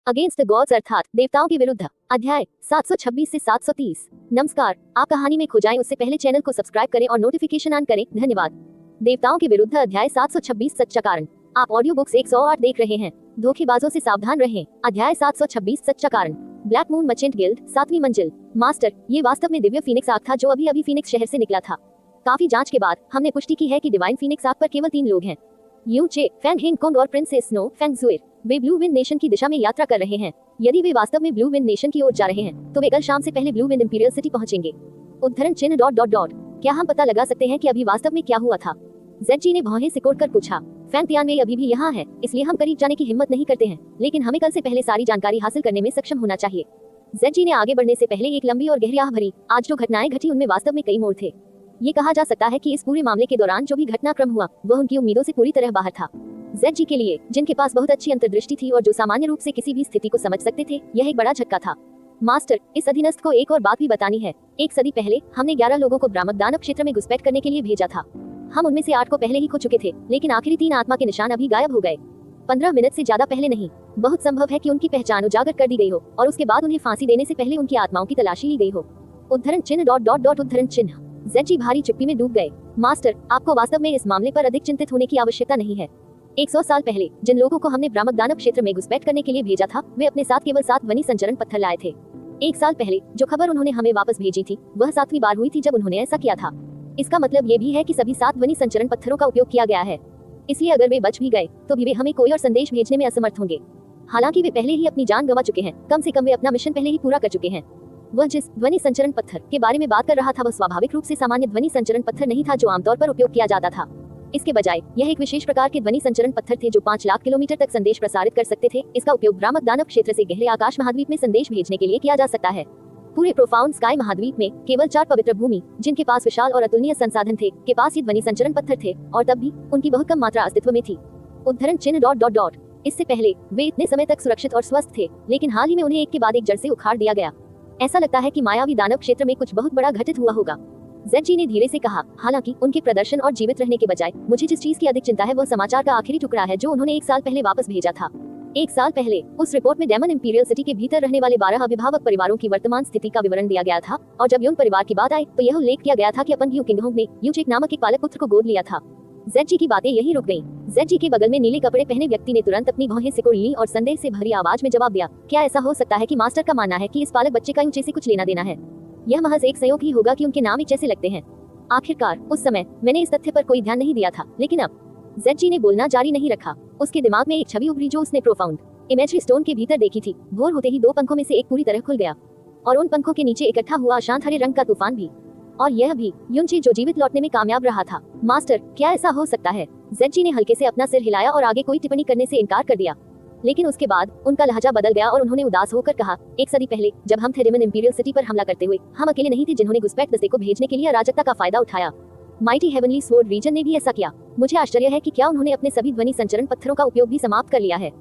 Against the gods अर्थात देवताओं के विरुद्ध, अध्याय 726 से 730। नमस्कार, आप कहानी में खो जाएं उससे पहले चैनल को सब्सक्राइब करें और नोटिफिकेशन ऑन करें। धन्यवाद। देवताओं के विरुद्ध अध्याय 726 सच्चा कारण। आप ऑडियो बुक्स 108 देख रहे हैं। धोखेबाजों से सावधान रहें। अध्याय 726 सच्चा कारण। ब्लैक मून मर्चेंट गिल्ड, 7वीं मंजिल। मास्टर, ये वास्तव में दिव्य फीनिक्स आग था जो अभी फीनिक्स शहर से निकला था। काफी जांच के बाद हमने पुष्टि की है कि डिवाइन फीनिक्स आग पर केवल 3 लोग हैं, यू चे, फैन हेंगकोंग और प्रिंसेस स्नो फेंगजुएर। वे ब्लू विंड नेशन की दिशा में यात्रा कर रहे हैं। यदि वे वास्तव में ब्लू विंड नेशन की ओर जा रहे हैं तो वे कल शाम से पहले ब्लू विंड इंपीरियल सिटी पहुंचेंगे। उद्धरण चिन्ह ... क्या हम पता लगा सकते हैं कि अभी वास्तव में क्या हुआ था? जेड ने भौहें सिकोड़कर पूछा। फैन तियानवे अभी भी यहाँ है, इसलिए हम करीब जाने की हिम्मत नहीं करते हैं, लेकिन हमें कल से पहले सारी जानकारी हासिल करने में सक्षम होना चाहिए। जेड ने आगे बढ़ने से पहले एक लंबी और गहरी आह भरी। आज जो घटनाएं घटी उनमें वास्तव में कई मोड़ थे। ये कहा जा सकता है कि इस पूरे मामले के दौरान जो भी घटनाक्रम हुआ वह उनकी उम्मीदों से पूरी तरह बाहर था। जेड के लिए, जिनके पास बहुत अच्छी अंतर्दृष्टि थी और जो सामान्य रूप से किसी भी स्थिति को समझ सकते थे, यह एक बड़ा झटका था। मास्टर, इस अधीनस्थ को एक और बात भी बतानी है। 1 सदी पहले हमने 11 लोगों को भ्रामक दानव क्षेत्र में घुसपैठ करने के लिए भेजा था। हम उनमें से 8 को पहले ही खो चुके थे, लेकिन आखिरी 3 आत्मा के निशान अभी गायब हो गए। 15 मिनट से ज्यादा पहले नहीं। बहुत संभव है कि उनकी पहचान उजागर कर दी गई हो और उसके बाद उन्हें फांसी देने से पहले उनकी आत्माओं की तलाशी ली गई हो। उद्धरण चिन्ह ... उद्धरण चिन्ह। जेड भारी चुप्पी में डूब गए। मास्टर, आपको वास्तव में इस मामले पर अधिक चिंतित होने की आवश्यकता नहीं है। 100 साल पहले जिन लोगों को हमने भ्रामक दानव क्षेत्र में घुसपैठ करने के लिए भेजा था, वे अपने साथ केवल 7 ध्वनि संचरण पत्थर लाए थे। 1 साल पहले जो खबर उन्होंने हमें वापस भेजी थी, वह 7वीं बार हुई थी जब उन्होंने ऐसा किया था। इसका मतलब ये भी है कि सभी 7 ध्वनि संचरण पत्थरों का उपयोग किया गया है। इसलिए अगर वे बच भी गए तो भी वे हमें कोई और संदेश भेजने में असमर्थ होंगे। हालांकि वे पहले ही अपनी जान गंवा चुके हैं, कम से कम वे अपना मिशन पहले ही पूरा कर चुके हैं। वह जिस ध्वनि संचरण पत्थर के बारे में बात कर रहा था वह स्वाभाविक रूप से सामान्य ध्वनि संचरण पत्थर नहीं था जो आमतौर पर उपयोग किया जाता था। इसके बजाय यह एक विशेष प्रकार के ध्वनि संचरण पत्थर थे जो 5 लाख किलोमीटर तक संदेश प्रसारित कर सकते थे। इसका उपयोग भ्रामक दानव क्षेत्र से गहरे आकाश महाद्वीप में संदेश भेजने के लिए किया जा सकता है। पूरे प्रोफाउंड स्काई महाद्वीप में केवल 4 पवित्र भूमि, जिनके पास विशाल और अतुलनीय संसाधन थे, के पास ये ध्वनि संचरण पत्थर थे, और तब भी उनकी बहुत कम मात्रा अस्तित्व में थी। उद्धरण चिन्ह ... इससे पहले वे इतने समय तक सुरक्षित और स्वस्थ थे, लेकिन हाल ही में उन्हें एक के बाद एक जड़ से उखाड़ दिया गया। ऐसा लगता है कि मायावी दानव क्षेत्र में कुछ बहुत बड़ा घटित हुआ होगा। जेड ने धीरे से कहा। हालांकि उनके प्रदर्शन और जीवित रहने के बजाय मुझे जिस चीज की अधिक चिंता है वह समाचार का आखिरी टुकड़ा है जो उन्होंने 1 साल पहले वापस भेजा था। 1 साल पहले उस रिपोर्ट में डेमन इंपीरियल सिटी के भीतर रहने वाले 12 अभिभावक परिवारों की वर्तमान स्थिति का विवरण दिया गया था, और जब यून परिवार की बात आई तो यह उल्लेख किया गया था कि अपन यू किंगडम ने यूचेक नामक एक पालक पुत्र को गोद लिया था। जेड की बातें यहीं रुक गईं। जेड के बगल में नीले कपड़े पहने व्यक्ति ने तुरंत अपनी भौहें सिकोड़ ली और संदेह से भरी आवाज में जवाब दिया। क्या ऐसा हो सकता है कि मास्टर का मानना है कि इस पालक बच्चे का यूचे से कुछ लेना देना है? यह महज एक संयोग ही होगा कि उनके नाम एक जैसे लगते हैं। आखिरकार उस समय मैंने इस तथ्य पर कोई ध्यान नहीं दिया था, लेकिन अब जेड ने बोलना जारी नहीं रखा। उसके दिमाग में एक छवि उभरी जो उसने प्रोफाउंड इमेजरी स्टोन के भीतर देखी थी। भोर होते ही 2 पंखों में से एक पूरी तरह खुल गया और उन पंखों के नीचे इकट्ठा हुआ अशांत हरे रंग का तूफान भी, और यह भी यूनचे जो जीवित लौटने में कामयाब रहा था। मास्टर, क्या ऐसा हो सकता है? जेड ने हल्के से अपना सिर हिलाया और आगे कोई टिप्पणी करने से इनकार कर दिया, लेकिन उसके बाद उनका लहजा बदल गया और उन्होंने उदास होकर कहा, 1 सदी पहले जब हम थे डेमन इंपीरियल सिटी पर हमला करते हुए, हम अकेले नहीं थे जिन्होंने घुसपैठ दस्ते को भेजने के लिए अराजकता का फायदा उठाया। माइटी हेवनली स्वॉर्ड रीजन ने भी ऐसा किया। मुझे आश्चर्य है कि क्या उन्होंने अपने सभी ध्वनि संचरण पत्थरों का उपयोग भी समाप्त कर लिया है।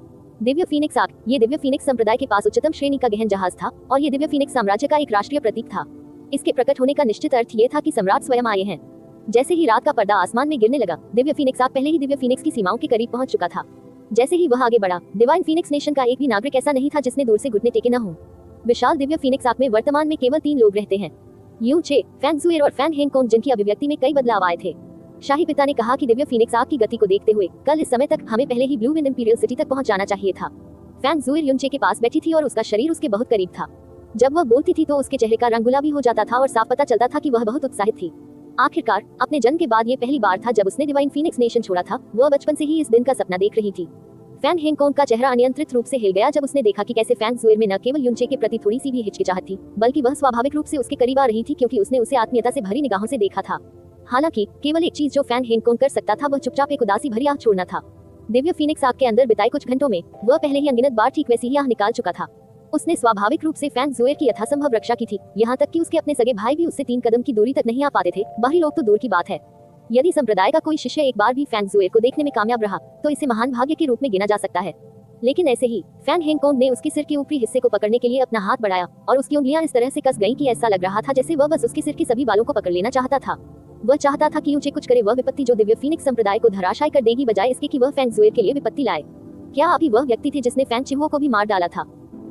दिव्य फीनिक्स आग, ये दिव्य फीनिक्स संप्रदाय के पास उच्चतम श्रेणी का गहन जहाज था, और ये दिव्य फीनिक्स साम्राज्य का एक राष्ट्रीय प्रतीक था। इसके प्रकट होने का निश्चित अर्थ ये था कि सम्राट स्वयं आए हैं। जैसे ही रात का पर्दा आसमान में गिरने लगा, दिव्य फीनिक्स आग पहले ही दिव्य फीनिक्स की सीमाओं के करीब पहुंच चुका था। जैसे ही वह आगे बढ़ा, डिवाइन फीनिक्स नेशन का एक भी नागरिक ऐसा नहीं था जिसने दूर से घुटने टेके न हो। विशाल दिव्य फीनिक्स आग में वर्तमान में केवल 3 लोग रहते हैं, यू चे, फेंगजुएर और फैन हेंगकोंग, जिनकी अभिव्यक्ति में कई बदलाव आए थे। शाही पिता ने कहा कि दिव्य फीनिक्स आग की गति को देखते हुए कल इस समय तक हमें पहले ही ब्लू विंड इंपीरियल सिटी तक पहुंच जाना चाहिए था। फेंगजुएर यूनचे के पास बैठी थी और उसका शरीर उसके बहुत करीब था। जब वह बोलती थी तो उसके चेहरे का रंग गुलाबी हो जाता था और साफ पता चलता था कि वह बहुत उत्साहित थी। आखिरकार अपने जन्म के बाद ये पहली बार था जब उसने डिवाइन फीनिक्स नेशन छोड़ा था। वह बचपन से ही इस दिन का सपना देख रही थी। फैन हेंगकोंग का चेहरा अनियंत्रित रूप से हिल गया जब उसने देखा कि कैसे फेंगजुएर में न केवल यूनचे के प्रति थोड़ी सी भी हिचकिचाहट थी, बल्कि वह स्वाभाविक रूप से उसके करीब आ रही थी क्योंकि उसने उसे आत्मीयता से भरी निगाहों से देखा था। हालांकि केवल एक चीज जो फैन हेंगकोंग कर सकता था वह चुपचाप एक उदासी भरी आह छोड़ना था। दिव्य फीनिक्स आग के अंदर बिताए कुछ घंटों में वह पहले ही अनगिनत बार ठीक वैसी ही आह निकाल चुका था। उसने स्वाभाविक रूप से फेंगजुएर की यथासंभव रक्षा की थी, यहाँ तक कि उसके अपने सगे भाई भी उससे 3 कदम की दूरी तक नहीं आ पाते थे। बाहरी लोग तो दूर की बात है। यदि संप्रदाय का कोई शिष्य एक बार भी फेंगजुएर को देखने में कामयाब रहा तो इसे महान भाग्य के रूप में गिना जा सकता है। लेकिन ऐसे ही फैन हेंगकोंग ने उसके सिर के ऊपरी हिस्से को पकड़ने के लिए अपना हाथ बढ़ाया और उसकी उंगलियां इस तरह से कस गईं कि ऐसा लग रहा था जैसे वह बस उसके सिर के सभी बालों को पकड़ लेना चाहता था। वह चाहता था कि यूचे कुछ करे, वह विपत्ति जो दिव्य फीनिक्स संप्रदाय को धराशायी कर देगी, बजाय इसके कि वह फेंगजुएर के लिए विपत्ति लाए। क्या अभी वह व्यक्ति थे जिसने फैन चिहुओ को भी मार डाला था?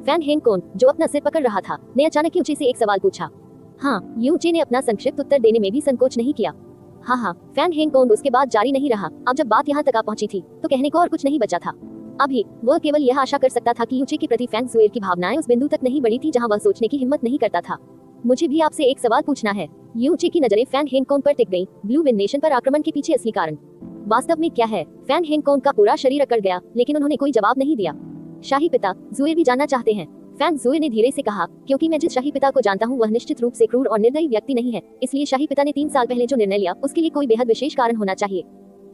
फैन हेंगकोन, जो अपना सिर पकड़ रहा था, ने अचानक यूचे से एक सवाल पूछा। हाँ, यूचे ने अपना संक्षिप्त उत्तर देने में भी संकोच नहीं किया। हाँ, फैन हेंगकोन उसके बाद जारी नहीं रहा। अब जब बात यहाँ तक आ पहुंची थी, तो कहने को और कुछ नहीं बचा था। अभी वो केवल यह आशा कर सकता था कि यूचे के प्रति फैंग जुएर की भावनाएं उस बिंदु तक नहीं बढ़ी थी जहाँ वह सोचने की हिम्मत नहीं करता था। मुझे भी आपसे एक सवाल पूछना है। यूचे की नजरें फैन हेंगकोन पर टिक गईं। ब्लू विन नेशन पर आक्रमण के पीछे असली कारण वास्तव में क्या है? फैन हेंगकोन का पूरा शरीर अकड़ गया, लेकिन उन्होंने कोई जवाब नहीं दिया। शाही पिता, जुएर भी जानना चाहते हैं। फैंग जुए ने धीरे से कहा, क्योंकि मैं जिस शाही पिता को जानता हूँ वह निश्चित रूप से क्रूर और निर्दयी व्यक्ति नहीं है, इसलिए शाही पिता ने 3 साल पहले जो निर्णय लिया उसके लिए कोई बेहद विशेष कारण होना चाहिए।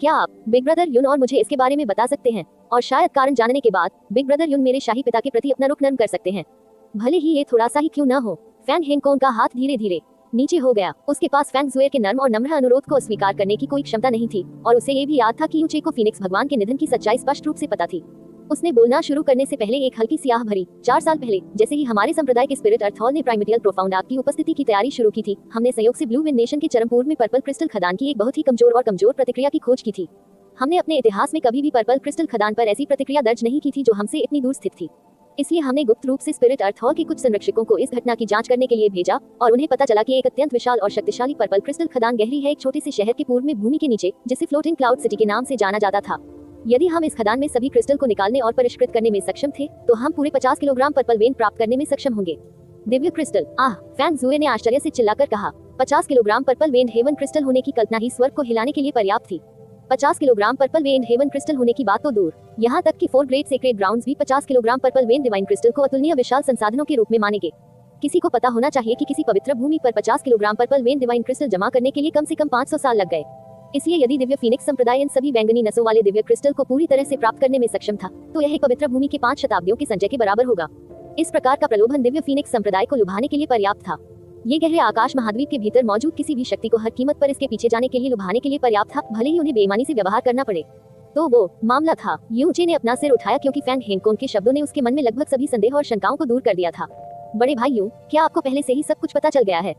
क्या आप बिग ब्रदर युन और मुझे इसके बारे में बता सकते हैं? और शायद कारण जानने के बाद बिग ब्रदर युन मेरे शाही पिता के प्रति अपना रुख नरम कर सकते हैं, भले ही ये थोड़ा सा ही क्यों न हो। फैन हेंगकोन का हाथ धीरे धीरे नीचे हो गया। उसके पास फैंग जुए के नर्म और नम्र अनुरोध को अस्वीकार करने की कोई क्षमता नहीं थी, और उसे ये भी याद था कि यूचे को फीनिक्स भगवान के निधन की सच्चाई स्पष्ट रूप से पता थी। उसने बोलना शुरू करने से पहले एक हल्की सी आह भरी। 4 साल पहले, जैसे ही हमारे संप्रदाय के स्पिरिट अर्थ हॉल ने प्राइमेटियल प्रोफाउंड आग की उपस्थिति की तैयारी शुरू की थी, हमने संयोग से ब्लू विन नेशन के चरम पूर्व में पर्पल क्रिस्टल खदान की एक बहुत ही कमजोर प्रतिक्रिया की खोज की थी। हमने अपने इतिहास में कभी भी पर्पल क्रिस्टल खदान पर ऐसी प्रतिक्रिया दर्ज नहीं की थी जो हमसे इतनी दूर स्थित थी। इसलिए हमने गुप्त रूप से स्पिरिट अर्थ हॉल के कुछ संरक्षकों को इस घटना की जांच करने के लिए भेजा, और उन्हें पता चला कि एक अत्यंत विशाल और शक्तिशाली पर्पल क्रिस्टल खदान गहरी है एक छोटे से शहर के पूर्व में भूमि के नीचे, जिसे फ्लोटिंग क्लाउड सिटी के नाम से जाना जाता था। यदि हम इस खदान में सभी क्रिस्टल को निकालने और परिष्कृत करने में सक्षम थे, तो हम पूरे 50 किलोग्राम पर्पल वेन प्राप्त करने में सक्षम होंगे। दिव्य क्रिस्टल, आह! फैंग जुए ने आश्चर्य से चिल्लाकर कहा। 50 kilogram purple vein heaven crystal होने की कल्पना ही स्वर्ग को हिलाने के लिए पर्याप्त थी। 50 kilogram purple vein heaven crystal होने की बात तो दूर, यहाँ तक कि 4 ग्रेट सेक्रेड ग्राउंड्स भी 50 kilogram purple when divine crystal को अतुलनीय विशाल संसाधनों के रूप में मानेंगे। किसी को पता होना चाहिए कि किसी पवित्र भूमि पर 50 kilogram purple when divine crystal जमा करने के लिए कम से कम 500 साल लग गए। इसलिए यदि दिव्य फीनिक्स संप्रदाय इन सभी बैंगनी नसों वाले दिव्य क्रिस्टल को पूरी तरह से प्राप्त करने में सक्षम था, तो यह पवित्र भूमि के 5 शताब्दियों के संचय के बराबर होगा। इस प्रकार का प्रलोभन दिव्य फीनिक्स संप्रदाय को लुभाने के लिए पर्याप्त था। ये गहरे आकाश महाद्वीप के भीतर मौजूद किसी भी शक्ति को हर कीमत पर इसके पीछे जाने के लिए लुभाने के लिए पर्याप्त था, भले ही उन्हें बेईमानी से व्यवहार करना पड़े। तो वो मामला था। यूचे ने अपना सिर उठाया, क्योंकि फैंग हेंगकोन के शब्दों ने उसके मन में लगभग सभी संदेह और शंकाओं को दूर कर दिया था। बड़े भाई यू, क्या आपको पहले से ही सब कुछ पता चल गया है?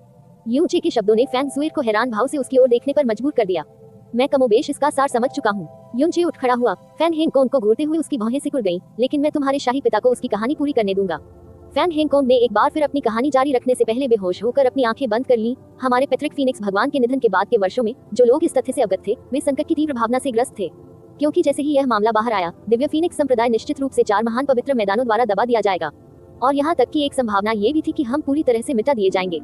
यूचे के शब्दों ने फैंग जुए को हैरान भाव से उसकी ओर देखने पर मजबूर कर दिया। मैं कमोबेश इसका सार समझ चुका हूँ। यूचे उठ खड़ा हुआ। फैंग हेंगकोन को घूरते हुए उसकी भौहें सिकुड़ गईं, लेकिन मैं तुम्हारे शाही पिता को उसकी कहानी पूरी करने दूंगा। फैंग हेंगकोन ने एक बार फिर अपनी कहानी जारी रखने से पहले बेहोश होकर अपनी आंखें बंद कर ली। हमारे पैट्रिक फीनिक्स भगवान के निधन के बाद के वर्षों में जो लोग इस तथ्य से अवगत थे, वे संकट की तीव्र भावना से ग्रस्त थे, क्योंकि जैसे ही यह मामला बाहर आया, दिव्य फीनिक्स संप्रदाय निश्चित रूप से 4 महान पवित्र मैदानों द्वारा दबा दिया जाएगा, और यहाँ तक कि एक संभावना ये भी थी कि हम पूरी तरह से मिटा दिए जाएंगे।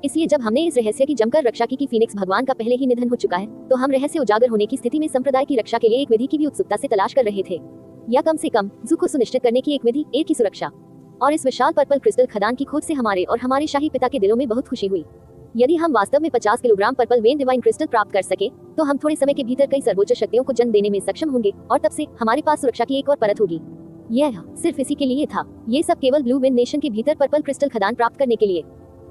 इसलिए जब हमने इस रहस्य की जमकर रक्षा की कि फीनिक्स भगवान का पहले ही निधन हो चुका है, तो हम रहस्य उजागर होने की स्थिति में संप्रदाय की रक्षा के लिए एक विधि की भी उत्सुकता से तलाश कर रहे थे, या कम से कम जू को सुनिश्चित करने की एक विधि, एक की सुरक्षा। और इस विशाल पर्पल क्रिस्टल खदान की खोज से हमारे और हमारे शाही पिता के दिलों में बहुत खुशी हुई। यदि हम वास्तव में 50 kilogram purple when divine crystal प्राप्त कर सके, तो हम थोड़े समय के भीतर कई सर्वोच्च शक्तियों को जन्म देने में सक्षम होंगे, और तब से हमारे पास सुरक्षा की एक और परत होगी। यह सिर्फ इसी के लिए था। ये सब केवल ब्लू विन नेशन के भीतर पर्पल क्रिस्टल खदान प्राप्त करने के लिए।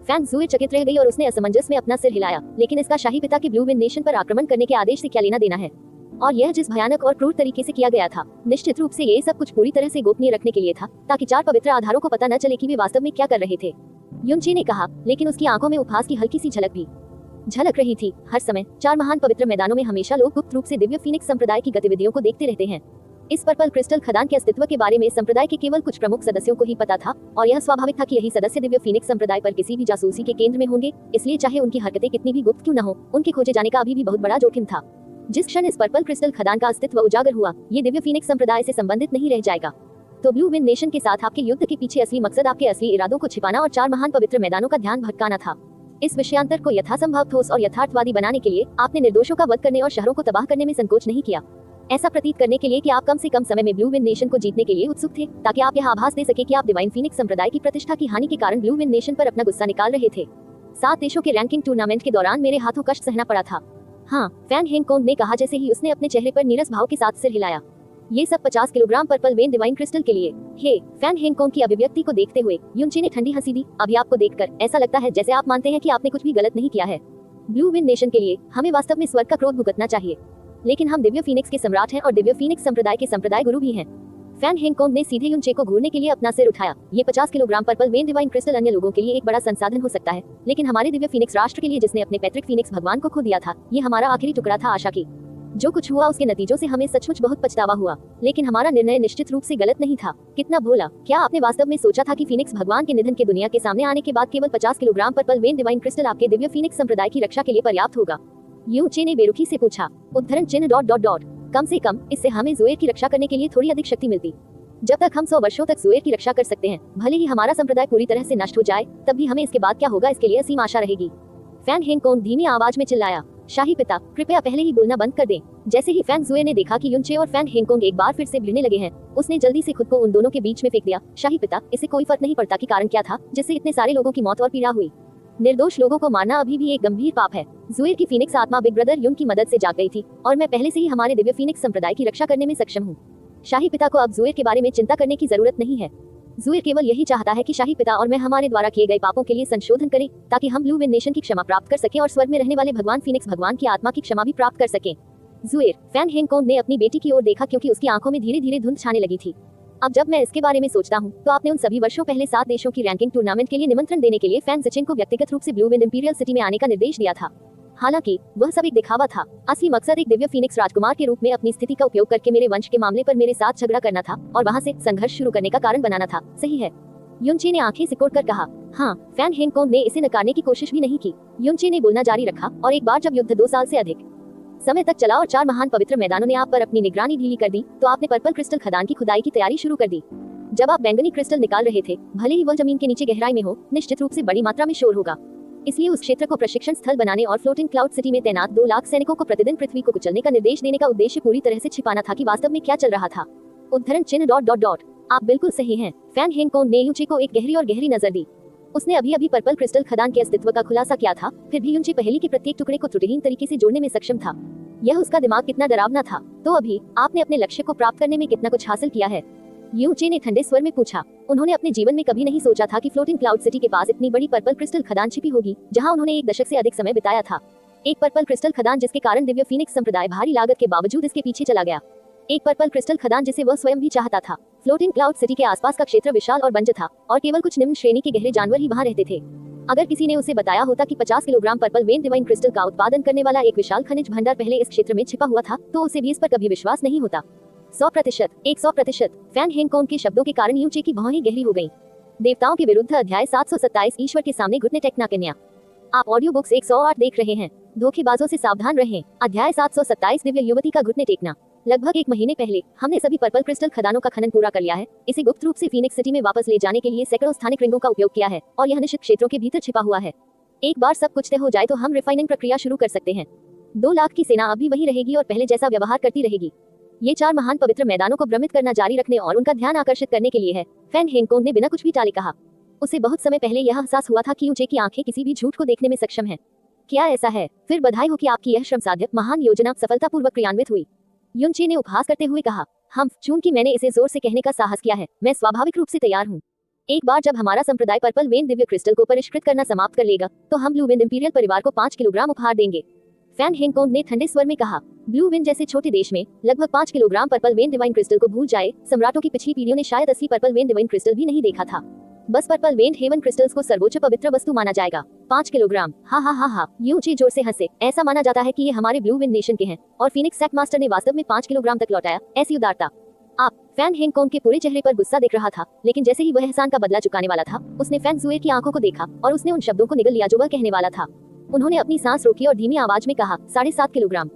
फैंग जुए चकित रह गई और उसने असमंजस में अपना सिर हिलाया। लेकिन इसका शाही पिता के ब्लू विन नेशन पर आक्रमण करने के आदेश से क्या लेना देना है? और यह जिस भयानक और क्रूर तरीके से किया गया था, निश्चित रूप से ये सब कुछ पूरी तरह से गोपनीय रखने के लिए था, ताकि 4 पवित्र आधारों को पता न चले कि वे वास्तव में क्या कर रहे थे। यूचे ने कहा, लेकिन उसकी आंखों में उपहास की हल्की सी झलक भी झलक रही थी। हर समय 4 महान पवित्र मैदानों में हमेशा लोग गुप्त रूप से दिव्य फीनिक्स संप्रदाय की गतिविधियों को देखते रहते हैं। इस पर्पल क्रिस्टल खदान के अस्तित्व के बारे में संप्रदाय के केवल कुछ प्रमुख सदस्यों को ही पता था, और यह स्वाभाविक था कि यही सदस्य दिव्य फीनिक्स संप्रदाय पर किसी भी जासूसी के केंद्र में होंगे। इसलिए चाहे उनकी हरकतें कितनी भी गुप्त क्यों न हो, उनके खोजे जाने का अभी भी बहुत बड़ा जोखिम था। जिस क्षण इस पर्पल क्रिस्टल खदान का अस्तित्व उजागर हुआ, ये दिव्य फीनिक्स संप्रदाय से संबंधित नहीं रह जाएगा। तो ब्लू विन नेशन के साथ आपके युद्ध के पीछे असली मकसद आपके असली इरादों को छिपाना और 4 महान पवित्र मैदानों का ध्यान भटकाना था। इस विषयांतर को यथासंभव ठोस और यथार्थवादी बनाने के लिए आपने निर्दोषों का वध करने और शहरों को तबाह करने में संकोच नहीं किया। ऐसा प्रतीत करने के लिए कि आप कम से कम समय में ब्लू विन नेशन को जीतने के लिए उत्सुक थे, ताकि आप यह आभास दे सके कि आप डिवाइन फीनिक्स संप्रदाय की प्रतिष्ठा की हानि के कारण ब्लू विन नेशन पर अपना गुस्सा निकाल रहे थे। 7 देशों के रैंकिंग टूर्नामेंट के दौरान मेरे हाथों कष्ट सहना पड़ा था। हाँ, फैंग हेंगकोन ने कहा, जैसे ही उसने अपने चेहरे पर नीरस भाव के साथ सिर हिलाया। ये सब 50 kilogram purple when divine crystal के लिए। हे, फैंग हेंगकोन की अभिव्यक्ति को देखते हुए यूचे ने ठंडी हंसी दी। अभी आपको देखकर ऐसा लगता है जैसे आप मानते हैं कि आपने कुछ भी गलत नहीं किया है। ब्लू विन नेशन के लिए हमें वास्तव में स्वर्ग का क्रोध भुगतना चाहिए, लेकिन हम दिव्य फीनिक्स के सम्राट हैं और दिव्य फीनिक्स संप्रदाय के संप्रदाय गुरु भी हैं। फैंग हेंगकोन ने सीधे यूचे को घूरने के लिए अपना सिर उठाया। ये 50 kilogram purple when divine crystal अन्य लोगों के लिए एक बड़ा संसाधन हो सकता है, लेकिन हमारे दिव्य फीनिक्स राष्ट्र के लिए, जिसने अपने पैट्रिक फीनिक्स भगवान को खो दिया था, ये हमारा आखिरी टुकड़ा था आशा की। जो कुछ हुआ उसके नतीजों से हमें सचमुच बहुत पछतावा हुआ, लेकिन हमारा निर्णय निश्चित रूप से गलत नहीं था। कितना भोला! क्या आपने वास्तव में सोचा था कि फीनिक्स भगवान के निधन के दुनिया के सामने आने के बाद केवल 50 kilogram purple when divine crystal आपके दिव्य फीनिक्स संप्रदाय की रक्षा के लिए पर्याप्त होगा? यू चे ने बेरुखी से पूछा। उद्धरण चिन्ह डॉट डॉट डॉट। कम से कम इससे हमें ज़ोएर की रक्षा करने के लिए थोड़ी अधिक शक्ति मिलती। जब तक हम 100 वर्षों तक ज़ोएर की रक्षा कर सकते हैं, भले ही हमारा संप्रदाय पूरी तरह से नष्ट हो जाए, तब भी हमें इसके बाद क्या होगा इसके लिए असीम आशा रहेगी। फैंग हेंगकोंग धीमी आवाज में चिल्लाया। शाही पिता, कृपया पहले ही बोलना बंद कर दें। जैसे ही फैंग ज़ुए ने देखा कि युनचे और फैंग हेंगकोंग एक बार फिर से भिड़ने लगे हैं, उसने जल्दी से खुद को उन दोनों के बीच में फेंक दिया। शाही पिता, इससे कोई फर्क नहीं पड़ता कि कारण क्या था जिससे इतने सारे लोगों की मौत और पीड़ा हुई। निर्दोष लोगों को मारना अभी भी एक गंभीर पाप है। ज़ुएर की फीनिक्स आत्मा बिग ब्रदर युन की मदद से जाग गई थी और मैं पहले से ही हमारे दिव्य फीनिक्स संप्रदाय की रक्षा करने में सक्षम हूँ। शाही पिता को अब ज़ुएर के बारे में चिंता करने की जरूरत नहीं है। ज़ुएर केवल यही चाहता है कि शाही पिता और मैं हमारे द्वारा किए गए पापों के लिए संशोधन करें, ताकि हम ब्लू विन नेशन की क्षमा प्राप्त कर सकें और स्वर्ग में रहने वाले भगवान फीनिक्स भगवान की आत्मा की क्षमा भी प्राप्त कर सकें। ज़ुएर, फैंग हेंगकोंग ने अपनी बेटी की ओर देखा क्योंकि उसकी आंखों में धीरे धीरे धुंध छाने लगी थी। अब जब मैं इसके बारे में सोचता हूँ तो आपने उन सभी वर्षों पहले 7 देशों की रैंकिंग टूर्नामेंट के लिए निमंत्रण देने के लिए फैंग ज़िचिन को व्यक्तिगत रूप से ब्लू विन इंपीरियल सिटी में आने का निर्देश दिया था। हालांकि वह सब एक दिखावा था। असली मकसद एक दिव्य फीनिक्स राजकुमार के रूप में अपनी स्थिति का उपयोग करके मेरे वंश के मामले पर मेरे साथ झगड़ा करना था और वहां से संघर्ष शुरू करने का कारण बनाना था। सही है? युनचे ने आंखें सिकोड़कर कहा। हाँ, फैंग हेंगकोंग ने इसे नकारने की कोशिश भी नहीं की। युनचे ने बोलना जारी रखा, और एक बार जब युद्ध 2 साल से अधिक समय तक चला और 4 महान पवित्र मैदानों ने आप पर अपनी निगरानी ढीली कर दी, तो आपने पर्पल क्रिस्टल खदान की खुदाई की तैयारी शुरू कर दी। जब आप बैंगनी क्रिस्टल निकाल रहे थे, भले ही वह जमीन के नीचे गहराई में हो, निश्चित रूप से बड़ी मात्रा में शोर होगा। इसलिए उस क्षेत्र को प्रशिक्षण स्थल बनाने और फ्लोटिंग क्लाउड सिटी में तैनात 2 लाख सैनिकों को प्रतिदिन पृथ्वी को कुचलने का निर्देश देने का उद्देश्य पूरी तरह से छिपाना था कि वास्तव में क्या चल रहा था। उद्धरण चिन्ह डॉट डॉट डॉट। आप बिल्कुल सही हैं। फैंग हेंगकोंग ने युनचे को एक गहरी नजर दी। उसने अभी पर्पल क्रिस्टल खदान के अस्तित्व का खुलासा किया था, फिर भी युनचे पहेली के प्रत्येक टुकड़े को त्रुटिहीन तरीके से जोड़ने में सक्षम था। यह उसका दिमाग कितना डरावना था। तो अभी आपने अपने लक्ष्य को प्राप्त करने में कितना कुछ हासिल किया है? युनचे ने ठंडे स्वर में पूछा। उन्होंने अपने जीवन में कभी नहीं सोचा था कि फ्लोटिंग क्लाउड सिटी के पास इतनी बड़ी पर्पल क्रिस्टल खदान छिपी होगी, जहां उन्होंने 1 दशक से अधिक समय बिताया था। एक पर्पल क्रिस्टल खदान जिसके कारण दिव्य फीनिक्स संप्रदाय भारी लागत के बावजूद इसके पीछे चला गया। एक पर्पल क्रिस्टल खदान जिसे वह स्वयं भी चाहता था। फ्लोटिंग क्लाउड सिटी के आसपास का क्षेत्र विशाल और बंजर था और केवल कुछ निम्न श्रेणी के गहरे जानवर ही वहां रहते थे। अगर किसी ने उसे बताया होता कि 50 kilogram purple when divine crystal का उत्पादन करने वाला एक विशाल खनिज भंडार पहले इस क्षेत्र में छिपा हुआ था, तो उसे भी इस पर कभी विश्वास नहीं होता। 100%, 100%। फैंग हेंगकोंग के शब्दों के कारण युनचे की भौहें गहरी हो गईं। देवताओं के विरुद्ध अध्याय 727 ईश्वर के सामने घुटने टेकना कन्या। आप ऑडियो बुक्स 108 देख रहे हैं। धोखेबाजों से सावधान रहें। अध्याय 727 दिव्य युवती का घुटने टेकना। लगभग 1 महीने पहले हमने सभी पर्पल क्रिस्टल खदानों का खनन पूरा कर लिया है। इसे गुप्त रूप से फीनिक्स सिटी में वापस ले जाने के लिए सैकड़ों स्थानिक रिंगों का उपयोग किया है और यह निश्चित क्षेत्रों के भीतर छिपा हुआ है। एक बार सब कुछ तय हो जाए तो हम रिफाइनिंग प्रक्रिया शुरू कर सकते हैं। 2 लाख की सेना अभी वही रहेगी और पहले जैसा व्यवहार करती रहेगी। ये 4 महान पवित्र मैदानों को भ्रमित करना जारी रखने और उनका ध्यान आकर्षित करने के लिए है। फैंग हेंगकोंग ने बिना कुछ भी टाले कहा। उसे बहुत समय पहले यह एहसास हुआ था कि युनचे की आंखें किसी भी झूठ को देखने में सक्षम हैं। क्या ऐसा है? फिर बधाई हो कि आपकी यह श्रमसाध्य महान योजना सफलतापूर्वक क्रियान्वित हुई। युनचे ने उपहास करते हुए कहा। चूंकि मैंने इसे जोर से कहने का साहस किया है, मैं स्वाभाविक रूप से तैयार हूँ। एक बार जब हमारा संप्रदाय पर्पल वेन दिव्य क्रिस्टल को परिष्कृत करना समाप्त कर लेगा, तो हम ब्लू विन इंपीरियल परिवार को 5 किलोग्राम उपहार देंगे। फैंग हेंगकोंग ने ठंडे स्वर में कहा। ब्लू विन जैसे छोटे देश में लगभग 5 kilogram purple when divine crystal को भूल जाए। सम्राटों की पिछली पीढ़ियों ने शायद असली पर्पल वेन डिवाइन क्रिस्टल भी नहीं देखा था। बस पर्पल वेन हेवन क्रिस्टल्स को सर्वोच्च पवित्र वस्तु माना जाएगा। 5 किलोग्राम। हा। युनचे जोर से हंसे। ऐसा माना जाता है कि ये हमारे ब्लू विन नेशन के हैं और फीनिक्स सैक मास्टर ने वास्तव में 5 किलोग्राम तक लौटाया। ऐसी उदारता। फैंग हेंगकोंग के पूरे चेहरे पर गुस्सा दिख रहा था, लेकिन जैसे ही वह एहसान का बदला चुकाने वाला था, उसने फैंग ज़ुए की आंखों को देखा और उसने उन शब्दों को निगल लिया जो वह कहने वाला था। उन्होंने अपनी सांस रोकी और धीमी आवाज में कहा, 7.5 किलोग्राम।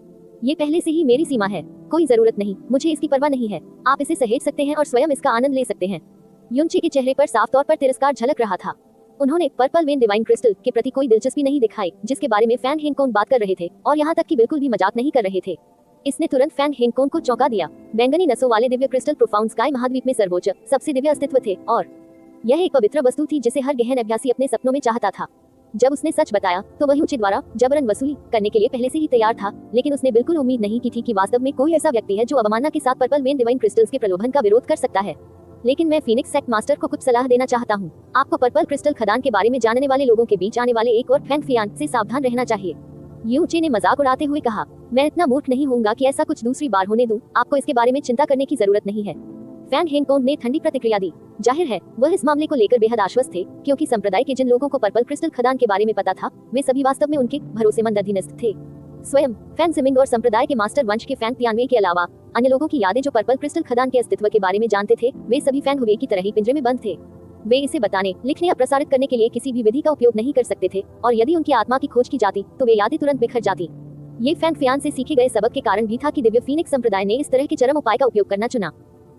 ये पहले से ही मेरी सीमा है। कोई जरूरत नहीं, मुझे इसकी परवाह नहीं है। आप इसे सहेज सकते हैं और स्वयं इसका आनंद ले सकते हैं। युनचे के चेहरे पर साफ तौर पर तिरस्कार झलक रहा था। उन्होंने पर्पल वेन डिवाइन क्रिस्टल के प्रति कोई दिलचस्पी नहीं दिखाई, जिसके बारे में फैंग हेंगकोंग बात कर रहे थे, और यहाँ तक कि बिल्कुल भी मजाक नहीं कर रहे थे। इसने तुरंत फैंग हेंगकोंग को चौंका दिया। बैंगनी नसों वाले दिव्य क्रिस्टल प्रोफाउंड स्काई महाद्वीप में सर्वोच्च सबसे दिव्य अस्तित्व थे, और यह एक पवित्र वस्तु थी जिसे हर गहन अभ्यासी अपने सपनों में चाहता था। जब उसने सच बताया तो वह युनचे द्वारा जबरन वसूली करने के लिए पहले से ही तैयार था, लेकिन उसने बिल्कुल उम्मीद नहीं की थी कि वास्तव में कोई ऐसा व्यक्ति है जो अवमानना के साथ पर्पल वेन डिवाइन क्रिस्टल्स के प्रलोभन का विरोध कर सकता है। लेकिन मैं फीनिक्स सेक्ट मास्टर को कुछ सलाह देना चाहता हूँ। आपको पर्पल क्रिस्टल खदान के बारे में जानने वाले लोगों के बीच आने वाले एक और फैंग फियान से सावधान रहना चाहिए। युनचे ने मजाक उड़ाते हुए कहा, मैं इतना मूर्ख नहीं होऊंगा कि ऐसा कुछ दूसरी बार होने दूं। आपको इसके बारे में चिंता करने की जरूरत नहीं है। फैंग हेंगकोंग ने ठंडी प्रतिक्रिया दी। जाहिर है वह इस मामले को लेकर बेहद आश्वस्त थे, क्योंकि संप्रदाय के जिन लोगों को पर्पल क्रिस्टल खदान के बारे में पता था, वे सभी वास्तव में उनके भरोसेमंद अधीनस्थ थे। स्वयं फैन जिमिंग और संप्रदाय के मास्टर वंश के फैन तियानवे के अलावा अन्य लोगों की यादें जो पर्पल क्रिस्टल खदान के अस्तित्व के बारे में जानते थे, वे सभी फैन हुए की तरह ही पिंजरे में बंद थे। वे इसे बताने, लिखने या प्रसारित करने के लिए किसी भी विधि का उपयोग नहीं कर सकते थे, और यदि उनकी आत्मा की खोज की जाती तो वे यादें तुरंत बिखर जाती। ये फैन फ्यान से सीखे गए सबक के कारण भी था कि दिव्य फीनिक्स संप्रदाय ने इस तरह के चरम उपाय का उपयोग करना चुना।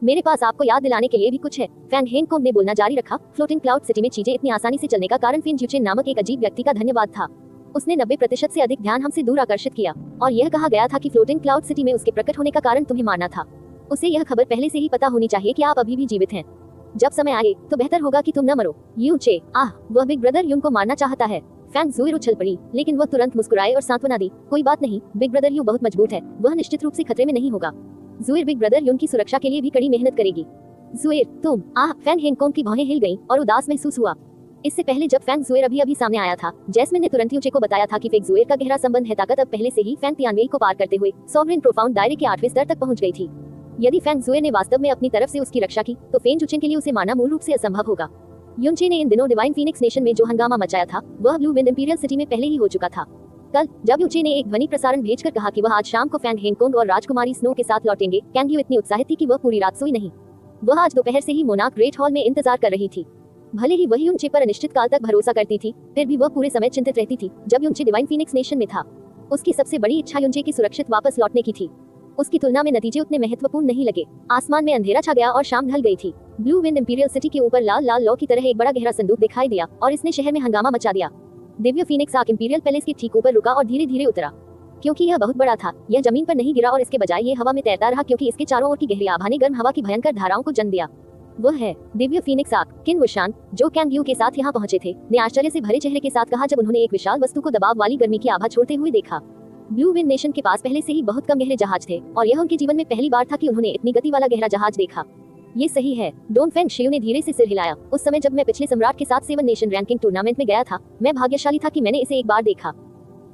मेरे पास आपको याद दिलाने के लिए भी कुछ है, फैन हेनकोंग ने बोलना जारी रखा। फ्लोटिंग क्लाउड सिटी में चीजें इतनी आसानी से चलने का कारण फिन ज्यूचेन नामक एक अजीब व्यक्ति का धन्यवाद था। उसने 90% से अधिक ध्यान हमसे दूर आकर्षित किया, और यह कहा गया था कि फ्लोटिंग क्लाउड सिटी में उसके प्रकट होने का कारण तुम्हें मारना था। उसे यह खबर पहले से ही पता होनी चाहिए कि आप अभी भी जीवित हैं। जब समय आए तो बेहतर होगा कि तुम न मरो। यूचे, वह बिग ब्रदर युन को मारना चाहता है। फैन ज़ुइर उछल पड़ी, लेकिन वह तुरंत मुस्कुराए और सांत्वना दी। कोई बात नहीं, बिग ब्रदर यू बहुत मजबूत है, वह निश्चित रूप से खतरे में नहीं होगा। ज़ुइर बिग ब्रदर युन की सुरक्षा के लिए भी कड़ी मेहनत करेगी। ज़ुइर, तुम, फैन हेनकोंग की भौहें हिल गईं और उदास महसूस हुआ। इससे पहले जब फैन ज़ुइर अभी सामने आया था, जैस्मिन ने तुरंत यूचे को बताया था कि फेक ज़ुइर का गहरा संबंध है। ताकत अब पहले से ही फैन तियानवे को पार करते हुए सॉवरेन प्रोफाउंड दायरे के 8वें स्तर तक पहुंच गई थी। यदि फैन ज़ुइर ने वास्तव में अपनी तरफ से उसकी रक्षा की, तो फेन जुचेन के लिए उसे मारना मूल रूप से असंभव होगा। युनचे ने इन दिनों डिवाइन फीनिक्स नेशन में जो हंगामा मचाया था, वह ब्लू विंड इंपीरियल सिटी में पहले ही हो चुका था। कल जब युचे ने एक ध्वनि प्रसारण भेजकर कहा कि वह आज शाम को फैन हेनकोंग और राजकुमारी स्नो के साथ लौटेंगे, कैंग यू इतनी उत्साहित थी कि वह पूरी रात सोई नहीं। वह आज दोपहर से ही मोनार्क ग्रेट हॉल में इंतजार कर रही थी। भले ही वह युनचे पर अनिश्चित काल तक भरोसा करती थी, फिर भी वह पूरे समय चिंतित रहती थी। जब युनचे डिवाइन फीनिक्स नेशन में था, उसकी सबसे बड़ी इच्छा युनचे की सुरक्षित वापस लौटने की थी। उसकी तुलना में नतीजे उतने महत्वपूर्ण नहीं लगे। आसमान में अंधेरा छा गया और शाम ढल गई थी। ब्लू विंड इंपीरियल सिटी के ऊपर लाल लाल लौ की तरह एक बड़ा गहरा संदूक दिखाई दिया, और इसने शहर में हंगामा मचा दिया। Divya Phoenix arc imperial palace के ठीक ऊपर रुका और धीरे धीरे उतरा। क्योंकि यह बहुत बड़ा था, यह जमीन पर नहीं गिरा और इसके बजाय ये हवा में तैरता रहा, क्योंकि इसके चारों ओर की गहरी आभा ने गर्म हवा की भयंकर धाराओं को जन्म दिया। वह है दिव्य फीनिक्स आर्क। किन वुशान, जो कैंग यू के साथ यहाँ पहुंचे थे, ने आश्चर्य से भरे चेहरे के साथ कहा जब उन्होंने एक विशाल वस्तु को दबाव वाली गर्मी की आभा छोड़ते हुए देखा। ब्लू विंड नेशन के पास पहले से ही बहुत कम गहरे जहाज थे, और यह उनके जीवन में पहली बार था कि उन्होंने इतनी गति वाला गहरा जहाज देखा। ये सही है, डोन फेंग शियू ने धीरे से सिर हिलाया। उस समय जब मैं पिछले सम्राट के साथ 7 नेशन रैंकिंग टूर्नामेंट में गया था, मैं भाग्यशाली था कि मैंने इसे एक बार देखा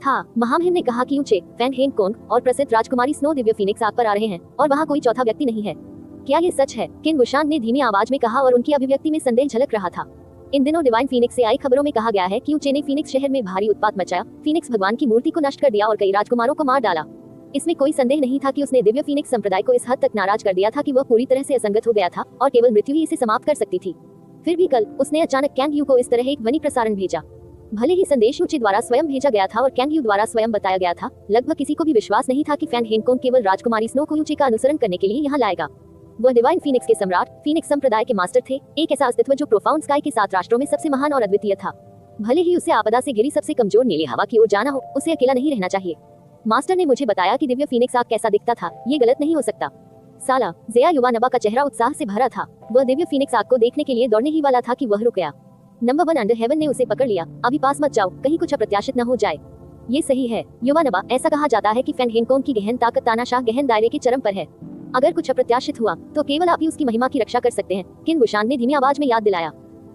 था। महामहिम ने कहा कि यूचे, फैन हेनकोंग और प्रसिद्ध राजकुमारी स्नो दिव्य फीनिक्स आर्क पर आ रहे हैं, और वहाँ कोई चौथा व्यक्ति नहीं है। क्या ये सच है? किन वुशान ने धीमी आवाज में कहा, और उनकी अभिव्यक्ति में संदेह झलक रहा था। इन दिनों डिवाइन फीनिक्स से आई खबरों में कहा गया है कि यूचे ने फीनिक्स शहर में भारी उत्पात मचाया, फीनिक्स भगवान की मूर्ति को नष्ट कर दिया और कई राजकुमारों को मार डाला। इसमें कोई संदेह नहीं था कि उसने दिव्य फीनिक्स संप्रदाय को इस हद तक नाराज कर दिया था कि वह पूरी तरह से असंगत हो गया था, और केवल मृत्यु ही इसे समाप्त कर सकती थी। फिर भी कल उसने अचानक कैंग यू को इस तरह एक ध्वनि प्रसारण भेजा। भले ही संदेश यूचे द्वारा स्वयं भेजा गया था और कैंग यू द्वारा स्वयं बताया गया था, लगभग किसी को भी विश्वास नहीं था कि फैन हेनकोंग केवल राजकुमारी स्नो को यूचे का अनुसरण करने के लिए यहाँ लाएगा। वह डिवाइन फीनिक्स के सम्राट, फीनिक्स संप्रदाय के मास्टर थे, एक ऐसा अस्तित्व जो प्रोफाउंड स्काई के 7 राष्ट्रों में सबसे महान और अद्वितीय था। भले ही उसे आपदा से घिरी सबसे कमजोर नीली हवा की ओर जाना हो, उसे अकेला नहीं रहना चाहिए। मास्टर ने मुझे बताया कि दिव्य फीनिक्स आर्क कैसा दिखता था, ये गलत नहीं हो सकता। साला, ज़ेया युवानबा का चेहरा उत्साह से भरा था। वह दिव्य फीनिक्स आर्क को देखने के लिए दौड़ने ही वाला था कि वह रुक गया। नंबर 1 अंडर हेवन ने उसे पकड़ लिया। अभी पास मत जाओ, कहीं कुछ अप्रत्याशित न हो जाए। ये सही है युवानबा, ऐसा कहा जाता है कि फैन हेनकोंग की गहन ताकत तानाशाह गहन दायरे के चरम पर है। अगर कुछ अप्रत्याशित हुआ तो केवल आप ही उसकी महिमा की रक्षा कर सकते हैं, किन वुशान ने धीमी आवाज में याद दिलाया।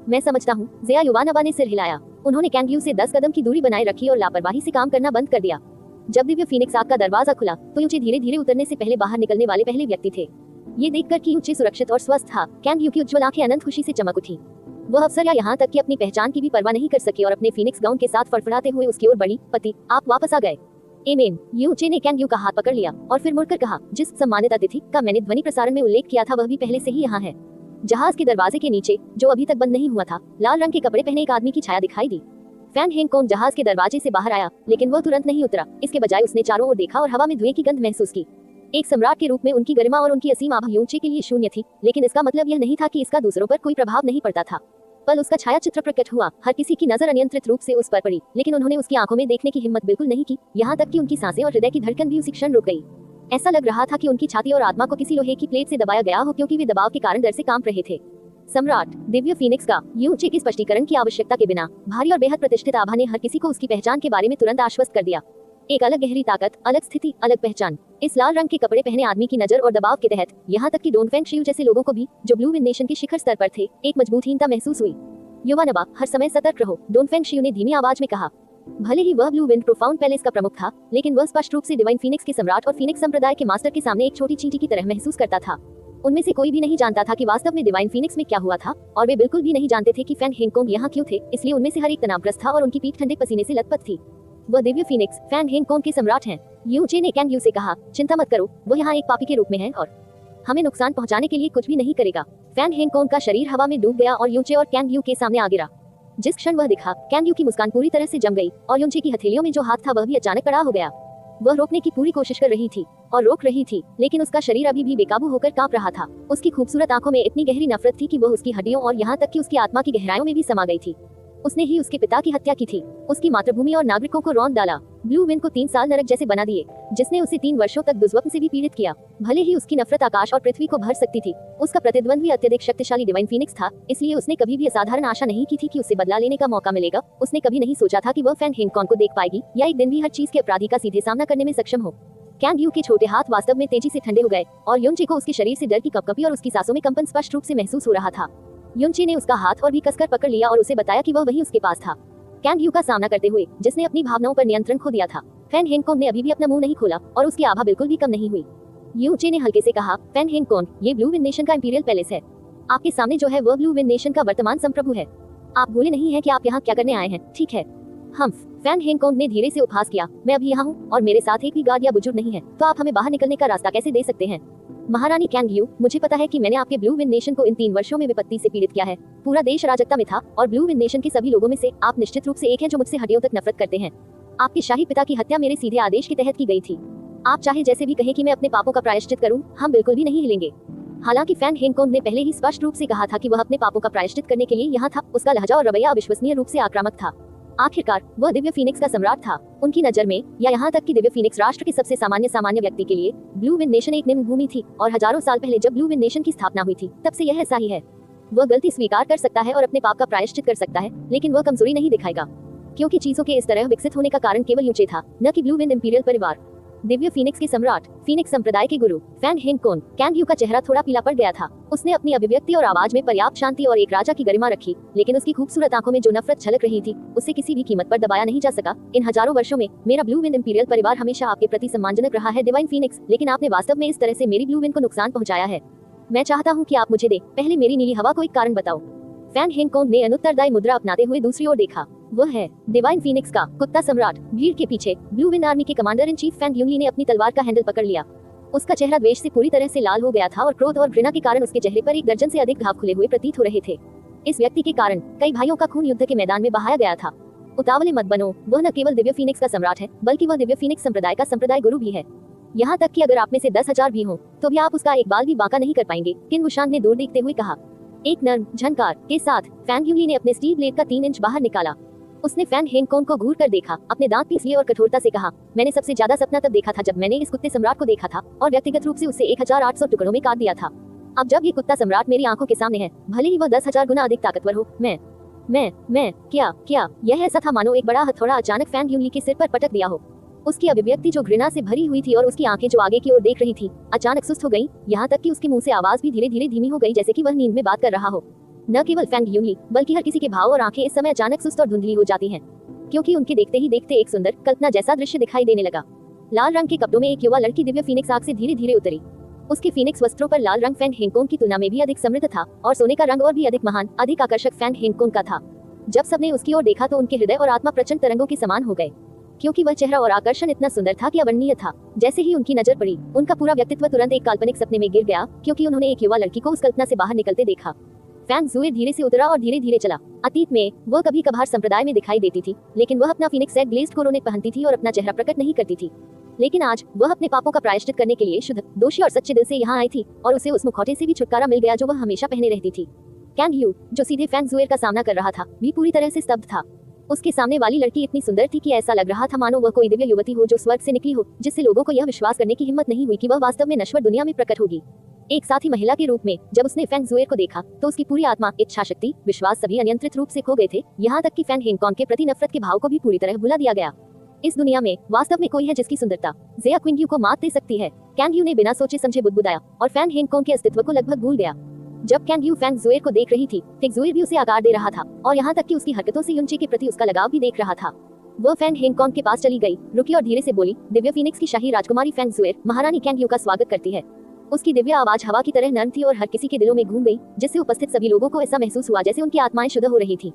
मैं समझता हूँ, ज़ेया युवानबा ने सिर हिलाया। उन्होंने कैंग यू से 10 कदम की दूरी बनाए रखी और लापरवाही से काम करना बंद कर दिया। जब दिव्य फीनिक्स आर्क का दरवाजा खुला तो यूचे धीरे धीरे उतरने से पहले बाहर निकलने वाले पहले व्यक्ति थे। ये देखकर कि यूचे सुरक्षित और स्वस्थ था, कैंग यू की उज्ज्वल आंखें अनंत खुशी से चमक उठी। वह अफसर या यहाँ तक कि अपनी पहचान की भी परवाह नहीं कर सकी और अपने फीनिक्स गाउन के साथ फड़फड़ाते हुए उसकी ओर बढ़ी। पति, आप वापस आ गए। एमेन। यूचे ने कैंग यू का हाथ पकड़ लिया और फिर मुड़कर कहा, जिस सम्मानित अतिथि का मैंने ध्वनि प्रसारण में उल्लेख किया था वह भी पहले से ही यहाँ है। जहाज के दरवाजे के नीचे, जो अभी तक बंद नहीं हुआ था, लाल रंग के कपड़े पहने एक आदमी की छाया दिखाई दी। फैन हेनकोंग जहाज के दरवाजे से बाहर आया, लेकिन वह तुरंत नहीं उतरा। इसके बजाय उसने चारों ओर देखा और हवा में धुएं की गंध महसूस की। एक सम्राट के रूप में उनकी गरिमा और उनकी असीम आभा यूचे के लिए शून्य थी, लेकिन इसका मतलब यह नहीं था कि इसका दूसरों पर कोई प्रभाव नहीं पड़ता था। पल उसका छाया चित्र प्रकट हुआ। हर किसी की नजर अनियंत्रित रूप से उस पर पड़ी, लेकिन उन्होंने उसकी आंखों में देखने की हिम्मत बिल्कुल नहीं की। यहाँ तक कि उनकी सांसें और हृदय की धड़कन भी उसी क्षण रुक गई। ऐसा लग रहा था कि उनकी छाती और आत्मा को किसी लोहे की प्लेट से दबाया गया हो, क्योंकि वे दबाव के कारण डर से कांप रहे थे। सम्राट दिव्य फीनिक्स का यूचे के स्पष्टीकरण की आवश्यकता के बिना भारी और बेहद प्रतिष्ठित आभा ने हर किसी को उसकी पहचान के बारे में तुरंत आश्वस्त कर दिया। एक अलग गहरी ताकत, अलग स्थिति, अलग पहचान। इस लाल रंग के कपड़े पहने आदमी की नजर और दबाव के तहत, यहाँ तक कि डोन फेंग शियू जैसे लोगों को भी, जो ब्लू विंड नेशन के शिखर स्तर पर थे, एक मजबूतहीनता महसूस हुई। युवानबा, हर समय सतर्क रहो, डोन फेंग शियू ने धीमी आवाज में कहा। भले ही वह ब्लू विंड प्रोफाउंड पैलेस का प्रमुख था, लेकिन वह स्पष्ट रूप से डिवाइन फीनिक्स के सम्राट और फीनिक्स संप्रदाय के मास्टर के सामने एक छोटी चींटी की तरह महसूस करता था। उनमें से कोई भी नहीं जानता था कि वास्तव में डिवाइन फीनिक्स में क्या हुआ था, और वे बिल्कुल भी नहीं जानते थे कि फैन हेनकोंग यहाँ क्यों थे। इसलिए उनमें से हर एक तनावग्रस्त था और उनकी पीठ ठंडे पसीने से लथपथ थी। वह दिव्य फीनिक्स फैंग हेंगकोंग के सम्राट हैं। यूचे ने कैंग यू से कहा, चिंता मत करो, वो यहाँ एक पापी के रूप में है और हमें नुकसान पहुंचाने के लिए कुछ भी नहीं करेगा। फैंग हेंगकोंग का शरीर हवा में डूब गया और यूचे और कैंग यू के सामने आ गिरा। जिस क्षण वह दिखा, कैंग यू की मुस्कान पूरी तरह से जम गई और यूचे की हथेलियों में जो हाथ था वह भी अचानक कड़ा हो गया। वह रोकने की पूरी कोशिश कर रही थी और रोक रही थी, लेकिन उसका शरीर अभी भी बेकाबू होकर कांप रहा था। उसकी खूबसूरत आंखों में इतनी गहरी नफरत थी कि वह उसकी हड्डियों और यहाँ तक कि उसकी आत्मा की गहराइयों में भी समा गई थी। उसने ही उसके पिता की हत्या की थी, उसकी मातृभूमि और नागरिकों को रौंद डाला, ब्लू विन को 3 साल नरक जैसे बना दिए, जिसने उसे 3 वर्षों तक दुर्स्वप्न से भी पीड़ित किया। भले ही उसकी नफरत आकाश और पृथ्वी को भर सकती थी, उसका प्रतिद्वंद्वी अत्यधिक शक्तिशाली डिवाइन फीनिक्स था, इसलिए उसने कभी भी असाधारण आशा नहीं की थी कि उसे बदला लेने का मौका मिलेगा। उसने कभी नहीं सोचा था कि वह फैंग हेंगकोंग को देख पाएगी या एक दिन भी हर चीज के अपराधी का सीधे सामना करने में सक्षम हो। कैंग यू के छोटे हाथ वास्तव में तेजी से ठंडे हो गए और युनचे को उसके शरीर से डर की कपकपी और उसकी सांसों में कंपन स्पष्ट रूप से महसूस हो रहा था। युनचे ने उसका हाथ और भी कसकर पकड़ लिया और उसे बताया कि वह वहीं उसके पास था। कैंग यू का सामना करते हुए, जिसने अपनी भावनाओं पर नियंत्रण खो दिया था, फैंग हेंगकोंग ने अभी भी अपना मुंह नहीं खोला और उसकी आभा बिल्कुल भी कम नहीं हुई। यूचे ने हल्के से कहा, फैंग हेंगकोंग, ये ब्लू विन नेशन का इंपीरियल पैलेस है। आपके सामने जो है वह ब्लू विन नेशन का वर्तमान संप्रभु है। आप भूले नहीं है कि आप यहाँ क्या करने आए हैं, ठीक है? फैंग हेंगकोंग ने धीरे से उपहास किया, मैं अभी यहाँ हूँ और मेरे साथ एक भी गार्ड या बुजुर्ग नहीं है, तो आप हमें बाहर निकलने का रास्ता कैसे दे सकते हैं? महारानी कैंग यू, मुझे पता है कि मैंने आपके ब्लू विन नेशन को इन 3 वर्षों में विपत्ति से पीड़ित किया है। पूरा देश अराजकता में था और ब्लू विन नेशन के सभी लोगों में से आप निश्चित रूप से एक हैं जो मुझसे हड्डियों तक नफरत करते हैं। आपके शाही पिता की हत्या मेरे सीधे आदेश के तहत की गई थी। आप चाहे जैसे भी कहें कि मैं अपने पापों का प्रायश्चित करूं, हम बिल्कुल भी नहीं हिलेंगे। हालांकि फैंग हेंगकोंग ने पहले ही स्पष्ट रूप से कहा था कि वह अपने पापों का प्रायश्चित करने के लिए यहाँ था। उसका लहजा और रवैया अविश्वसनीय रूप से आक्रामक था। आखिरकार वह दिव्य फीनिक्स का सम्राट था। उनकी नजर में, या यहाँ तक कि दिव्य फीनिक्स राष्ट्र के सबसे सामान्य व्यक्ति के लिए, ब्लू विन नेशन एक निम्न भूमि थी और हजारों साल पहले जब ब्लू विन नेशन की स्थापना हुई थी, तब से यह ऐसा ही है। वह गलती स्वीकार कर सकता है और अपने पाप का प्रायश्चित कर सकता है, लेकिन वह कमजोरी नहीं दिखाएगा, क्योंकि चीजों के इस तरह विकसित होने का कारण केवल यूचे था, न कि ब्लू विन इंपीरियल परिवार। दिव्य फीनिक्स के सम्राट, फीनिक्स संप्रदाय के गुरु फैंग हेंगकोंग, कैंग यू का चेहरा थोड़ा पीला पड़ गया था। उसने अपनी अभिव्यक्ति और आवाज में पर्याप्त शांति और एक राजा की गरिमा रखी, लेकिन उसकी खूबसूरत आंखों में जो नफरत झलक रही थी, उसे किसी भी कीमत पर दबाया नहीं जा सका। इन हजारों वर्षों में मेरा ब्लू विन इंपीरियल परिवार हमेशा आपके प्रति सम्मानजनक रहा है डिवाइन फीनिक्स, लेकिन आपने वास्तव में इस तरह से मेरी ब्लू विन को नुकसान पहुंचाया है। मैं चाहता हूँ कि आप मुझे दे, पहले मेरी नीली हवा को एक कारण बताओ। फैंग हेंगकोंग ने अनुत्तरदायी मुद्रा अपनाते हुए दूसरी ओर देखा। वह है डिवाइन फीनिक्स का कुत्ता सम्राट। भीड़ के पीछे ब्लू विन आर्मी के कमांडर इन चीफ फैंग यूनली ने अपनी तलवार का हैंडल पकड़ लिया। उसका चेहरा द्वेष से पूरी तरह से लाल हो गया था और क्रोध और घृणा के कारण उसके चेहरे पर 1 दर्जन से अधिक घाव खुले हुए प्रतीत हो रहे थे। इस व्यक्ति के कारण कई भाइयों का खून युद्ध के मैदान में बहाया गया था। उतावले मत बनो, वह न केवल दिव्य फीनिक्स का सम्राट है, बल्कि वह दिव्य फीनिक्स संप्रदाय का संप्रदाय गुरु भी है। यहाँ तक कि अगर आप में से 10,000 भी हो, तो भी आप उसका एक बाल भी बांका नहीं कर पाएंगे। किन वुशान ने दूर देखते हुए कहा। एक नर्म झनकार के साथ फैंग यूनली ने अपने स्टील ब्लेड का 3 इंच बाहर निकाला। उसने फैंग हेंगकोंग को घूर कर देखा, अपने दांत पीस लिए और कठोरता से कहा, मैंने सबसे ज्यादा सपना तब देखा था जब मैंने इस कुत्ते सम्राट को देखा था और व्यक्तिगत रूप से उसे 1800 टुकड़ों में काट दिया था। अब जब ये कुत्ता सम्राट मेरी आंखों के सामने है, भले ही वह 10,000 गुना अधिक ताकतवर हो, मैं क्या यह ऐसा था मानो एक बड़ा हथौड़ा अचानक फैंग यूनली के सिर पर पटक दिया हो। उसकी अभिव्यक्ति जो घृणा से भरी हुई थी और उसकी आंखें जो आगे की ओर देख रही थी, अचानक सुस्त हो गईं, यहाँ तक कि उसके मुंह से आवाज भी धीरे धीरे धीमी हो गई, जैसे कि वह नींद में बात कर रहा हो। न केवल फैंग यूनली, बल्कि हर किसी के भाव और आंखें इस समय अचानक सुस्त और धुंधली हो जाती हैं, क्योंकि उनके देखते ही देखते एक सुंदर कल्पना जैसा दृश्य दिखाई देने लगा। लाल रंग के कपड़ों में एक युवा लड़की दिव्य फीनिक्स आग से धीरे धीरे उतरी। उसके फीनिक्स वस्त्रों पर लाल रंग फैंग हेंगकोंग की तुलना में भी अधिक समृद्ध था और सोने का रंग और भी अधिक महान, अधिक आकर्षक फैंग हेंगकोंग का था। जब सबने उसकी ओर देखा तो उनके हृदय और आत्मा प्रचंड तरंगों के समान हो गए, क्योंकि वह चेहरा और आकर्षण इतना सुंदर था कि अवर्णनीय था। जैसे ही उनकी नजर पड़ी, उनका पूरा व्यक्तित्व तुरंत एक काल्पनिक सपने में गिर गया, क्योंकि उन्होंने एक युवा लड़की को उस कल्पना से बाहर निकलते देखा। फैंग ज़ुए धीरे से उतरा और धीरे धीरे चला। अतीत में वह कभी कभार संप्रदाय में दिखाई देती थी, लेकिन वह अपना फीनिक्स सेट ग्लेज्ड कोरोनेट पहनती थी और अपना चेहरा प्रकट नहीं करती थी। लेकिन आज वह अपने पापों का प्रायश्चित करने के लिए शुद्ध, दोषी और सच्चे दिल से यहाँ आई थी और उसे उस मुखौटे से भी छुटकारा मिल गया जो वह हमेशा पहने रहती थी। कैंग यू, जो सीधे फैंग ज़ुए का सामना कर रहा था, भी पूरी तरह से स्तब्ध था। उसके सामने वाली लड़की इतनी सुंदर थी कि ऐसा लग रहा था मानो वह कोई दिव्य युवती हो जो स्वर्ग से निकली हो, जिससे लोगों को यह विश्वास करने की हिम्मत नहीं हुई कि वह वास्तव में नश्वर दुनिया में प्रकट होगी। एक साथी महिला के रूप में जब उसने फैंग ज़ुए को देखा तो उसकी पूरी आत्मा, इच्छा शक्ति, विश्वास सभी अनियंत्रित रूप से खो गए थे। यहाँ तक कि फैंग हेंगकोंग के प्रति नफरत के भाव को भी पूरी तरह भुला दिया गया। इस दुनिया में वास्तव में कोई है जिसकी सुंदरता ज़ेया क्विंग यू को मात दे सकती है। कैंग यू ने बिना सोचे समझे बुदबुदाया और फैंग हेंगकोंग के अस्तित्व को लगभग भूल गया। जब कैंग यू फैंग ज़ुए को देख रही थी, फैंग ज़ुए भी उसे आकार दे रहा था और यहाँ तक कि उसकी हरकतों से युनचे के प्रति उसका लगाव भी देख रहा था। वह फैंग हेंगकोंग के पास चली गई, रुकी और धीरे से बोली, दिव्य फीनिक्स की शाही राजकुमारी फैंग ज़ुए महारानी कैंग यू का स्वागत करती है। उसकी दिव्य आवाज हवा की तरह नर्म थी और हर किसी के दिलों में घूम गई, जिससे उपस्थित सभी लोगों को ऐसा महसूस हुआ जैसे उनकी आत्माएं शुद्ध हो रही थी।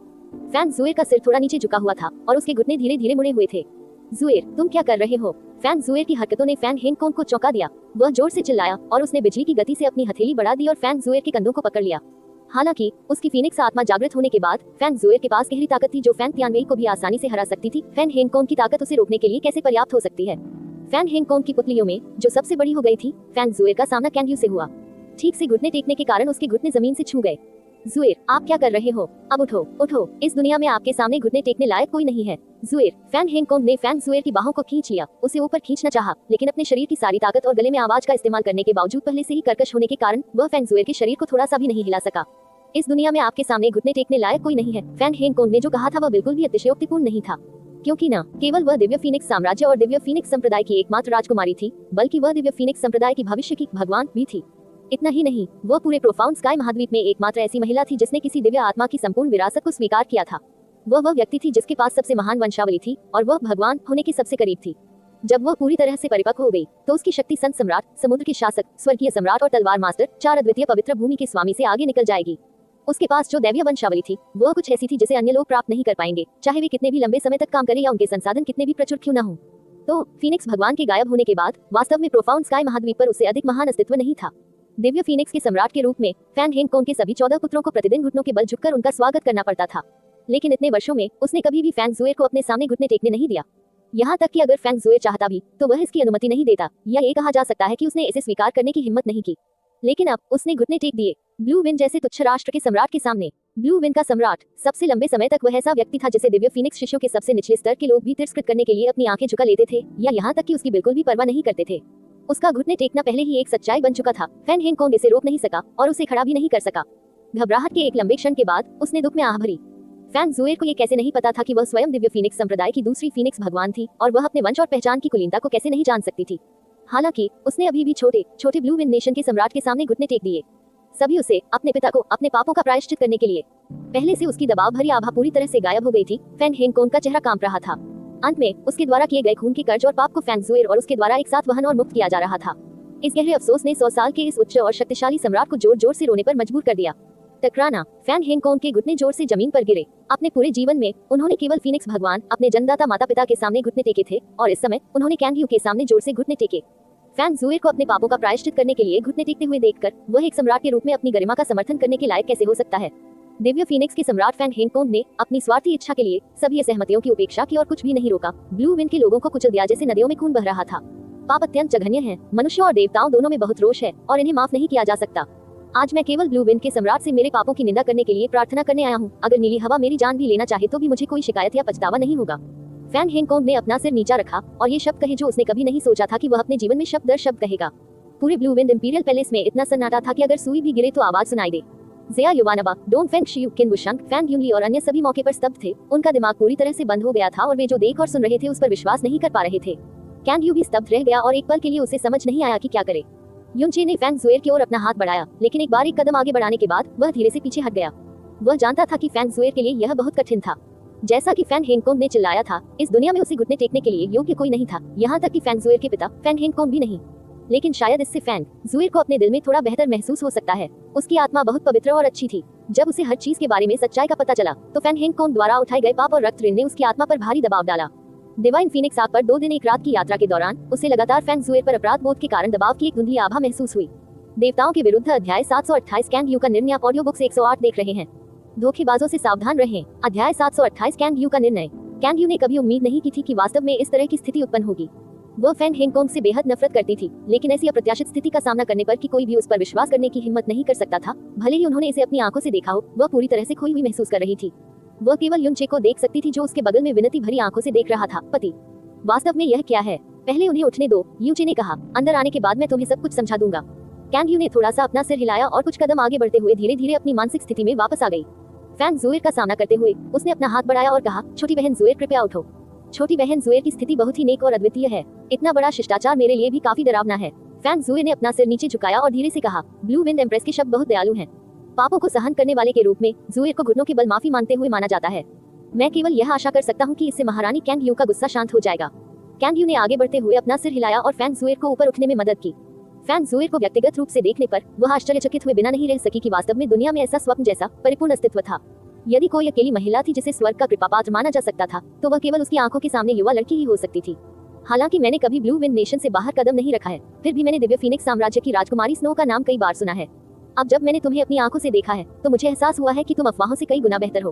फैंग ज़ुए का सिर थोड़ा नीचे झुका हुआ था और उसके घुटने धीरे धीरे मुड़े हुए थे। जुएर, तुम क्या कर रहे हो? फैन जुएर की हरकतों ने फैन हेंगकोंग को चौंका दिया। वह जोर से चिल्लाया और उसने बिजली की गति से अपनी हथेली बढ़ा दी और फैन जुएर के कंधों को पकड़ लिया। हालांकि उसकी फीनिक्स आत्मा जागृत होने के बाद फैन जुएर के पास गहरी ताकत थी जो फैन तियानवेई को भी आसानी से हरा सकती थी। फैन हेंगकोंग की ताकत उसे रोकने के लिए कैसे पर्याप्त हो सकती है? फैन हेंगकोंग की पुतलियों में जो सबसे बड़ी हो गई थी, फैन जुएर का सामना कैंग यू से हुआ। ठीक से घुटने टेकने के कारण उसके घुटने जमीन से छू गए। जुएर, आप क्या कर रहे हो? अब उठो, उठो, इस दुनिया में आपके सामने घुटने टेकने लायक कोई नहीं है। जुएर, फैन हेंगकोंग ने फैन जुएर की बाहों को खींच लिया। उसे ऊपर खींचना चाहा, लेकिन अपने शरीर की सारी ताकत और गले में आवाज का इस्तेमाल करने के बावजूद पहले से ही कर्कश होने के कारण वह फैन जुएर के शरीर को थोड़ा सा भी नहीं हिला सका। इस दुनिया में आपके सामने घुटने टेकने लायक कोई नहीं है। फैन हेंगकोंग ने जो कहा था वह बिल्कुल भी अतिशयोक्तिपूर्ण नहीं था, क्योंकि न केवल वह दिव्य फीनिक्स साम्राज्य और दिव्य फीनिक्स संप्रदाय की एकमात्र राजकुमारी थी, बल्कि वह दिव्य फीनिक्स संप्रदाय की भविष्य की भगवान भी थी। इतना ही नहीं, वह पूरे प्रोफाउंड स्काई महाद्वीप में एकमात्र ऐसी महिला थी जिसने किसी दिव्य आत्मा की संपूर्ण विरासत को स्वीकार किया था। वह व्यक्ति थी जिसके पास सबसे महान वंशावली थी और वह भगवान होने के सबसे करीब थी। जब वह पूरी तरह से परिपक्व हो गई तो उसकी शक्ति संत सम्राट, समुद्र के शासक, स्वर्गीय सम्राट और तलवार मास्टर, 4 अद्वितीय पवित्र भूमि के स्वामी से आगे निकल जाएगी। उसके पास जो दैवीय वंशावली थी वह कुछ ऐसी थी जिसे अन्य लोग प्राप्त नहीं कर पाएंगे, चाहे वे कितने भी लंबे समय तक काम करें या उनके संसाधन कितने भी प्रचुर क्यों न हो। तो फीनिक्स भगवान के गायब होने के बाद वास्तव में प्रोफाउंड स्काई महाद्वीप पर उससे अधिक महान अस्तित्व नहीं था। दिव्य फीनिक्स के सम्राट के रूप में फैन हेंगकोंग के सभी 14 पुत्रों को प्रतिदिन घुटनों के बल झुककर उनका स्वागत करना पड़ता था। लेकिन इतने वर्षों में उसने कभी भी फैन जुएर को अपने सामने घुटने टेकने नहीं दिया। यहाँ तक कि अगर फैन जुएर चाहता भी तो वह इसकी अनुमति नहीं देता, या ये कहा जा सकता है कि उसने इसे स्वीकार करने की हिम्मत नहीं की। लेकिन अब उसने घुटने टेक दिए ब्लू विन जैसे तुच्छ राष्ट्र के सम्राट के सामने। ब्लू विन का सम्राट सबसे लंबे समय तक वह ऐसा व्यक्ति था जिसे दिव्य फीनिक्स शिष्यों के सबसे निचले स्तर के लोग भी तिरस्कृत करने के लिए अपनी आंखें झुका लेते थे, या यहाँ तक कि उसकी बिल्कुल भी परवाह नहीं करते थे। उसका घुटने टेकना पहले ही एक सच्चाई बन चुका था। फैन हेंगकोंग इसे रोक नहीं सका और उसे खड़ा भी नहीं कर सका। घबराहट के एक लंबे क्षण के बाद उसने दुख में आह भरी। फैन जुएर को ये कैसे नहीं पता था कि वह स्वयं दिव्य फीनिक्स संप्रदाय की दूसरी फीनिक्स भगवान थी और वह अपने वंश और पहचान की कुलीनता को कैसे नहीं जान सकती थी। हालांकि उसने अभी भी छोटे छोटे ब्लू विन नेशन के सम्राट के सामने घुटने टेक दिए, सभी उसे, अपने पिता को, अपने पापों का प्रायश्चित करने के लिए। पहले से उसकी दबाव भरी आभा पूरी तरह से गायब हो गई थी। फैन हेंगकोंग का चेहरा कांप रहा था। अंत में उसके द्वारा किए गए खून के कर्ज और पाप को फैन जुएर और उसके द्वारा एक साथ वहन और मुक्त किया जा रहा था। इस गहरे अफसोस ने 100 साल के इस उच्च और शक्तिशाली सम्राट को जोर जोर से रोने पर मजबूर कर दिया। टकराना, फैन हेंगकोंग के घुटने जोर से जमीन पर गिरे। अपने पूरे जीवन में उन्होंने केवल फीनिक्स भगवान, अपने जन्मदाता माता पिता के सामने घुटने टेके थे, और इस समय उन्होंने कैंग यू के सामने जोर से घुटने टेके। फैन जुएर को अपने पापों का प्रायश्चित करने के लिए घुटने टेकते हुए देखकर वह एक सम्राट के रूप में अपनी गरिमा का समर्थन करने के लायक कैसे हो सकता है? दिव्य फीनिक्स के सम्राट फैन हेंगकोंग ने अपनी स्वार्थी इच्छा के लिए सभी असहमतियों की उपेक्षा की और कुछ भी नहीं रोका। ब्लू विन के लोगों को कुचल दिया जैसे नदियों में खून बह रहा था। पाप अत्यंत जघन्य है, मनुष्यों और देवताओं दोनों में बहुत रोष है और इन्हें माफ नहीं किया जा सकता। आज मैं केवल ब्लू विन के सम्राट से मेरे पापों की निंदा करने के लिए प्रार्थना करने आया हूँ। अगर नीली हवा मेरी जान भी लेना चाहे तो भी मुझे कोई शिकायत या पछतावा नहीं होगा। फैन हेंगकोंग ने अपना सिर नीचा रखा और ये शब्द कहे जो उसने कभी नहीं सोचा था कि वह अपने जीवन में शब्द दर शब्द कहेगा। पूरे ब्लू विंड इंपीरियल पैलेस में इतना सन्नाटा था कि अगर सुई भी गिरे तो आवाज सुनाई दे। ज़िया युवानबा, डोंग फेंग शियू, किन वुशंग, फैन यूनली और अन्य सभी मौके पर स्तब्ध थे। उनका दिमाग पूरी तरह से बंद हो गया था और वे जो देख और सुन रहे थे उस पर विश्वास नहीं कर पा रहे थे। कैंग यू भी स्तब्ध रह गया और एक पल के लिए उसे समझ नहीं आया कि क्या करे। युनचे ने फैन जुएर की ओर अपना हाथ बढ़ाया, लेकिन एक बार एक कदम आगे बढ़ाने के बाद वह धीरे से पीछे हट गया। वह जानता था कि फैन जुएर के लिए यह बहुत कठिन था। जैसा कि फैन हेंगकोंग ने चिल्लाया था, इस दुनिया में उसे घुटने टेकने के लिए योग्य कोई नहीं था, यहाँ तक कि फैन जुएर के पिता फैन हेंगकोंग भी नहीं। लेकिन शायद इससे फैन जुएर को अपने दिल में थोड़ा बेहतर महसूस हो सकता है। उसकी आत्मा बहुत पवित्र और अच्छी थी। जब उसे हर चीज के बारे में सच्चाई का पता चला तो फैन हेंगकोंग द्वारा उठाए गए पाप और रक्त ऋण ने उसकी आत्मा पर भारी दबाव डाला। डिवाइन फीनिक्स आग पर 2 दिन 1 रात की यात्रा के दौरान उसे लगातार फैन जुएर पर अपराध बोध के कारण दबाव की एक धुंधली आभा महसूस हुई। देवताओं के विरुद्ध अध्याय 728 कैंग यू का निर्णय। आप ऑडियो बुक्स 108 देख रहे हैं। धोखेबाजों से सावधान रहें। अध्याय 728 कैंग यू का निर्णय। कैंग यू ने कभी उम्मीद नहीं की थी कि वास्तव में इस तरह की स्थिति उत्पन्न होगी। वह फैन हेंगकोंग से बेहद नफरत करती थी, लेकिन ऐसी अप्रत्याशित स्थिति का सामना करने पर कि कोई भी उस पर विश्वास करने की हिम्मत नहीं कर सकता था। भले ही उन्होंने इसे अपनी आंखों से देखा हो, वह पूरी तरह से खोई हुई महसूस कर रही थी। वह केवल युनचे को देख सकती थी जो उसके बगल में विनती भरी आंखों से देख रहा था। पति, वास्तव में यह क्या है? पहले उन्हें उठने दो, युनचे ने कहा। अंदर आने के बाद मैं तुम्हें सब कुछ समझा दूंगा। कैंग यू ने थोड़ा सा अपना सिर हिलाया और कुछ कदम आगे बढ़ते हुए धीरे धीरे अपनी मानसिक स्थिति में वापस आ गई। फैन जुएर का सामना करते हुए उसने अपना हाथ बढ़ाया और कहा, छोटी बहन जुएर कृपया उठो। छोटी बहन जुएर की स्थिति बहुत ही नेक और अद्वितीय है। इतना बड़ा शिष्टाचार मेरे लिए भी काफी डरावना है। फैन जुएर ने अपना सिर नीचे झुकाया और धीरे से कहा, ब्लू विंड एम्प्रेस के शब्द बहुत दयालु हैं। पापों को सहन करने वाले के रूप में जुएर को घुटनों के बल माफी मांगते हुए माना जाता है। मैं केवल यह आशा कर सकता हूँ कि इससे महारानी कैंग यू का गुस्सा शांत हो जाएगा। कैंग यू ने आगे बढ़ते हुए अपना सिर हिलाया और फैन जुएर को ऊपर उठने में मदद की। फैन जुएर को व्यक्तिगत रूप से देखने पर वह आश्चर्यचकित हुए बिना नहीं रह सकी कि वास्तव में दुनिया में ऐसा स्वप्न जैसा परिपूर्ण अस्तित्व था। यदि कोई अकेली महिला थी जिसे स्वर्ग का कृपा पात्र माना जा सकता था, तो वह केवल उसकी आंखों के सामने युवा लड़की ही हो सकती थी। हालांकि मैंने कभी ब्लू विंड नेशन से बाहर कदम नहीं रखा है, फिर भी मैंने दिव्य फीनिक्स साम्राज्य की राजकुमारी स्नो का नाम कई बार सुना है। अब जब मैंने तुम्हें अपनी आंखों से देखा है, तो मुझे एहसास हुआ है कि तुम अफवाहों से कई गुना बेहतर हो।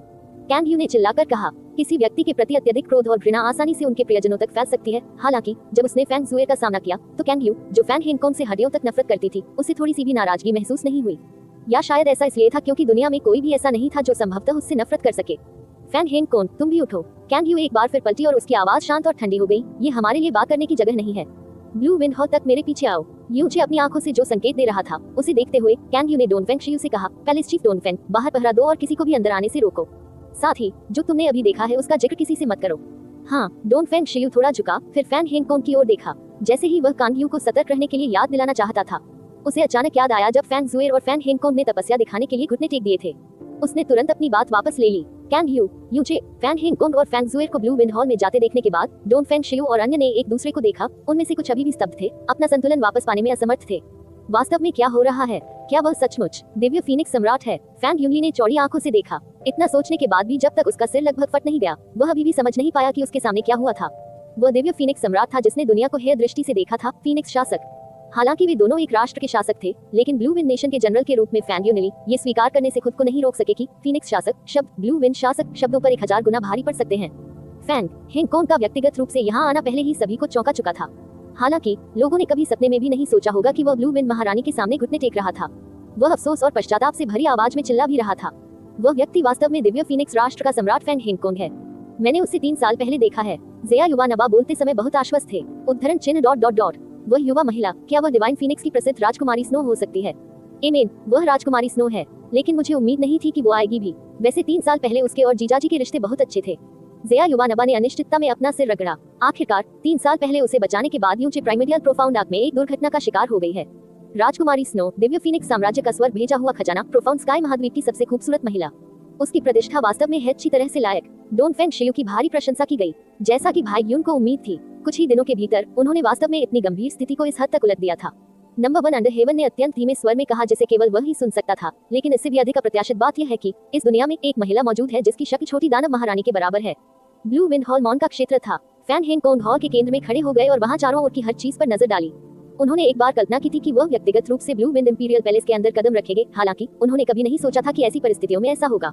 कैंग यू ने चिल्लाकर कहा। किसी व्यक्ति के प्रति अत्यधिक क्रोध और घृणा आसानी से उनके प्रियजनों तक फैल सकती है। हालांकि जब उसने फैंग जुए का सामना किया, तो कैंग यू, जो फैंग हेंगकोंग से हड्डियों तक नफरत करती थी, उसे थोड़ी सी भी नाराजगी महसूस नहीं हुई। या शायद ऐसा इसलिए था क्योंकि दुनिया में कोई भी ऐसा नहीं था जो संभवतः उससे नफरत कर सके। फैंग हेंगकोंग, तुम भी उठो। कैंग यू एक बार फिर पलटी और उसकी आवाज शांत और ठंडी हो गई। ये हमारे लिए बात करने की जगह नहीं है। ब्लू विंड हॉल तक मेरे पीछे आओ। यूचे अपनी आंखों से जो संकेत दे रहा था, उसे देखते हुए कैंग यू ने डोनफेंग शियू से कहा, पैलेस चीफ डोनफेंग, बाहर पहरा दो और किसी को भी अंदर आने से रोको। साथ ही जो तुमने अभी देखा है उसका जिक्र किसी से मत करो। हाँ। डोनफेंग शियू थोड़ा झुका, फिर फैंग हेंगकोंग की ओर देखा। जैसे ही वह कैंग यू को सतर्क रहने के लिए याद दिलाना चाहता था, उसे अचानक याद आया जब फैंग जुएर और फैंग हेंगकोंग ने तपस्या दिखाने के लिए घुटने टेक दिए थे। उसने तुरंत अपनी बात वापस ले ली। कैंग यू, यूचे, फैंग हेंगकोंग और फैंग जुएर को ब्लू विंड हॉल में जाते देखने के बाद डोनफेंग शियू और अन्य ने एक दूसरे को देखा। उनमें से कुछ अभी भी स्तब्ध थे, अपना संतुलन वापस पाने में असमर्थ थे। वास्तव में क्या हो रहा है? क्या वह सचमुच दिव्य फीनिक्स सम्राट है? फैंग यूली ने चौड़ी आंखों से देखा। इतना सोचने के बाद भी जब तक उसका सिर लगभग फट नहीं गया, वह अभी भी समझ नहीं पाया कि उसके सामने क्या हुआ था। वह दिव्य फीनिक्स सम्राट था जिसने दुनिया को हेय दृष्टि से देखा था, फीनिक्स शासक। हालांकि वे दोनों एक राष्ट्र के शासक थे, लेकिन ब्लू विंड नेशन के जनरल के रूप में फैंग यूली ये स्वीकार करने से खुद को नहीं रोक सके कि फीनिक्स शासक शब्द ब्लू विंड शासक शब्दों पर 1000 गुना भारी पड़ सकते हैं। फैंग हेंगकोंग का व्यक्तिगत रूप से यहाँ आना पहले ही सभी को चौंका चुका था। हालांकि लोगों ने कभी सपने में भी नहीं सोचा होगा कि वह ब्लू विंड महारानी के सामने घुटने टेक रहा था। वह अफसोस और पश्चाताप से भरी आवाज में चिल्ला भी रहा था। वह व्यक्ति वास्तव में दिव्य फीनिक्स राष्ट्र का सम्राट फैंग हेंगकोंग है। मैंने उसे 3 साल पहले देखा है। ज़िया युवानबा बोलते समय बहुत आश्वस्त थे। उद्धरण चिन्ह ... वह युवा महिला, क्या वह डिवाइन फीनिक्स की प्रसिद्ध राजकुमारी स्नो हो सकती है? एमेन, वह राजकुमारी स्नो है, लेकिन मुझे उम्मीद नहीं थी कि वो आएगी भी। वैसे 3 साल पहले उसके और जीजाजी के रिश्ते बहुत अच्छे थे। ज़िया युवानबा ने अनिश्चितता में अपना सिर रगड़ा। आखिरकार 3 साल पहले उसे बचाने के बाद यूचे प्राइमेडियल प्रोफाउंड आग में एक दुर्घटना का शिकार हो गई है। राजकुमारी स्नो, दिव्य फीनिक्स साम्राज्य का स्वर्ग भेजा हुआ खजाना, प्रोफाउंड स्काई महाद्वीप की सबसे खूबसूरत महिला। उसकी प्रतिष्ठा वास्तव में है अच्छी तरह से लायक। डोनफेंग शियू की भारी प्रशंसा की गई। जैसा कि भाई यून को उम्मीद थी, कुछ ही दिनों के भीतर उन्होंने वास्तव में इतनी गंभीर स्थिति को इस हद तक उलट दिया था। नंबर 1 अंडर हेवन ने अत्यंत धीमे स्वर में कहा, जिसे केवल वह ही सुन सकता था। लेकिन इससे भी अधिक अप्रत्याशित बात यह है कि इस दुनिया में एक महिला मौजूद है जिसकी शक्ति छोटी दानव महारानी के बराबर है। ब्लू विंड हॉल मौन का क्षेत्र था। फैंग हेंगकोंग हॉल के केंद्र में खड़े हो गए और वहां चारों ओर की हर चीज पर नजर डाली। उन्होंने एक बार कल्पना की थी कि वह व्यक्तिगत रूप से ब्लू विंड इंपीरियल पैलेस के अंदर कदम रखेंगे। हालांकि उन्होंने कभी नहीं सोचा था कि ऐसी परिस्थितियों में ऐसा होगा।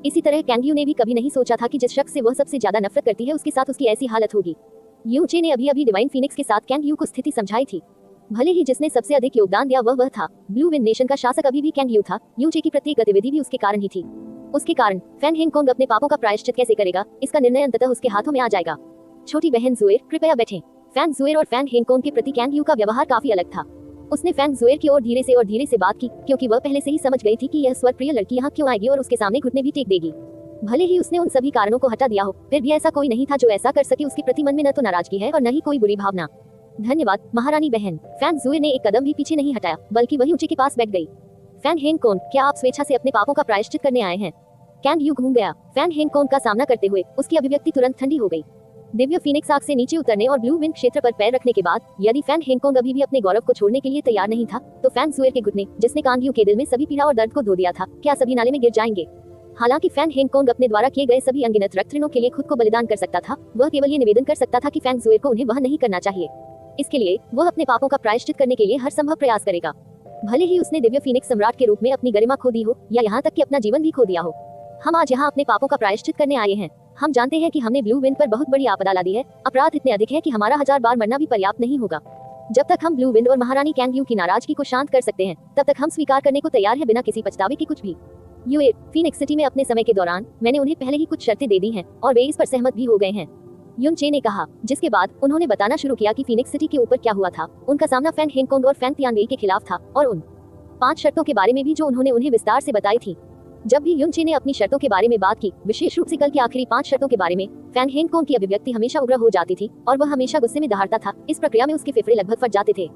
इसी तरह कैंग यू ने भी कभी नहीं सोचा था कि जिस शख्स से वह सबसे ज्यादा नफरत करती है उसके साथ उसकी ऐसी हालत होगी। यूचे ने अभी डिवाइन फीनिक्स के साथ कैंग यू को स्थिति समझाई थी। भले ही जिसने सबसे अधिक योगदान दिया वह था। ब्लू विंड नेशन का शासक अभी भी कैंग यू था। यूचे की प्रत्येक गतिविधि भी उसके कारण ही थी। उसके कारण फैंग हेंगकोंग अपने पापों का प्रायश्चित कैसे करेगा, इसका निर्णय अंततः उसके हाथों में आ जाएगा। छोटी बहन जुएर, कृपया बैठें। फैंग जुएर और फैंग हेंगकोंग के प्रति कैंग यू का व्यवहार काफी अलग था। उसने फैंग जुएर की ओर धीरे से बात की, क्योंकि वह पहले से ही समझ गई थी कि यह स्वर्ग प्रिय लड़की यहाँ क्यों आएगी और उसके सामने घुटने भी टेक देगी। भले ही उसने उन सभी कारणों को हटा दिया हो, फिर भी ऐसा कोई नहीं था जो ऐसा कर सके। उसके प्रति मन में न तो नाराजगी है और न ही कोई बुरी भावना। धन्यवाद महारानी बहन। फैंग जुएर ने एक कदम भी पीछे नहीं हटाया, बल्कि वही ऊंचे के पास बैठ गई। फैंग हेंगकोंग, क्या आप स्वेच्छा से अपने पापों का प्रायश्चित करने आए हैं? कैंग यू घूम गया। फैंग हेंगकोंग का सामना करते हुए उसकी अभिव्यक्ति तुरंत ठंडी हो गई। दिव्य फीनिक्स आग से नीचे उतरने और ब्लू विंड क्षेत्र पर पैर रखने के बाद यदि फैंग हेंगकोंग अभी भी अपने गौरव को छोड़ने के लिए तैयार नहीं था, तो फैंग जुएर के घुटने, जिसने कैंग यू के दिल में सभी पीड़ा और दर्द को धो दिया था, क्या सभी नाले में गिर जाएंगे? हालांकि फैंग हेंगकोंग अपने द्वारा किए गए सभी अनगिनत रक्त ऋणों के लिए खुद को बलिदान कर सकता था, वह केवल ये निवेदन कर सकता था कि फैंग जुएर को उन्हें वह नहीं करना चाहिए। इसके लिए वह अपने पापों का प्रायश्चित करने के लिए हर संभव प्रयास करेगा, भले ही उसने दिव्य फीनिक्स सम्राट के रूप में अपनी गरिमा खो दी हो या यहाँ तक कि अपना जीवन भी खो दिया हो। हम आज यहाँ अपने पापों का प्रायश्चित करने आए हैं। हम जानते हैं कि हमने ब्लू विंड पर बहुत बड़ी आपदा ला दी है। अपराध इतने अधिक है कि हमारा 1000 बार मरना भी पर्याप्त नहीं होगा। जब तक हम ब्लू विंड और महारानी कैंग यू की नाराजगी को शांत कर सकते हैं, तब तक हम स्वीकार करने को तैयार है, बिना किसी पछतावे के कुछ भी। यूए, फीनिक्स सिटी में अपने समय के दौरान मैंने उन्हें पहले ही कुछ शर्तें दे दी हैं और वे इस पर सहमत भी हो गए हैं, यूनचे ने कहा, जिसके बाद उन्होंने बताना शुरू किया कि फीनिक्स सिटी के ऊपर क्या हुआ था। उनका सामना फैंग हेंगकोंग और फैंग तियानवेई के खिलाफ था और उन 5 शर्तों के बारे में भी जो उन्होंने उन्हें विस्तार से बताई थी। जब भी यूनचे ने अपनी शर्तों के बारे में बात की, विशेष रूप से कल की आखिरी 5 शर्तों के बारे में, फैंग हेंगकोंग की अभिव्यक्ति हमेशा उग्र हो जाती थी और वह हमेशा गुस्से में दहाड़ता था। इस प्रक्रिया में उसके फेफड़े लगभग फट जाते थे।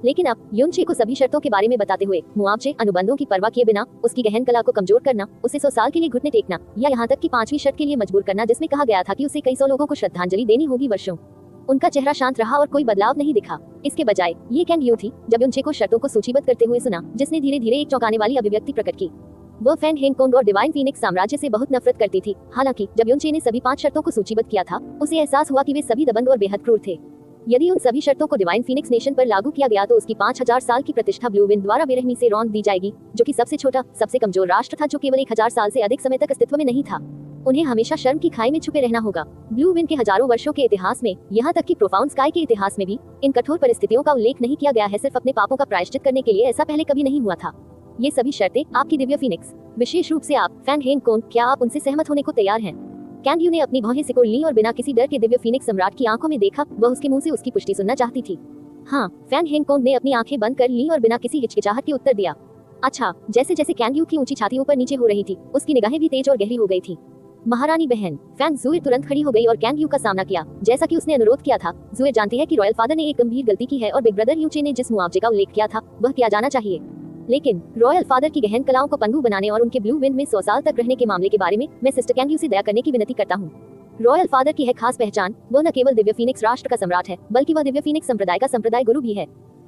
लेकिन अब यूनचे को सभी शर्तों के बारे में बताते हुए मुआवजे, अनुबंधों की परवाह किए बिना उसकी गहन कला को कमजोर करना, उसे 100 साल के लिए घुटने टेकना या यहाँ तक कि 5वीं शर्त के लिए मजबूर करना, जिसमें कहा गया था कि उसे कई 100 लोगों को श्रद्धांजलि देनी होगी वर्षों। उनका चेहरा शांत रहा और कोई बदलाव नहीं दिखा। इसके बजाय ये कैंग यू थी जब यूनचे को शर्तों को सूचीबद्ध करते हुए सुना, जिसने धीरे धीरे एक चौंकाने वाली अभिव्यक्ति प्रकट की। वह फैंग हेंगकोंग और डिवाइन फीनिक्स साम्राज्य से बहुत नफरत करती थी। हालांकि जब युनचे ने सभी 5 शर्तों को सूचीबद्ध किया था, उसे एहसास हुआ कि वे सभी दबंग और बेहद क्रूर थे। यदि उन सभी शर्तों को डिवाइन फीनिक्स नेशन पर लागू किया गया तो उसकी 5000 साल की प्रतिष्ठा ब्लू विंड द्वारा बेरहमी से रौंद दी जाएगी, जो कि सबसे छोटा, सबसे कमजोर राष्ट्र था, जो केवल 1000 साल से अधिक समय तक अस्तित्व में नहीं था। उन्हें हमेशा शर्म की खाई में छुपे रहना होगा। ब्लू विंड के हजारों वर्षों के इतिहास में, यहाँ तक कि प्रोफाउंड स्काई के इतिहास में भी इन कठोर परिस्थितियों का उल्लेख नहीं किया गया है। सिर्फ अपने पापों का प्रायश्चित करने के लिए ऐसा पहले कभी नहीं हुआ था। ये सभी शर्तें आपकी दिव्य फीनिक्स, विशेष रूप से आप फैंग हेंगकोंग, क्या आप उनसे सहमत होने को तैयार हैं? कैंग यू ने अपनी भौहें सिकोड़ ली और बिना किसी डर के दिव्य फीनिक्स सम्राट की आंखों में देखा। वह उसके मुंह से उसकी पुष्टि सुनना चाहती थी। हाँ, फैंग हेंगकोंग ने अपनी आंखें बंद कर ली और बिना किसी हिचकिचाहट के उत्तर दिया। अच्छा। जैसे जैसे कैंग यू की ऊंची छाती ऊपर नीचे हो रही थी, उसकी निगाहें भी तेज और गहरी हो गई थी। महारानी बहन। फैंग जुए तुरंत खड़ी हो गई और कैंग यू का सामना किया, जैसा कि उसने अनुरोध किया था। जुए जानती है कि रॉयल फादर ने एक गंभीर गलती की है और बिग ब्रदर यूचे ने जिस मुआवजे का उल्लेख किया था, वह किया जाना चाहिए। लेकिन रॉयल फादर की गहन कलाओं को पंगु बनाने और उनके ब्लू विंड में 100 साल तक रहने के मामले के बारे में मैं सिस्टर कैंग यू से दया करने की विनती करता हूँ। रॉयल फादर की है खास पहचान। वह न केवल दिव्य फीनिक्स राष्ट्र का सम्राट है, बल्कि वह दिव्य फीनिक्स संप्रदाय का संप्रदाय गुरु भी है।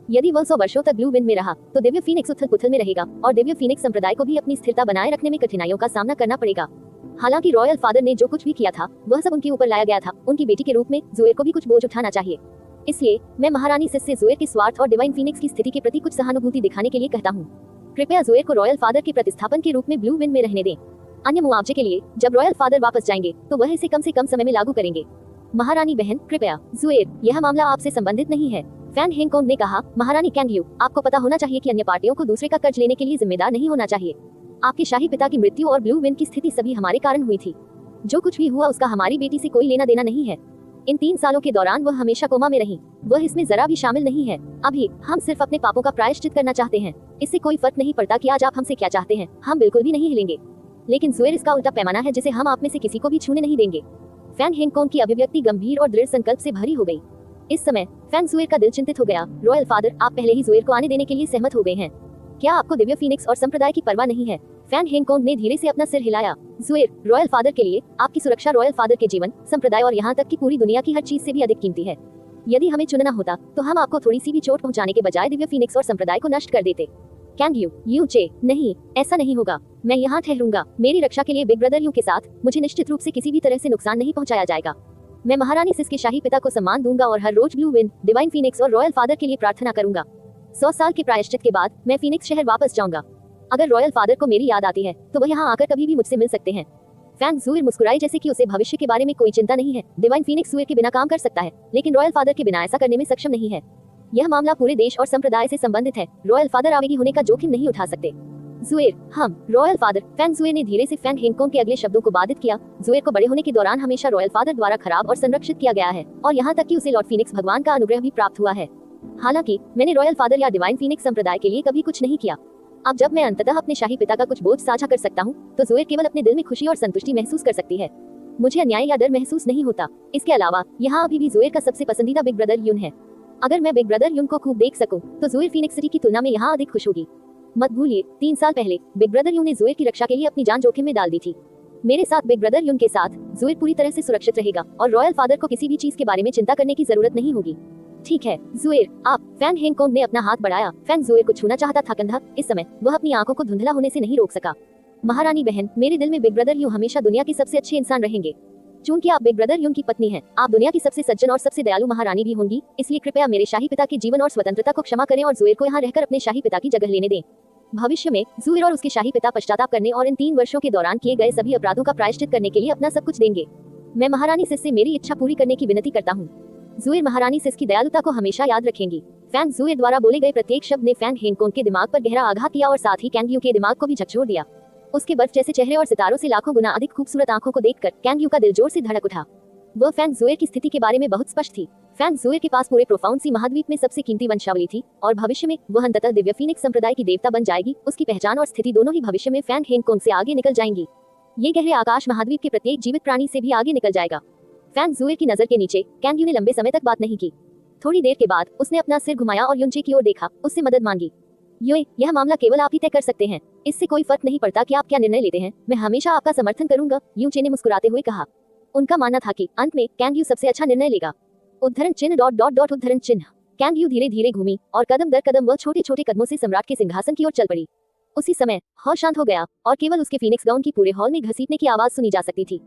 यदि वह 100 वर्षों तक ब्लू विंड में रहा, तो दिव्य फीनिक्स उथल पुथल में रहेगा और दिव्य फीनिक्स संप्रदाय को भी अपनी स्थिरता बनाए रखने में कठिनाइयों का सामना करना पड़ेगा। हालांकि रॉयल फादर ने जो कुछ भी किया था, वह सब उनके ऊपर लाया गया था। उनकी बेटी के रूप में जुएर को भी कुछ बोझ उठाना चाहिए। इसलिए मैं महारानी सिस से जुएर के स्वार्थ और डिवाइन फीनिक्स की स्थिति के प्रति कुछ सहानुभूति दिखाने के लिए कहता हूँ। कृपया जुएर को रॉयल फादर के प्रतिस्थापन के रूप में ब्लू विंड में रहने दें। अन्य मुआवजे के लिए जब रॉयल फादर वापस जाएंगे, तो वह इसे कम से कम समय में लागू करेंगे। महारानी बहन, कृपया। जुएर, यह मामला आपसे संबंधित नहीं है। फैंग हेंगकोंग ने कहा। महारानी कैंग यू, आपको पता होना चाहिए कि अन्य पार्टियों को दूसरे का कर्ज लेने के लिए जिम्मेदार नहीं होना चाहिए। आपके शाही पिता की मृत्यु और ब्लू विंड की स्थिति सभी हमारे कारण हुई थी। जो कुछ भी हुआ उसका हमारी बेटी से कोई लेना देना नहीं है। इन 3 सालों के दौरान वह हमेशा कोमा में रही। वह इसमें जरा भी शामिल नहीं है। अभी हम सिर्फ अपने पापों का प्रायश्चित करना चाहते हैं। इससे कोई फर्क नहीं पड़ता कि आज आप हमसे क्या चाहते हैं, हम बिल्कुल भी नहीं हिलेंगे। लेकिन जुएर इसका उल्टा पैमाना है, जिसे हम आप में से किसी को भी छूने नहीं देंगे। फैंग हेंगकोंग की अभिव्यक्ति गंभीर और दृढ़ संकल्प से भरी हो गई। इस समय फैंग जुएर का दिल चिंतित हो गया। रॉयल फादर, आप पहले ही जुएर को आने देने के लिए सहमत हो गए हैं। क्या आपको दिव्य फीनिक्स और संप्रदाय की परवाह नहीं है? फैंग हेंगकोंग ने धीरे से अपना सिर हिलाया। जुएर, रॉयल फादर के लिए आपकी सुरक्षा रॉयल फादर के जीवन, संप्रदाय और यहाँ तक कि पूरी दुनिया की हर चीज से भी अधिक कीमती है। यदि हमें चुनना होता, तो हम आपको थोड़ी सी भी चोट पहुंचाने के बजाय दिव्य फीनिक्स और संप्रदाय को नष्ट कर देते। कैंग यू, यूचे, नहीं, ऐसा नहीं होगा। मैं यहाँ ठहरूंगा। मेरी रक्षा के लिए बिग ब्रदर यू के साथ मुझे निश्चित रूप से किसी भी तरह से नुकसान नहीं पहुंचाया जाएगा। मैं महारानी सिस के शाही पिता को सम्मान दूंगा और हर रोज ब्लू विंड, डिवाइन फीनिक्स और रॉयल फादर के लिए प्रार्थना करूंगा। 100 साल के प्रायश्चित के बाद मैं फीनिक्स शहर वापस जाऊंगा। अगर रॉयल फादर को मेरी याद आती है, तो वह यहाँ आकर कभी भी मुझसे मिल सकते हैं। फैंग जुएर मुस्कुराई, जैसे कि उसे भविष्य के बारे में कोई चिंता नहीं है। डिवाइन फीनिक्स जुएर के बिना काम कर सकता है, लेकिन रॉयल फादर के बिना ऐसा करने में सक्षम नहीं है। यह मामला पूरे देश और संप्रदाय से संबंधित है। रॉयल फादर आवेगी होने का जोखिम नहीं उठा सकते। जुएर, हम रॉयल फादर। फैंग जुएर ने धीरे से फैंग हेंगकोंग के अगले शब्दों को बाधित किया। जुएर को बड़े होने के दौरान हमेशा रॉयल फादर द्वारा खराब और संरक्षित किया गया है, और यहाँ तक कि उसे लॉर्ड फीनिक्स भगवान का अनुग्रह भी प्राप्त हुआ है। हालांकि मैंने रॉयल फादर या डिवाइन फीनिक्स संप्रदाय के लिए कभी कुछ नहीं किया। अब जब मैं अंततः अपने शाही पिता का कुछ बोझ साझा कर सकता हूँ, तो जुएर केवल अपने दिल में खुशी और संतुष्टि महसूस कर सकती है। मुझे अन्याय या डर महसूस नहीं होता। इसके अलावा यहाँ अभी भी जुएर का सबसे पसंदीदा बिग ब्रदर यून है। अगर मैं बिग ब्रदर यून को खूब देख सकूं, तो जुएर फीनिक्स सिटी की तुलना में यहाँ अधिक खुश होगी। मत भूलिए, 3 साल पहले बिग ब्रदर यून ने जुएर की रक्षा के लिए अपनी जान जोखिम में डाल दी थी। मेरे साथ बिग ब्रदर यून के साथ जुएर पूरी तरह से सुरक्षित रहेगा और रॉयल फादर को किसी भी चीज के बारे में चिंता करने की जरूरत नहीं होगी। ठीक है जुएर, आप। फैंग हेंगकोंग ने अपना हाथ बढ़ाया। फैंग जुएर को छूना चाहता था, कंधा। इस समय वह अपनी आंखों को धुंधला होने से नहीं रोक सका। महारानी बहन, मेरे दिल में बिग ब्रदर यून हमेशा दुनिया के सबसे अच्छे इंसान रहेंगे। चूंकि आप बिग ब्रदर यून की पत्नी हैं, आप दुनिया की सबसे सज्जन और सबसे दयालु महारानी भी होंगी। इसलिए कृपया मेरे शाही पिता के जीवन और स्वतंत्रता को क्षमा करें और जुएर को यहाँ रहकर अपने शाही पिता की जगह लेने दें। भविष्य में जुएर और उसके शाही पिता पश्चाताप करने और इन 3 वर्षों के दौरान किए गए सभी अपराधों का प्रायश्चित करने के लिए अपना सब कुछ देंगे। मैं महारानी सिस से मेरी इच्छा पूरी करने की विनती करता हूँ। जुएर महारानी सिस की दयालुता को हमेशा याद रखेंगी। फैंग जुएर द्वारा बोले गए प्रत्येक शब्द ने फैंग हेंगकोंग के दिमाग पर गहरा आघात किया और साथ ही कैंग यू के दिमाग को भी झकझोर दिया। उसके बर्फ जैसे चेहरे और सितारों से लाखों गुना अधिक खूबसूरत आंखों को देखकर कैंग यू का दिल जोर से धड़क उठा। वह फैंग जुएर की स्थिति के बारे में बहुत स्पष्ट थी। फैंग जुएर के पास पूरे प्रोफाउंड सी महाद्वीप में सबसे कीमती वंशावली थी और भविष्य में वह अंततः दिव्य फीनिक्स संप्रदाय की देवता बन जाएगी। उसकी पहचान और स्थिति दोनों ही भविष्य में फैंग हेंगकोंग से आगे निकल जाएंगी। ये गहरे आकाश महाद्वीप के प्रत्येक जीवित प्राणी से भी आगे निकल जाएगा। फैंग जुएर की नजर के नीचे कैंग यू ने लंबे समय तक बात नहीं की। थोड़ी देर के बाद उसने अपना सिर घुमाया और यूनचे की ओर देखा। उससे मदद मांगी। युए, यह मामला केवल आप ही तय कर सकते हैं। इससे कोई फर्क नहीं पड़ता कि आप क्या निर्णय लेते हैं। मैं हमेशा आपका समर्थन करूंगा, यूचे ने मुस्कुराते हुए कहा। उनका मानना था कि अंत में कैंग यू सबसे अच्छा निर्णय लेगा। उद्धरण चिन्ह ... उद्धरण चिन्ह। कैंग यू धीरे धीरे घूमी और कदम दर कदम वह छोटे छोटे कदमों से सम्राट के सिंहासन की ओर चल पड़ी। उसी समय हॉल शांत हो गया और केवल उसके फीनिक्स गाउन की पूरे हॉल में घसीटने की आवाज सुनी जा सकती थी।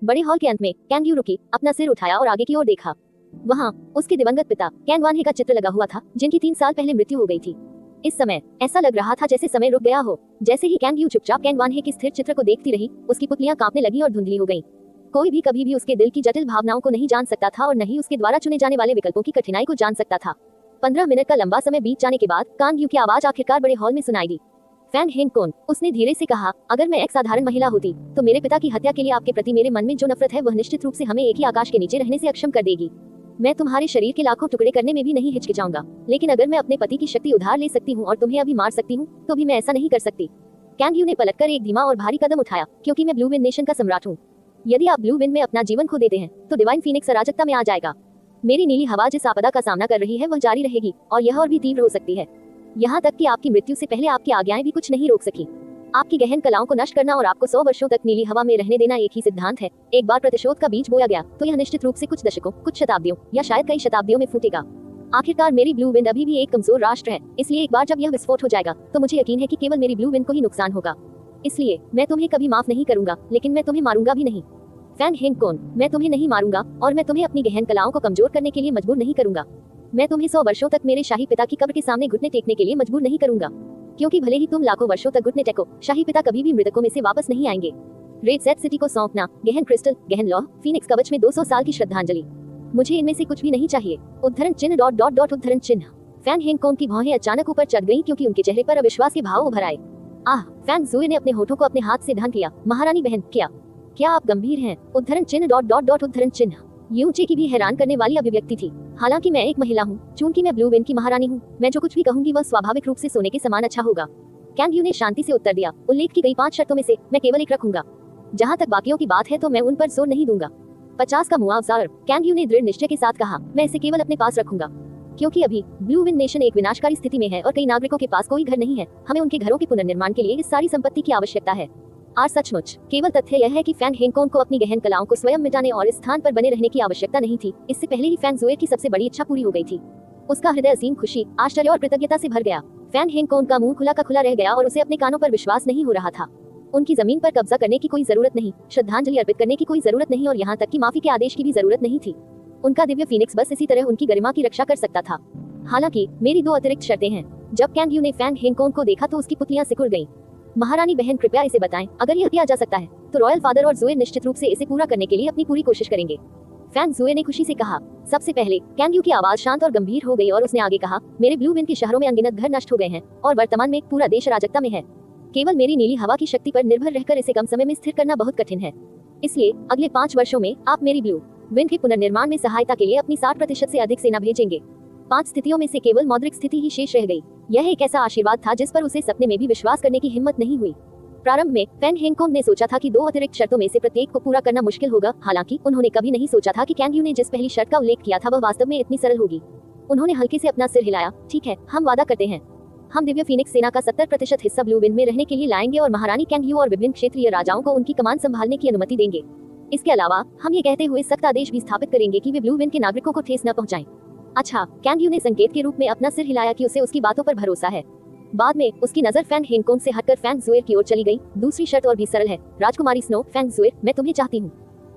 बड़े हॉल के अंत में कैंग यू रुकी, अपना सिर उठाया और आगे की ओर देखा। वहाँ उसके दिवंगत पिता कैंग वान हे का चित्र लगा हुआ था, जिनकी 3 साल पहले मृत्यु हो गई थी। इस समय ऐसा लग रहा था जैसे समय रुक गया हो। जैसे ही कैंग यू चुपचाप कैंग वान हे के स्थिर चित्र को देखती रही, उसकी पुतलियां कांपने लगी और धुंधली हो गईं। कोई भी कभी भी उसके दिल की जटिल भावनाओं को नहीं जान सकता था और न ही उसके द्वारा चुने जाने वाले विकल्पों की कठिनाई को जान सकता था। 15 मिनट का लंबा समय बीत जाने के बाद कांग यू की आवाज आखिरकार बड़े हॉल में सुनाई दी। फैन हेंग कौन, उसने धीरे से कहा, अगर मैं एक साधारण महिला होती तो मेरे पिता की हत्या के लिए आपके प्रति मेरे मन में जो नफरत है वह निश्चित रूप से हमें एक ही आकाश के नीचे रहने से अक्षम कर देगी। मैं तुम्हारे शरीर के लाखों टुकड़े करने में भी नहीं हिचकिचाऊंगा, लेकिन अगर मैं अपने पति की शक्ति उधार ले सकती हूँ और तुम्हें अभी मार सकती हूँ तो भी मैं ऐसा नहीं कर सकती। कैंग यू ने पलटकर एक धीमा और भारी कदम उठाया, क्योंकि मैं ब्लू विंड नेशन का सम्राट हूँ। यदि आप ब्लू विंड में अपना जीवन खो देते हैं तो डिवाइन फीनिक्स अराजकता में आ जाएगा। मेरी नीली हवा जिस आपदा का सामना कर रही है वह जारी रहेगी और यह और भी तीव्र हो सकती है, यहाँ तक कि आपकी मृत्यु से पहले आपकी आज्ञाएं भी कुछ नहीं रोक सकी। आपकी गहन कलाओं को नष्ट करना और आपको 100 वर्षों तक नीली हवा में रहने देना एक ही सिद्धांत है। एक बार प्रतिशोध का बीज बोया गया तो यह निश्चित रूप से कुछ दशकों, कुछ शताब्दियों या शायद कई शताब्दियों में फूटेगा। आखिरकार मेरी ब्लू विंड अभी भी एक कमजोर राष्ट्र है, इसलिए एक बार जब यह विस्फोट हो जाएगा तो मुझे यकीन है कि केवल मेरी ब्लू विंड को ही नुकसान होगा। इसलिए मैं तुम्हें कभी माफ नहीं करूंगा, लेकिन मैं तुम्हें मारूंगा भी नहीं। फैन हेंग कौन, मैं तुम्हें नहीं मारूंगा और मैं तुम्हें अपनी गहन कलाओं को कमजोर करने के लिए मजबूर नहीं करूंगा। मैं तुम्हें 100 वर्षों तक मेरे शाही पिता की कब्र के सामने घुटने टेकने के लिए मजबूर नहीं करूंगा, क्योंकि भले ही तुम लाखों वर्षों तक घुटने टेको, शाही पिता कभी भी मृतकों में से वापस नहीं आएंगे। रेड सेट सिटी को सौंपना, गहन क्रिस्टल, गहन लौह, फीनिक्स कवच में 200 साल की श्रद्धांजलि। मुझे इनमें से कुछ भी नहीं चाहिए। उद्धरण चिन्ह डॉट डॉट डॉट उद्धरण चिन्ह। फैन हेंग कौन की भौहें अचानक ऊपर चढ़ गईं क्योंकि उनके चेहरे पर अविश्वास के भाव उभर आए। आह! फैन जुए ने अपने होठों को अपने हाथ से ढक लिया। महारानी बहन, क्या आप गंभीर हैं? उद्धरण चिन्ह डॉट डॉट डॉट उद्धरण चिन्ह। यूचे की भी हैरान करने वाली अभिव्यक्ति थी। हालांकि मैं एक महिला हूँ, चूंकि मैं ब्लू विंड की महारानी हूँ, मैं जो कुछ भी कहूंगी वह स्वाभाविक रूप से सोने के समान अच्छा होगा। कैंग यू ने शांति से उत्तर दिया, उल्लेख की गई 5 शर्तों में से मैं केवल एक रखूंगा। जहाँ तक बाकियों की बात है तो मैं उन पर जोर नहीं दूंगा। 50 का मुआवजा। कैंग यू ने दृढ़ निश्चय के साथ कहा, मैं इसे केवल अपने पास रखूंगा, क्योंकि अभी ब्लू विंड नेशन एक विनाशकारी स्थिति में है और कई नागरिकों के पास कोई घर नहीं है। हमें उनके घरों के पुनर्निर्माण के लिए इस सारी संपत्ति की आवश्यकता है। आज सचमुच केवल तथ्य यह है कि फैन हेंगकोंग को अपनी गहन कलाओं को स्वयं मिटाने और इस स्थान पर बने रहने की आवश्यकता नहीं थी। इससे पहले ही फैन जुए की सबसे बड़ी इच्छा पूरी हो गई थी। उसका हृदय असीम खुशी, आश्चर्य और कृतज्ञता से भर गया। फैन हेंगकोंग का मुंह खुला का खुला रह गया और उसे अपने कानों पर विश्वास नहीं हो रहा था। उनकी जमीन पर कब्जा करने की कोई जरूरत नहीं, श्रद्धांजलि अर्पित करने की कोई जरूरत नहीं और यहाँ तक कि माफी के आदेश की भी जरूरत नहीं थी। उनका दिव्य फीनिक्स बस इसी तरह उनकी गरिमा की रक्षा कर सकता था। हालांकि मेरी 2 अतिरिक्त शर्तें हैं। जब कैंग यू ने फैन हेंगकोंग को देखा तो उसकी पुतलियां सिकुड़ गईं। महारानी बहन, कृपया इसे बताएं। अगर यह किया जा सकता है तो रॉयल फादर और जुए निश्चित रूप से इसे पूरा करने के लिए अपनी पूरी कोशिश करेंगे। फैन जुए ने खुशी से कहा। सबसे पहले कैंग यू की आवाज शांत और गंभीर हो गई और उसने आगे कहा, मेरे ब्लू विंड के शहरों में अनगिनत घर नष्ट हो गए हैं और वर्तमान में पूरा देश अराजकता में है। केवल मेरी नीली हवा की शक्ति पर निर्भर रहकर इसे कम समय में स्थिर करना बहुत कठिन है। इसलिए अगले 5 वर्षों में आप मेरी ब्लू विंड के पुनर्निर्माण में सहायता के लिए अपनी 60% से अधिक सेना भेजेंगे। 5 स्थितियों में से केवल मौद्रिक स्थिति ही शेष रह गई। यह एक ऐसा आशीर्वाद था जिस पर उसे सपने में भी विश्वास करने की हिम्मत नहीं हुई। प्रारंभ में फैन हेंगकोंग ने सोचा था कि 2 अतिरिक्त शर्तों में से प्रत्येक को पूरा करना मुश्किल होगा। हालांकि उन्होंने कभी नहीं सोचा था कि कैंग यू ने जिस पहली शर्त का उल्लेख किया था वह वास्तव में इतनी सरल होगी। उन्होंने हल्के से अपना सिर हिलाया। ठीक है, हम वादा करते हैं, हम दिव्य फीनिक्स सेना का 70% हिस्सा ब्लू विंड में रहने के लिए लाएंगे और महारानी कैंग यू और विभिन्न क्षेत्रीय राजाओं को उनकी कमान संभालने की अनुमति देंगे। इसके अलावा हम ये कहते हुए सख्त आदेश भी स्थापित करेंगे कि वे ब्लू विंड के नागरिकों को ठेस न पहुंचाएं। अच्छा, कैंग यू ने संकेत के रूप में अपना सिर हिलाया कि उसे उसकी बातों पर भरोसा है। बाद में उसकी नजर फैन हेंगकोंग से हटकर फैन जुएर की ओर चली गई। दूसरी शर्त और भी सरल है। राजकुमारी स्नो, फैन जुएर, मैं तुम्हें चाहती हूँ।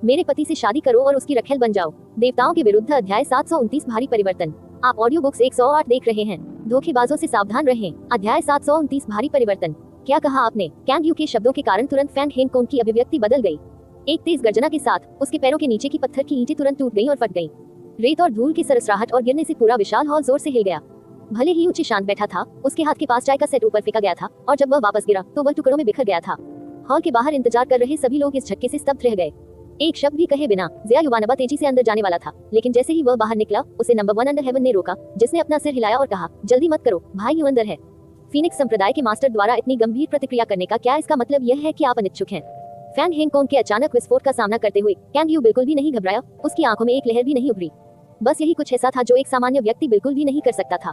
मेरे पति से शादी करो और उसकी रखेल बन जाओ। देवताओं के विरुद्ध अध्याय 729 भारी परिवर्तन। आप ऑडियो बुक्स 108 देख रहे हैं। धोखेबाजों से सावधान रहें। अध्याय 729 भारी परिवर्तन। क्या कहा आपने? कैंग यू के शब्दों के कारण तुरंत फैन हेंगकोंग की अभिव्यक्ति बदल गई। एक तेज गर्जना के साथ उसके पैरों के नीचे की पत्थर की ईंटें तुरंत टूट गईं और फट गईं। रेत और धूल की सरसराहट और गिरने से पूरा विशाल हॉल जोर से हिल गया। भले ही ऊंचे शांत बैठा था, उसके हाथ के पास चाय का सेट ऊपर फेंका गया था और जब वह वापस गिरा तो वह टुकड़ों में बिखर गया था। हॉल के बाहर इंतजार कर रहे सभी लोग इस झटके से स्तब्ध रह गए। एक शब्द भी कहे बिना ज़िया युवानबा तेजी से अंदर जाने वाला था, लेकिन जैसे ही वह बाहर निकला उसे नंबर 1 अंडर हेवन ने रोका, जिसने अपना सिर हिलाया और कहा, जल्दी मत करो, भाई यू अंदर है। फीनिक्स संप्रदाय के मास्टर द्वारा इतनी गंभीर प्रतिक्रिया करने का क्या इसका मतलब यह है कि आप अनिच्छुक हैं? फैन हेंगकोंग के अचानक विस्फोट का सामना करते हुए कैंग यू बिल्कुल भी नहीं घबराया। उसकी आंखों में एक लहर भी नहीं उभरी। बस यही कुछ ऐसा था जो एक सामान्य व्यक्ति बिल्कुल भी नहीं कर सकता था।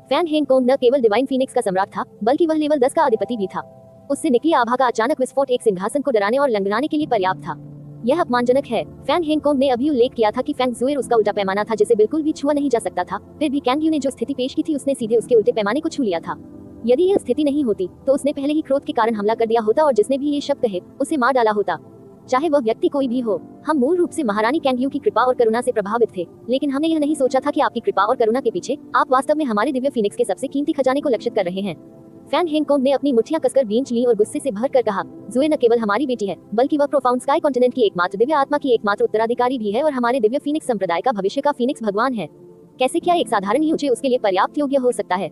फैन हेंगकोंग न केवल डिवाइन फीनिक्स का सम्राट था, बल्कि वह लेवल 10 का अधिपति भी था। उससे निकली आभा का अचानक विस्फोट एक सिंहासन को डराने और लंघनाने के लिए पर्याप्त था। यह अपमानजनक है। फैन हेंगकोंग ने अभी उल्लेख किया था कि फैंग जुएर उसका उल्टा पैमाना था जिसे बिल्कुल भी छुआ नहीं जा सकता था। फिर भी कैंग यू ने जो स्थिति पेश की थी उसने सीधे उसके उल्टे पैमाने को छू लिया था। यदि यह स्थिति नहीं होती तो उसने पहले ही क्रोध के कारण हमला कर दिया होता और जिसने भी ये शब्द कहे उसे मार डाला होता, चाहे वह व्यक्ति कोई भी हो। हम मूल रूप से महारानी कैंगयू की कृपा और करुणा से प्रभावित थे, लेकिन हमने यह नहीं सोचा था कि आपकी कृपा और करुणा के पीछे आप वास्तव में हमारे दिव्य फीनिक्स के सबसे कीमती खजाने को लक्षित कर रहे हैं। फैन हेंगकोंग ने अपनी मुट्ठियां कसकर भींच ली और गुस्से से भर कर कहा, ज़ुए न केवल हमारी बेटी है, बल्कि वह प्रोफाउंड स्काई कॉन्टिनेंट की एकमात्र दिव्य आत्मा की एकमात्र उत्तराधिकारी भी है और हमारे दिव्य फीनिक्स संप्रदाय का भविष्य का फीनिक्स भगवान है। कैसे क्या एक साधारण यूचे उसके लिए पर्याप्त योग्य हो सकता है?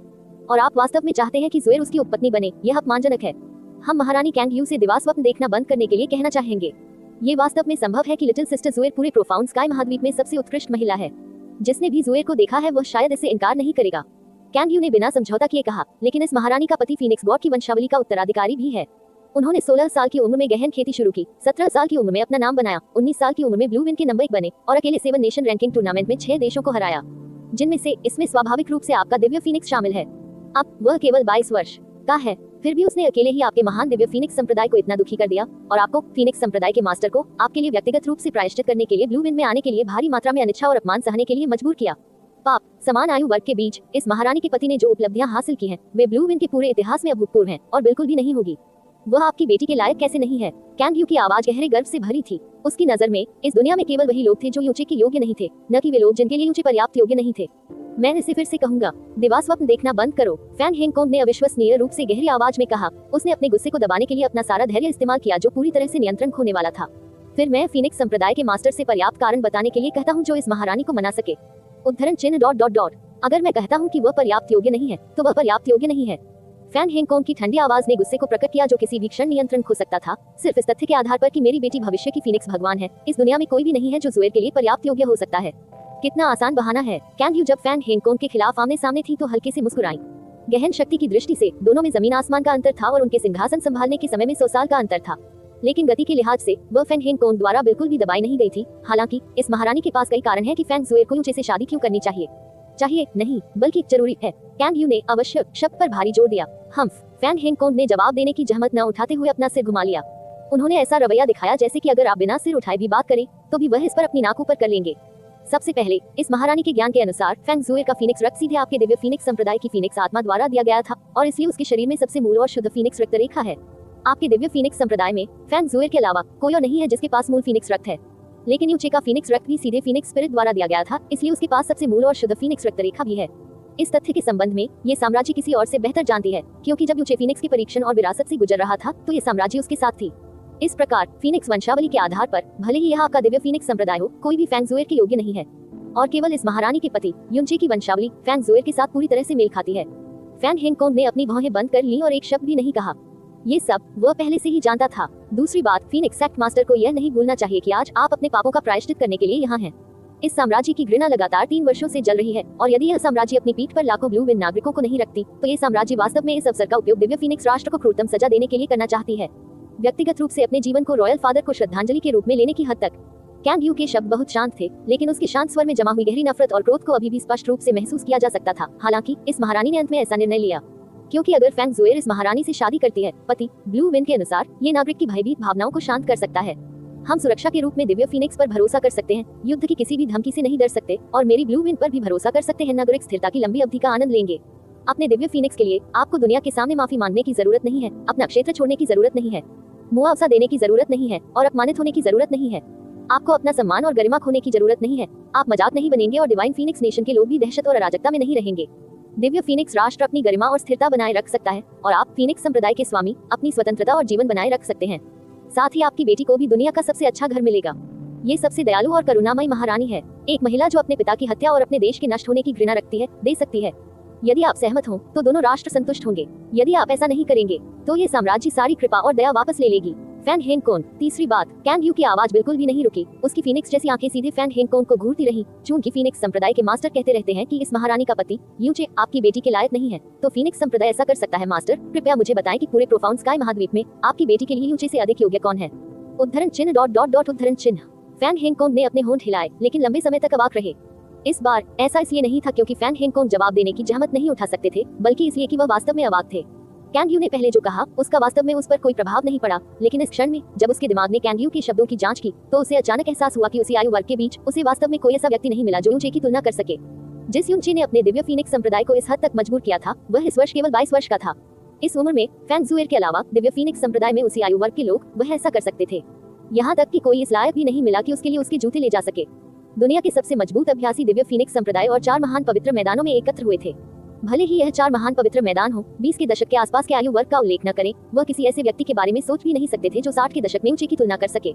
और आप वास्तव में चाहते हैं कि ज़ुएर उसकी उपपत्नी बने? यह अपमानजनक है। हम महारानी कैंगयू से दिवा स्वप्न देखना बंद करने के लिए कहना चाहेंगे। ये वास्तव में संभव है कि लिटिल सिस्टर ज़ुएर पूरे प्रोफाउंड स्काई महाद्वीप में सबसे उत्कृष्ट महिला है। जिसने भी ज़ुएर को देखा है वह शायद इससे इनकार नहीं करेगा। कैंगयू ने बिना समझौता किए कहा, लेकिन इस महारानी का पति फीनिक्स गॉड की वंशावली का उत्तराधिकारी भी है। उन्होंने 16 साल की उम्र में गहन खेती शुरू की, 17 साल की उम्र में अपना नाम बनाया, 19 साल की उम्र में ब्लू विन के नंबर 1 बने और अकेले 7 नेशन रैंकिंग टूर्नामेंट में 6 देशों को हराया, जिनमें से इसमें स्वाभाविक रूप से आपका दिव्य फीनिक्स शामिल है। अब वह केवल 22 वर्ष का है, फिर भी उसने अकेले ही आपके महान दिव्य फीनिक्स संप्रदाय को इतना दुखी कर दिया और आपको फीनिक्स संप्रदाय के मास्टर को आपके लिए व्यक्तिगत रूप से प्रायश्चित करने के लिए ब्लू विन में आने के लिए भारी मात्रा में अनिच्छा और अपमान सहने के लिए मजबूर किया। पाप समान आयु वर्ग के बीच इस महारानी के पति ने जो उपलब्धियां हासिल की हैं, वे ब्लू विन के पूरे इतिहास में अभूतपूर्व हैं और बिल्कुल भी नहीं होगी। वह आपकी बेटी के लायक कैसे नहीं है? कैंगयू की आवाज गहरे गर्व से भरी थी। उसकी नजर में इस दुनिया में केवल वही लोग थे जो यूचे के योग्य नहीं थे, न कि वे लोग जिनके लिए यूचे पर्याप्त योग्य नहीं थे। मैं इसे फिर से कहूंगा, दिवा स्वप्न देखना बंद करो। फैन हेंगकोंग ने अविश्वसनीय रूप से गहरी आवाज में कहा। उसने अपने गुस्से को दबाने के लिए अपना सारा धैर्य इस्तेमाल किया जो पूरी तरह से नियंत्रण खोने वाला था। फिर मैं फीनिक्स संप्रदाय के मास्टर से पर्याप्त कारण बताने के लिए कहता हूँ जो इस महारानी को मना सके। उद्धरण चिन्ह ... अगर मैं कहता हूँ कि वह पर्याप्त योग्य नहीं है तो वह पर्याप्त योग्य नहीं है। फैन हेंगकोंग की ठंडी आवाज ने गुस्से को प्रकट किया जो किसी भी क्षण नियंत्रण खो सकता था, सिर्फ इस तथ्य के आधार पर कि मेरी बेटी भविष्य की फीनिक्स भगवान है। इस दुनिया में कोई भी नहीं है जो ज़ुएर के लिए पर्याप्त योग्य हो सकता है। कितना आसान बहाना है। कैंगयू जब फैन हेंगकोंग के खिलाफ आमने सामने थी तो हल्के से मुस्कुराई। गहन शक्ति की दृष्टि से दोनों में जमीन आसमान का अंतर था और उनके सिंहासन संभालने के समय में 100 साल का अंतर था, लेकिन गति के लिहाज से वह फैन हेंगकोंग द्वारा बिल्कुल भी दबाई नहीं गई थी। हालांकि इस महारानी के पास कई कारण है कि फैन ज़ुएर को यूचे से शादी क्यों करनी चाहिए नहीं बल्कि जरूरी है। कैंगयू ने अवश्य शब्द पर भारी जोर दिया। फैन हेंगकोंग ने जवाब देने की जहमत न उठाते हुए अपना सिर घुमा लिया। उन्होंने ऐसा रवैया दिखाया जैसे कि अगर आप बिना सिर उठाए भी बात करें तो भी वह इस पर अपनी नाक ऊपर कर लेंगे। सबसे पहले इस महारानी के ज्ञान के अनुसार फैंग ज़ुएर का फीनिक्स रक्त सीधे आपके दिव्य फीनिक्स संप्रदाय की फीनिक्स आत्मा द्वारा दिया गया था और इसलिए उसके शरीर में सबसे मूल और शुद्ध फीनिक्स रक्त रेखा है। आपके दिव्य फीनिक्स संप्रदाय में फैंग ज़ुएर के अलावा कोई और नहीं है जिसके पास मूल फीनिक्स रक्त है, लेकिन यूचे का फीनिक्स रक्त भी सीधे फीनिक्स स्पिरिट द्वारा दिया गया था, इसलिए उसके पास सबसे मूल और शुद्ध फीनिक्स रक्त रेखा भी है। इस तथ्य के संबंध में ये साम्राज्य किसी और से बेहतर जानती है, क्योंकि जब यूचे फीनिक्स के परीक्षण और विरासत से गुजर रहा था तो ये साम्राज्य उसके साथ थी। इस प्रकार फीनिक्स वंशावली के आधार पर भले ही यह आपका दिव्य फीनिक्स संप्रदाय हो, कोई भी फैंग ज़ुएर के योग्य नहीं है और केवल इस महारानी के पति युनचे की वंशावली फैंग ज़ुएर के साथ पूरी तरह से मेल खाती है। फैन हेंगकोंग ने अपनी भौहें बंद कर ली और एक शब्द भी नहीं कहा। ये सब वह पहले से ही जानता था। दूसरी बात, फीनिक्स एक्ट मास्टर को यह नहीं भूलना चाहिए कि आज आप अपने पापों का प्रायश्चित करने के लिए यहाँ हैं। इस साम्राज्य की घृणा लगातार 3 वर्षों से जल रही है और यदि यह साम्राज्य अपनी पीठ पर लाखों ब्लू विन नागरिकों को नहीं रखती तो ये साम्राज्य वास्तव में इस अवसर का उपयोग दिव्य फीनिक्स राष्ट्र को क्रूरतम सजा देने के लिए करना चाहती है, व्यक्तिगत रूप से अपने जीवन को रॉयल फादर को श्रद्धांजलि के रूप में लेने की हद तक। कैंगयू के शब्द बहुत शांत थे, लेकिन उसके शांत स्वर में जमा हुई गहरी नफरत और क्रोध को अभी भी स्पष्ट रूप से महसूस किया जा सकता था। हालांकि इस महारानी ने अंत में ऐसा निर्णय लिया, क्योंकि अगर फैंग ज़ुएर इस महारानी से शादी करती है, पति ब्लू विन के अनुसार ये नागरिक की भयभीत भावनाओं को शांत कर सकता है। हम सुरक्षा के रूप में दिव्य फीनिक्स पर भरोसा कर सकते हैं, युद्ध की किसी भी धमकी से नहीं डर सकते और मेरी ब्लू विन पर भी भरोसा कर सकते हैं। नागरिक स्थिरता की लंबी अवधि का आनंद लेंगे। अपने दिव्य फीनिक्स के लिए आपको दुनिया के सामने माफी मांगने की जरूरत नहीं है, अपना क्षेत्र छोड़ने की जरूरत नहीं है, मुआवजा देने की जरूरत नहीं है और अपमानित होने की जरूरत नहीं है। आपको अपना सम्मान और गरिमा खोने की जरूरत नहीं है। आप मजाक नहीं बनेंगे और डिवाइन फीनिक्स नेशन के लोग भी दहशत और अराजकता में नहीं रहेंगे। दिव्य फीनिक्स राष्ट्र अपनी गरिमा और स्थिरता बनाए रख सकता है और आप फीनिक्स संप्रदाय के स्वामी अपनी स्वतंत्रता और जीवन बनाए रख सकते हैं। साथ ही आपकी बेटी को भी दुनिया का सबसे अच्छा घर मिलेगा। ये सबसे दयालु और करुणामयी महारानी है, एक महिला जो अपने पिता की हत्या और अपने देश के नष्ट होने की घृणा रखती है, दे सकती है। यदि आप सहमत हो तो दोनों राष्ट्र संतुष्ट होंगे। यदि आप ऐसा नहीं करेंगे तो ये साम्राज्य सारी कृपा और दया वापस ले लेगी। फैन हेंगकोंग। तीसरी बात, कैंगयू की आवाज बिल्कुल भी नहीं रुकी। उसकी फीनिक्स जैसी आंखें सीधे फैन हेंगकोंग को घूरती रही। चूंकि फीनिक्स संप्रदाय के मास्टर कहते रहते हैं कि इस महारानी का पति यूचे आपकी बेटी के लायक नहीं है, तो फीनिक्स संप्रदाय ऐसा कर सकता है। मास्टर, कृपया मुझे बताएं कि पूरे प्रोफाउंड स्काई महाद्वीप में आपकी बेटी के लिए यूचे से अधिक योग्य कौन है? उद्धरण चिन्ह ... उद्धरण चिन्ह। फैन हेंगकोंग ने अपने होंठ हिलाए, लेकिन लंबे समय तक अवाक रहे। इस बार ऐसा इसलिए नहीं था क्योंकि फैन हेंगकोंग जवाब देने की जहमत नहीं उठा सकते थे, बल्कि इसलिए कि वह वास्तव में अवाक थे। कैंगयू ने पहले जो कहा उसका वास्तव में उस पर कोई प्रभाव नहीं पड़ा, लेकिन इस क्षण में जब उसके दिमाग ने कैंगयू के शब्दों की जांच की तो उसे अचानक एहसास हुआ कि उसी आयु वर्ग के बीच उसे वास्तव में कोई ऐसा व्यक्ति नहीं मिला जो यूचे की तुलना कर सके। जिस यूनचे ने अपने दिव्य फीनिक्स संप्रदाय को इस हद तक मजबूर किया था, वह इस वर्ष केवल 22 वर्ष का था। इस उम्र में फैंग जुएर के अलावा दिव्य फीनिक्स संप्रदाय में उसी आयु वर्ग के लोग वह ऐसा कर सकते थे। यहाँ तक कि कोई इस लायक भी नहीं मिला कि उसके लिए उसके जूते ले जा सके। दुनिया के सबसे मजबूत अभ्यासी दिव्य फीनिक्स संप्रदाय और 4 महान पवित्र मैदानों में एकत्र हुए थे। भले ही यह 4 महान पवित्र मैदान हो 20 के दशक के आसपास के आयु वर्ग का उल्लेख न करें, वह किसी ऐसे व्यक्ति के बारे में सोच भी नहीं सकते थे जो 60 के दशक में ऊंचे की तुलना कर सके।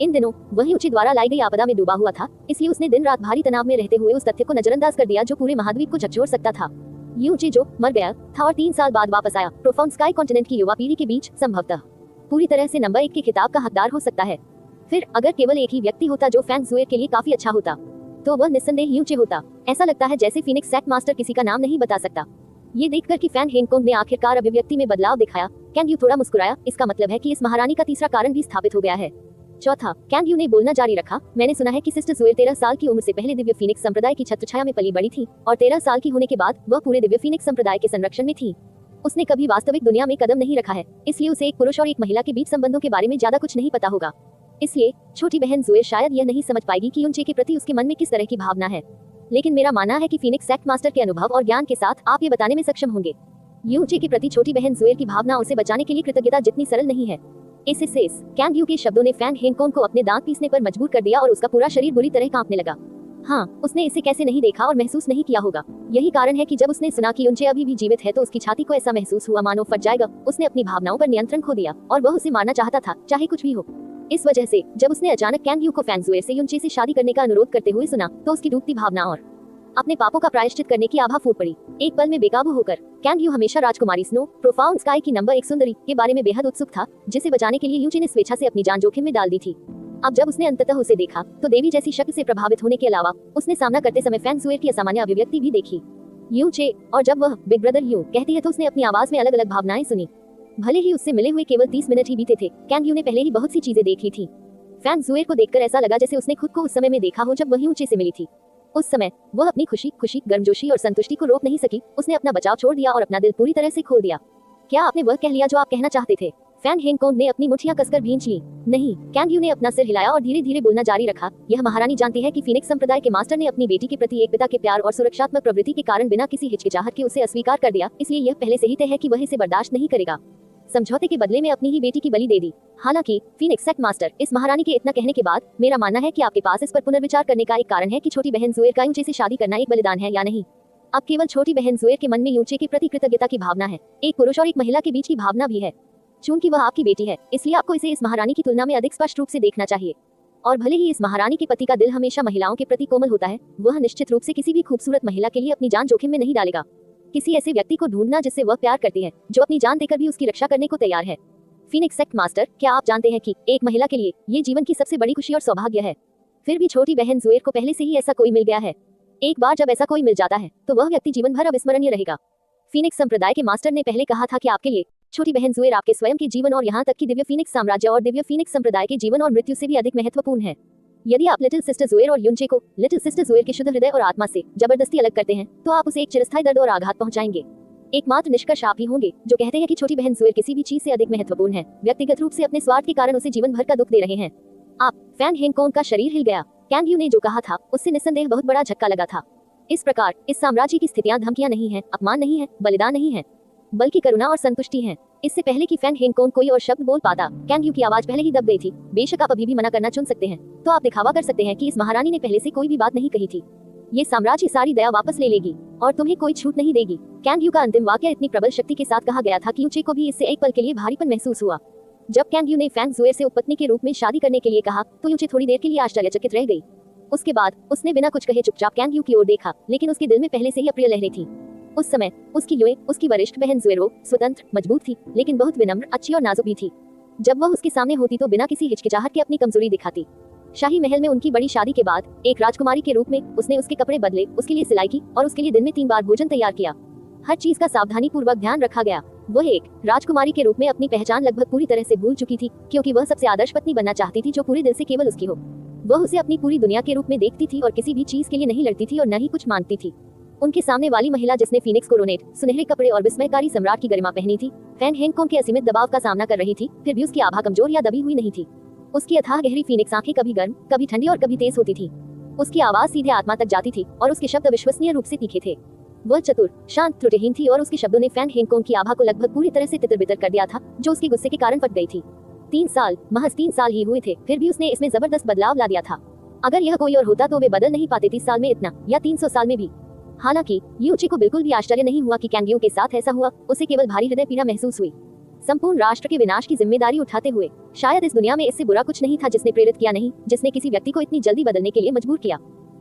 इन दिनों वही ऊंचे द्वारा लाई गई आपदा में डूबा हुआ था, इसलिए उसने दिन रात भारी तनाव में रहते हुए उस तथ्य को नजरअंदाज कर दिया जो पूरे महाद्वीप को झकझोर सकता था। ये ऊंचे जो मर गया था और 3 साल बाद वापस आया, प्रोफाउंड स्काई कॉन्टिनेंट की युवा पीढ़ी के बीच संभवतः पूरी तरह से नंबर 1 के खिताब का हकदार हो सकता है। फिर अगर केवल एक ही व्यक्ति होता जो फैंग जुएर के लिए काफी अच्छा होता, तो वह निस्संदेह यूचे होता। ऐसा लगता है जैसे फीनिक्स सेक्ट मास्टर किसी का नाम नहीं बता सकता। ये देखकर कि फैन हेनकोंग ने आखिरकार अभिव्यक्ति में बदलाव दिखाया, कैंग यू थोड़ा मुस्कुराया। इसका मतलब है कि इस महारानी का तीसरा कारण भी स्थापित हो गया है। चौथा, कैंग यू ने बोलना जारी रखा, मैंने सुना है कि सिस्टर जुएर 13 साल की उम्र से पहले दिव्य फीनिक्स संप्रदाय की छत्रछाया में पली बड़ी थी और 13 साल की होने के बाद वह पूरे दिव्य फीनिक्स संप्रदाय के संरक्षण में थी। उसने कभी वास्तविक दुनिया में कदम नहीं रखा है, इसलिए उसे एक पुरुष और एक महिला के बीच संबंधों के बारे में ज्यादा कुछ नहीं पता होगा। इसलिए छोटी बहन जुएर शायद यह नहीं समझ पाएगी कि यूनचे के प्रति उसके मन में किस तरह की भावना है। लेकिन मेरा मानना है कि फीनिक्स सेक्ट मास्टर के अनुभव और ज्ञान के साथ आप ये बताने में सक्षम होंगे। यूनचे के प्रति छोटी बहन जुएर की भावना उसे बचाने के लिए कृतज्ञता जितनी सरल नहीं है। इस कैंग यू के शब्दों ने फैंग हेनकोंग को अपने दांत पीसने पर मजबूर कर दिया और उसका पूरा शरीर बुरी तरह कांपने लगा। हाँ, उसने इसे कैसे नहीं देखा और महसूस नहीं किया होगा। यही कारण है कि जब उसने सुना कि यूनचे अभी भी जीवित है तो उसकी छाती को ऐसा महसूस हुआ मानो फट जाएगा। उसने अपनी भावनाओं पर नियंत्रण खो दिया और वह उसे मारना चाहता था, चाहे कुछ भी हो। इस वजह से जब उसने अचानक कैंग यू को फैंग जुएर से यूनचे से शादी करने का अनुरोध करते हुए सुना, तो उसकी डूबती भावना और अपने पापों का प्रायश्चित करने की आभा फूट पड़ी। एक पल में बेकाबू होकर कैंग यू हमेशा राजकुमारी स्नो, प्रोफाउंड स्काई की नंबर 1 सुंदरी के बारे में बेहद उत्सुक था, जिसे बचाने के लिए यूनचे ने स्वेच्छा से अपनी जान जोखिम में डाल दी थी। अब जब उसने अंततः उसे देखा, तो देवी जैसी शक्ति से प्रभावित होने के अलावा उसने सामना करते समय फैंग जुएर की असामान्य अभिव्यक्ति भी देखी। यूनचे, और जब वह बिग ब्रदर यू कहती है तो उसने अपनी आवाज में अलग अलग भावनाएं सुनी। भले ही उससे मिले हुए केवल 30 मिनट ही बीते थे, कैंग यू ने पहले ही बहुत सी चीजें देख ली थी। फैंग जुएर को देखकर ऐसा लगा जैसे उसने खुद को उस समय में देखा हो जब वह यूनचे से मिली थी। उस समय वह अपनी खुशी, गर्मजोशी और संतुष्टि को रोक नहीं सकी। उसने अपना बचाव छोड़ दिया और अपना दिल पूरी तरह से खोल दिया। क्या आपने वह कह लिया जो आप कहना चाहते थे? फैंग हेनकोंग ने अपनी मुठ्ठियां कसकर भींच ली। नहीं, कैंग यू ने अपना सिर हिलाया और धीरे धीरे बोलना जारी रखा। यह महारानी जानती है कि फीनिक्स संप्रदाय के मास्टर ने अपनी बेटी के प्रति एक पिता के प्यार और सुरक्षात्मक प्रवृत्ति के कारण बिना किसी हिचकिचाहट के उसे अस्वीकार कर दिया, इसलिए यह पहले से ही तय है कि वह इसे बर्दाश्त नहीं करेगा। समझौते के बदले में अपनी ही बेटी की बलि दे दी। हालांकि फीनिक्स सेक्ट मास्टर, इस महारानी के इतना कहने के बाद मेरा मानना है कि आपके पास इस पर पुनर्विचार करने का एक कारण है कि छोटी बहन जुएर का यूनचे से शादी करना एक बलिदान है या नहीं। अब केवल छोटी बहन जुएर के मन में यूनचे के प्रति कृतज्ञता की भावना है, एक पुरुष और एक महिला के बीच की भावना भी है। चूंकि वह आपकी बेटी है, इसलिए आपको इसे इस महारानी की तुलना में अधिक स्पष्ट रूप से देखना चाहिए। और भले ही इस महारानी के पति का दिल हमेशा महिलाओं के प्रति कोमल होता है, वह निश्चित रूप से किसी भी खूबसूरत महिला के लिए अपनी जान जोखिम में नहीं डालेगा। किसी ऐसे व्यक्ति को ढूंढना जिससे वह प्यार करती है, जो अपनी जान देकर भी उसकी रक्षा करने को तैयार है। फीनिक्स सेक्ट मास्टर, क्या आप जानते हैं कि एक महिला के लिए ये जीवन की सबसे बड़ी खुशी और सौभाग्य है? फिर भी छोटी बहन जुएर को पहले से ही ऐसा कोई मिल गया है। एक बार जब ऐसा कोई मिल जाता है, तो वह व्यक्ति जीवन भर अविस्मरणीय रहेगा। फीनिक्स संप्रदाय के मास्टर ने पहले कहा था कि आपके लिए छोटी बहन जुएर आपके स्वयं के जीवन और यहाँ तक कि दिव्य फीनिक्स साम्राज्य और दिव्य फीनिक्स संप्रदाय के जीवन और मृत्यु से भी अधिक महत्वपूर्ण है। यदि आप लिटिल सिस्टर जुएर और यूनचे को लिटिल सिस्टर जुएर के शुद्ध हृदय और आत्मा से जबरदस्ती अलग करते हैं, तो आप उसे एक चिरस्थायी दर्द और आघात पहुंचाएंगे। एकमात्र निष्कर्ष आप ही होंगे जो कहते हैं कि छोटी बहन जुएर किसी भी चीज से अधिक महत्वपूर्ण है, व्यक्तिगत रूप से अपने स्वार्थ के कारण उसे जीवन भर का दुख दे रहे हैं। आप फैंग हेनकोंग का शरीर हिल गया। कैंग यू ने जो कहा था उससे निस्संदेह बहुत बड़ा झटका लगा था। इस प्रकार इस साम्राज्य की स्थितियां धमकियां नहीं है, अपमान नहीं है, बलिदान नहीं है, बल्कि करुणा और संतुष्टि है। इससे पहले कि फैंग हेनकोंग कोई और शब्द बोल पाता, कैंग यू की आवाज पहले ही दब गई थी। बेशक आप अभी भी मना करना चुन सकते हैं, तो आप दिखावा कर सकते हैं कि इस महारानी ने पहले से कोई भी बात नहीं कही थी। ये साम्राज्य सारी दया वापस ले लेगी और तुम्हें कोई छूट नहीं देगी। कैंग यू का अंतिम वाक्य इतनी प्रबल शक्ति के साथ कहा गया था कि यूनचे को भी इससे एक पल के लिए भारीपन महसूस हुआ। जब कैंग यू ने फैंग जुएर से उपपत्नी के रूप में शादी करने के लिए कहा, तो यूनचे थोड़ी देर के लिए आश्चर्यचकित रह गई। उसके बाद उसने बिना कुछ कहे चुपचाप कैंग यू की ओर देखा, लेकिन उसके दिल में पहले से ही अप्रिय लहरें थी। उस समय उसकी युए, उसकी वरिष्ठ बहन जुएरो, स्वतंत्र, मजबूत थी, लेकिन बहुत विनम्र, अच्छी और नाजुक भी थी। जब वह उसके सामने होती तो बिना किसी हिचकिचाहट के अपनी कमजोरी दिखाती। शाही महल में उनकी बड़ी शादी के बाद एक राजकुमारी के रूप में उसने उसके कपड़े बदले, उसके लिए सिलाई की और उसके लिए दिन में 3 बार भोजन तैयार किया। हर चीज का सावधानी पूर्वक ध्यान रखा गया। वह एक राजकुमारी के रूप में अपनी पहचान लगभग पूरी तरह से भूल चुकी थी, क्योंकि वह सबसे आदर्श पत्नी बनना चाहती थी जो पूरे दिल से केवल उसकी हो। वह उसे अपनी पूरी दुनिया के रूप में देखती थी और किसी भी चीज के लिए नहीं लड़ती थी और न ही कुछ मांगती थी। उनके सामने वाली महिला जिसने फीनिक्स कोरोनेट, सुनहरे कपड़े और विस्मयकारी सम्राट की गरिमा पहनी थी, फैंग हेनकोंग के असीमित दबाव का सामना कर रही थी, फिर भी उसकी आभा कमजोर या दबी हुई नहीं थी। उसकी अथाह गहरी फीनिक्स आंखें कभी गर्म, कभी ठंडी और कभी तेज होती थी। उसकी आवाज सीधे आत्मा तक जाती थी और उसके शब्द अविश्वसनीय रूप से तीखे थे। वह चतुर, शांत, त्रुटिहीन थी और उसके शब्दों ने फैन हेंगकोंग की आभा को लगभग पूरी तरह से तितर-बितर कर दिया था, जो उसके गुस्से के कारण फट गई थी। 3 साल, महज 3 साल ही हुए थे, फिर भी उसने इसमें जबरदस्त बदलाव ला दिया था। अगर यह कोई और होता तो वे बदल नहीं पाते 30 साल में इतना, या 300 साल में भी। हालांकि यूची को बिल्कुल भी आश्चर्य नहीं हुआ कि कैंगयू के साथ ऐसा हुआ, उसे केवल भारी हृदय पीड़ा महसूस हुई। संपूर्ण राष्ट्र के विनाश की जिम्मेदारी उठाते हुए शायद इस दुनिया में इससे बुरा कुछ नहीं था जिसने प्रेरित किया नहीं, जिसने किसी व्यक्ति को इतनी जल्दी बदलने के लिए मजबूर किया।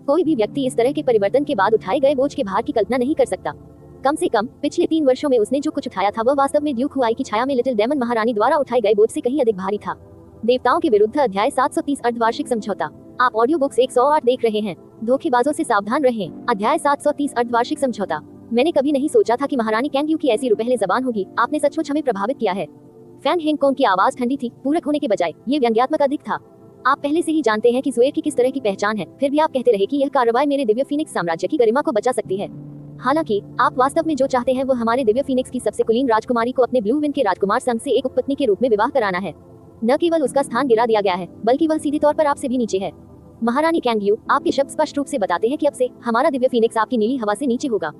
कोई भी व्यक्ति इस तरह के परिवर्तन के बाद उठाए गए बोझ के भार की कल्पना नहीं कर सकता। कम से कम पिछले 3 वर्षों में उसने जो कुछ उठाया था वह वास्तव में ड्यूक हुआई की छाया में लिटिल डेमन महारानी द्वारा उठाए गए बोझ से कहीं अधिक भारी था। देवताओं के विरुद्ध अध्याय 730 अर्धवार्षिक समझौता। आप ऑडियो बुक्स 108 देख रहे हैं। धोखेबाजों से सावधान रहें। अध्याय 730 अर्धवार्षिक समझौता। मैंने कभी नहीं सोचा था कि महारानी कैंगयू की ऐसी रुपहले जबान होगी। आपने सचमुच हमें प्रभावित किया है। फैन हेंगकोंग की आवाज ठंडी थी, पूरक होने के बजाय ये व्यंग्यात्मक अधिक था। आप पहले से ही जानते हैं कि ज़ुएर की किस तरह की पहचान है, फिर भी आप कहते रहे कि यह कार्रवाई मेरे दिव्य फीनिक्स साम्राज्य की गरिमा को बचा सकती है। हालांकि आप वास्तव में जो चाहते हैं वो हमारे दिव्य फीनिक्स की सबसे कुलीन राजकुमारी को अपने ब्लू विंड के राजकुमार संघ से एक उपपत्नी के रूप में विवाह कराना है। न केवल उसका स्थान गिरा दिया गया है, बल्कि वह सीधे तौर पर आपसे भी नीचे है। महारानी कैंगयू, आपके शब्द स्पष्ट रूप से बताते हैं कि अब से हमारा दिव्य फीनिक्स आपकी नीली हवा से नीचे होगा।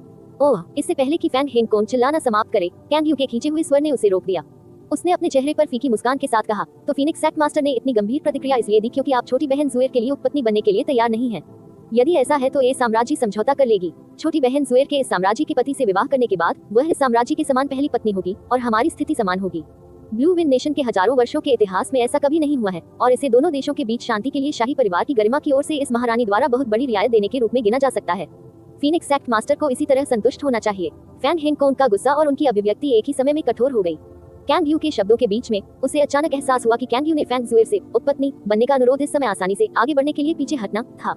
ओह, इससे पहले कि फैन हेंगकोंग चिल्लाना समाप्त करे, कैंगयू के खींचे हुए स्वर ने उसे रोक दिया। उसने अपने चेहरे पर फीकी मुस्कान के साथ कहा, तो फीनिक्स सेक्ट मास्टर ने इतनी गंभीर प्रतिक्रिया इसलिए दी क्योंकि आप छोटी बहन ज़ुएर के लिए उपपत्नी बनने के लिए तैयार नहीं हैं। यदि ऐसा है तो ये साम्राज्य समझौता कर लेगी। छोटी बहन ज़ुएर के इस साम्राज्य के पति से विवाह करने के बाद वह इस साम्राज्य के समान पहली पत्नी होगी और हमारी स्थिति समान होगी। ब्लू विंड नेशन के हजारों वर्षों के इतिहास में ऐसा कभी नहीं हुआ है और इसे दोनों देशों के बीच शांति के लिए शाही परिवार की गरिमा की ओर से इस महारानी द्वारा बहुत बड़ी रियायत देने के रूप में गिना जा सकता है। फीनिक्स सेक्ट मास्टर को इसी तरह संतुष्ट होना चाहिए। फैन हेंगकोंग का गुस्सा और उनकी अभिव्यक्ति एक ही समय में कठोर हो गई। कैंगयू के शब्दों के बीच में उसे अचानक एहसास हुआ कि कैंगयू ने फैन ज़ुएर से उपपत्नी बनने का अनुरोध इस समय आसानी से आगे बढ़ने के लिए पीछे हटना था।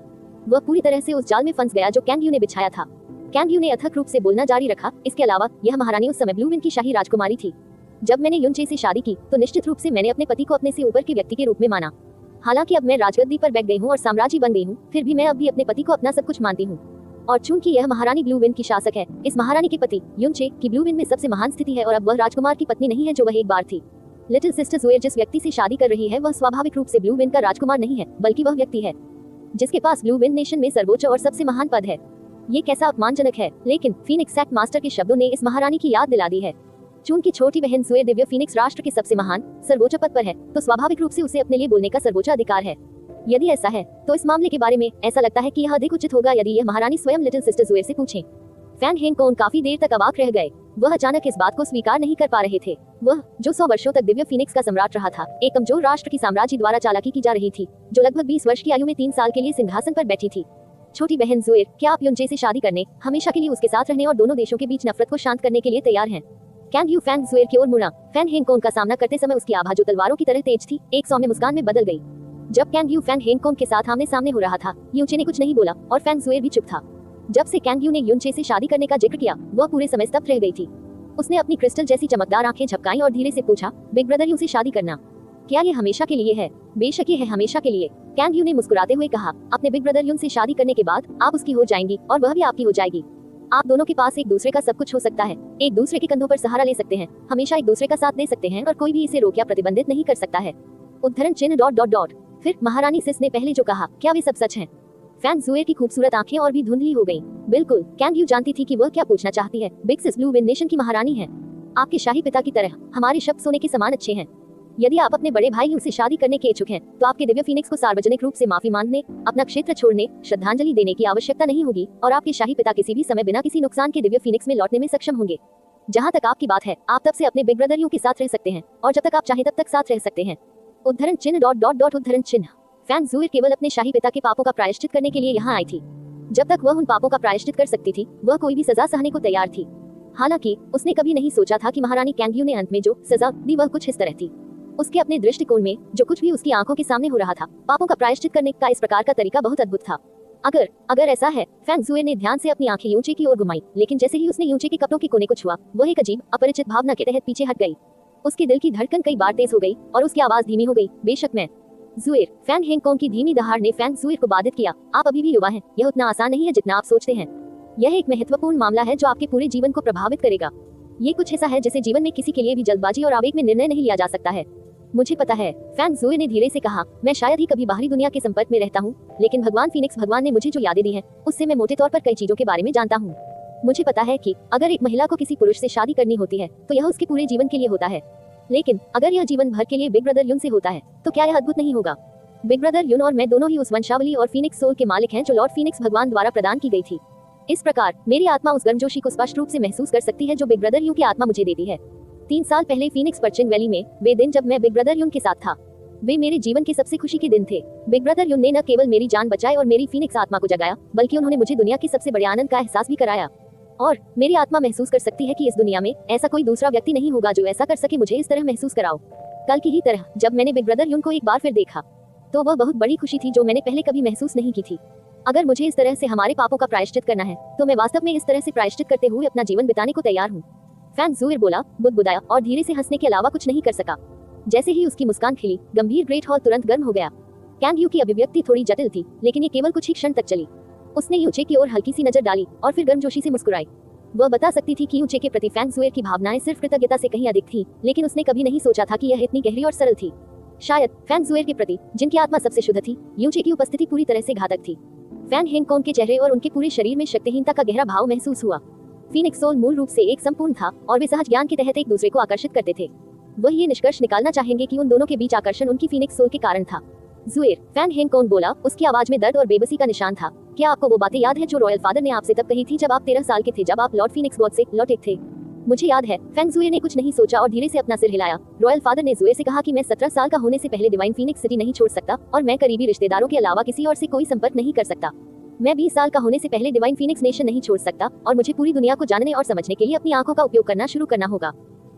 वह पूरी तरह से उस जाल में फंस गया जो कैंगयू ने बिछाया था। कैंगयू ने अथक रूप से बोलना जारी रखा, इसके अलावा यह महारानी उस समय ब्लू विंड की शाही राजकुमारी थी। जब मैंने युनचे से शादी की तो निश्चित रूप से मैंने अपने पति को अपने से ऊपर के व्यक्ति के रूप में माना। हालांकि अब मैं राजगद्दी पर बैठ गई हूँ और साम्राज्य बन गई हूँ, फिर भी मैं अब भी अपने पति को अपना सब कुछ मानती हूँ। और चूंकि यह महारानी ब्लू विंड की शासक है, इस महारानी के पति युनचे की ब्लू विंड में सबसे महान स्थिति है और अब वह राजकुमार की पत्नी नहीं है जो वह एक बार थी। लिटिल सिस्टर ज़ुएर जिस व्यक्ति से शादी कर रही है वह स्वाभाविक रूप से ब्लू विंड का राजकुमार नहीं है, बल्कि वह व्यक्ति है जिसके पास ब्लू विंड नेशन में सर्वोच्च और सबसे महान पद है। ये कैसा अपमानजनक है, लेकिन फीनिक्स सेक्ट मास्टर के शब्दों ने इस महारानी की याद दिला दी है। चूंकि छोटी बहन ज़ुएर दिव्य फीनिक्स राष्ट्र के सबसे महान सर्वोच्च पद पर है, तो स्वाभाविक रूप से उसे अपने लिए बोलने का सर्वोच्च अधिकार है। यदि ऐसा है तो इस मामले के बारे में ऐसा लगता है कि यह अधिक उचित होगा यदि यह महारानी स्वयं लिटिल सिस्टर ज़ुएर से पूछें। फैन हेंगकोंग काफी देर तक अवाक रह गए। वह अचानक इस बात को स्वीकार नहीं कर पा रहे थे। वह जो 100 वर्षों तक दिव्य फीनिक्स का सम्राट रहा था, एक कमजोर राष्ट्र की साम्राज्य द्वारा चालाकी की जा रही थी, जो लगभग 20 वर्ष की आयु में 3 साल के लिए सिंहासन पर बैठी थी। छोटी बहन ज़ुएर, क्या आप युनचे से शादी करने, हमेशा के लिए उसके साथ रहने और दोनों देशों के बीच नफरत को शांत करने के लिए तैयार हैं? कैंगयू फैन ज़ुएर की ओर मुड़ा। फैन हेंगकोंग का सामना करते समय उसकी आभा जो तलवारों की तरह तेज थी, एक सौम्य मुस्कान में बदल गई। जब कैंगयू फैन हेंगकोंग के साथ आमने सामने हो रहा था, युनचे ने कुछ नहीं बोला और फैन ज़ुएर भी चुप था। जब से कैंगयू ने युनचे से शादी करने का जिक्र किया, वह पूरे समय स्तब्ध रह गई थी। उसने अपनी क्रिस्टल जैसी चमकदार आंखें झपकाईं और धीरे से पूछा, बिग ब्रदर यू से शादी करना, क्या ये हमेशा के लिए है? बेशक ये है हमेशा के लिए, कैंगयू ने मुस्कुराते हुए कहा। अपने बिग ब्रदर युन से शादी करने के बाद आप उसकी हो जाएंगी और वह भी आपकी हो जाएगी। आप दोनों के पास एक दूसरे का सब कुछ हो सकता है, एक दूसरे के कंधों पर सहारा ले सकते हैं, हमेशा एक दूसरे का साथ दे सकते हैं और कोई भी इसे रोक या प्रतिबंधित नहीं कर सकता है। उद्धरण चिन्ह ... फिर महारानी सिस ने पहले जो कहा, क्या वे सब सच हैं? फैन ज़ुएर की खूबसूरत आंखें और भी धुंधली हो गईं। बिल्कुल, कैंगयू जानती थी कि वह क्या पूछना चाहती है। बिग सिस ब्लू विंड नेशन की महारानी है। आपके शाही पिता की तरह हमारे शब्द सोने के समान अच्छे हैं। यदि आप अपने बड़े भाई से शादी करने के इच्छुक हैं, तो आपके दिव्य फीनिक्स को सार्वजनिक रूप से माफी मांगने, अपना क्षेत्र छोड़ने, श्रद्धांजलि देने की आवश्यकता नहीं होगी और आपके शाही पिता किसी भी समय बिना किसी नुकसान के दिव्य फीनिक्स में लौटने में सक्षम होंगे। जहाँ तक आपकी बात है, आप तब से अपने बिग ब्रदर के साथ रह सकते हैं और जब तक आप चाहें तब तक साथ रह सकते हैं। उद्धरण चिन्ह ... उद्धरण चिन्ह। फैन ज़ुएर केवल अपने शाही पिता के पापों का प्रायश्चित करने के लिए यहाँ आई थी। जब तक वह उन पापों का प्रायश्चित कर सकती थी, वह कोई भी सजा सहने को तैयार थी। हालांकि उसने कभी नहीं सोचा था कि महारानी कैंगयू ने अंत में जो सजा दी वह कुछ इस तरह थी। उसके अपने दृष्टिकोण में जो कुछ भी उसकी आंखों के सामने हो रहा था, पापों का प्रायश्चित करने का इस प्रकार का तरीका बहुत अद्भुत था। अगर ऐसा है, फैन ज़ुएर ने ध्यान से अपनी आंखें युनचे की ओर घुमाई, लेकिन जैसे ही उसने युनचे के कपड़ों के कोने को छुआ, वह एक अजीब अपरिचित भावना के तहत पीछे हट गई। उसके दिल की धड़कन कई बार तेज हो गई और उसकी आवाज धीमी हो गई। बेशक मैं ज़ुएर। फैन हेंगकोंग की धीमी दहाड़ ने फैन ज़ुएर को बाधित किया। आप अभी भी युवा हैं, यह उतना आसान नहीं है जितना आप सोचते हैं। यह एक महत्वपूर्ण मामला है जो आपके पूरे जीवन को प्रभावित करेगा। ये कुछ ऐसा है जिसे जीवन में किसी के लिए भी जल्दबाजी और आवेग में निर्णय नहीं लिया जा सकता है। मुझे पता है, फैन ज़ुए ने धीरे से कहा। मैं शायद ही कभी बाहरी दुनिया के संपर्क में रहता हूँ, लेकिन भगवान फीनिक्स भगवान ने मुझे जो यादें दी हैं, उससे मैं मोटे तौर पर कई चीजों के बारे में जानता हूँ। मुझे पता है कि अगर एक महिला को किसी पुरुष से शादी करनी होती है तो यह उसके पूरे जीवन के लिए होता है, लेकिन अगर यह जीवन भर के लिए बिग ब्रदर यून से होता है तो क्या यह अद्भुत नहीं होगा। बिग ब्रदर यून और मैं दोनों ही उस वंशावली और फीनिक्स सोल के मालिक हैं जो लॉर्ड फीनिक्स भगवान द्वारा प्रदान की गई थी। इस प्रकार मेरी आत्मा उस गर्मजोशी को स्पष्ट रूप से महसूस कर सकती है जो बिग ब्रदर यून की आत्मा मुझे देती है। 3 साल पहले फीनिक्स पर्चिंग वैली में वे दिन जब मैं बिग ब्रदर यून के साथ था, वे मेरे जीवन के सबसे खुशी के दिन थे। बिग ब्रदर यून ने न केवल मेरी जान बचाई और मेरी फीनिक्स आत्मा को जगाया, बल्कि उन्होंने मुझे दुनिया के सबसे बड़े आनंद का एहसास भी कराया। और मेरी आत्मा महसूस कर सकती है कि इस दुनिया में ऐसा कोई दूसरा व्यक्ति नहीं होगा जो ऐसा कर सके मुझे इस तरह महसूस कराओ। कल की ही तरह जब मैंने बिग ब्रदर यून को एक बार फिर देखा तो वह बहुत बड़ी खुशी थी जो मैंने पहले कभी महसूस नहीं की थी। अगर मुझे इस तरह से हमारे पापों का प्रायश्चित करना है तो मैं वास्तव में इस तरह से प्रायश्चित करते हुए अपना जीवन बिताने को तैयार हूँ। फैन ज़ुएर बोला, बुदबुदाया और धीरे से हंसने के अलावा कुछ नहीं कर सका। जैसे ही उसकी मुस्कान खिली, गंभीर ग्रेट हॉल तुरंत गर्म हो गया। कैंग यू की अभिव्यक्ति थोड़ी जटिल थी, लेकिन ये केवल कुछ ही क्षण तक चली। उसने यूचे की ओर हल्की सी नजर डाली और फिर गर्मजोशी से मुस्कुराई। वह बता सकती थी कि यूचे के प्रति फैन ज़ुएर की भावनाएं सिर्फ कृतज्ञता से कहीं अधिक थी, लेकिन उसने कभी नहीं सोचा था कि यह इतनी गहरी और सरल थी। शायद फैन ज़ुएर के प्रति, जिनकी आत्मा सबसे शुद्ध थी, यूचे की उपस्थिति पूरी तरह से घातक थी। फैन हेनकोंग के चेहरे और उनके पूरे शरीर में शक्तिहीनता का गहरा भाव महसूस हुआ। फीनिक्स सोल मूल रूप से एक संपूर्ण था और वे सहज ज्ञान के तहत एक दूसरे को आकर्षित करते थे। वह ये निष्कर्ष निकालना चाहेंगे कि उन दोनों के बीच आकर्षण उनकी फीनिक्स सोल के कारण था। ज़ुएर, फैन हेनकोंग बोला, उसकी आवाज में दर्द और बेबसी का निशान था। क्या आपको वो बातें याद है जो रॉयल फादर ने आपसे तब कही थी जब आप 13 साल के थे, जब आप लॉर्ड फीनिक्स गॉड से लौटे थे? मुझे याद है। फैन ज़ुएर ने कुछ नहीं सोचा और धीरे से अपना सिर हिलाया। रॉयल फादर ने ज़ुएर से कहा कि मैं 17 साल का होने से पहले डिवाइन फीनिक्स सिटी नहीं छोड़ सकता और मैं करीबी रिश्तेदारों के अलावा किसी और से कोई संपर्क नहीं कर सकता। मैं 20 साल का होने से पहले डिवाइन फीनिक्स नेशन नहीं छोड़ सकता और मुझे पूरी दुनिया को जानने और समझने के लिए अपनी आंखों का उपयोग करना शुरू करना होगा।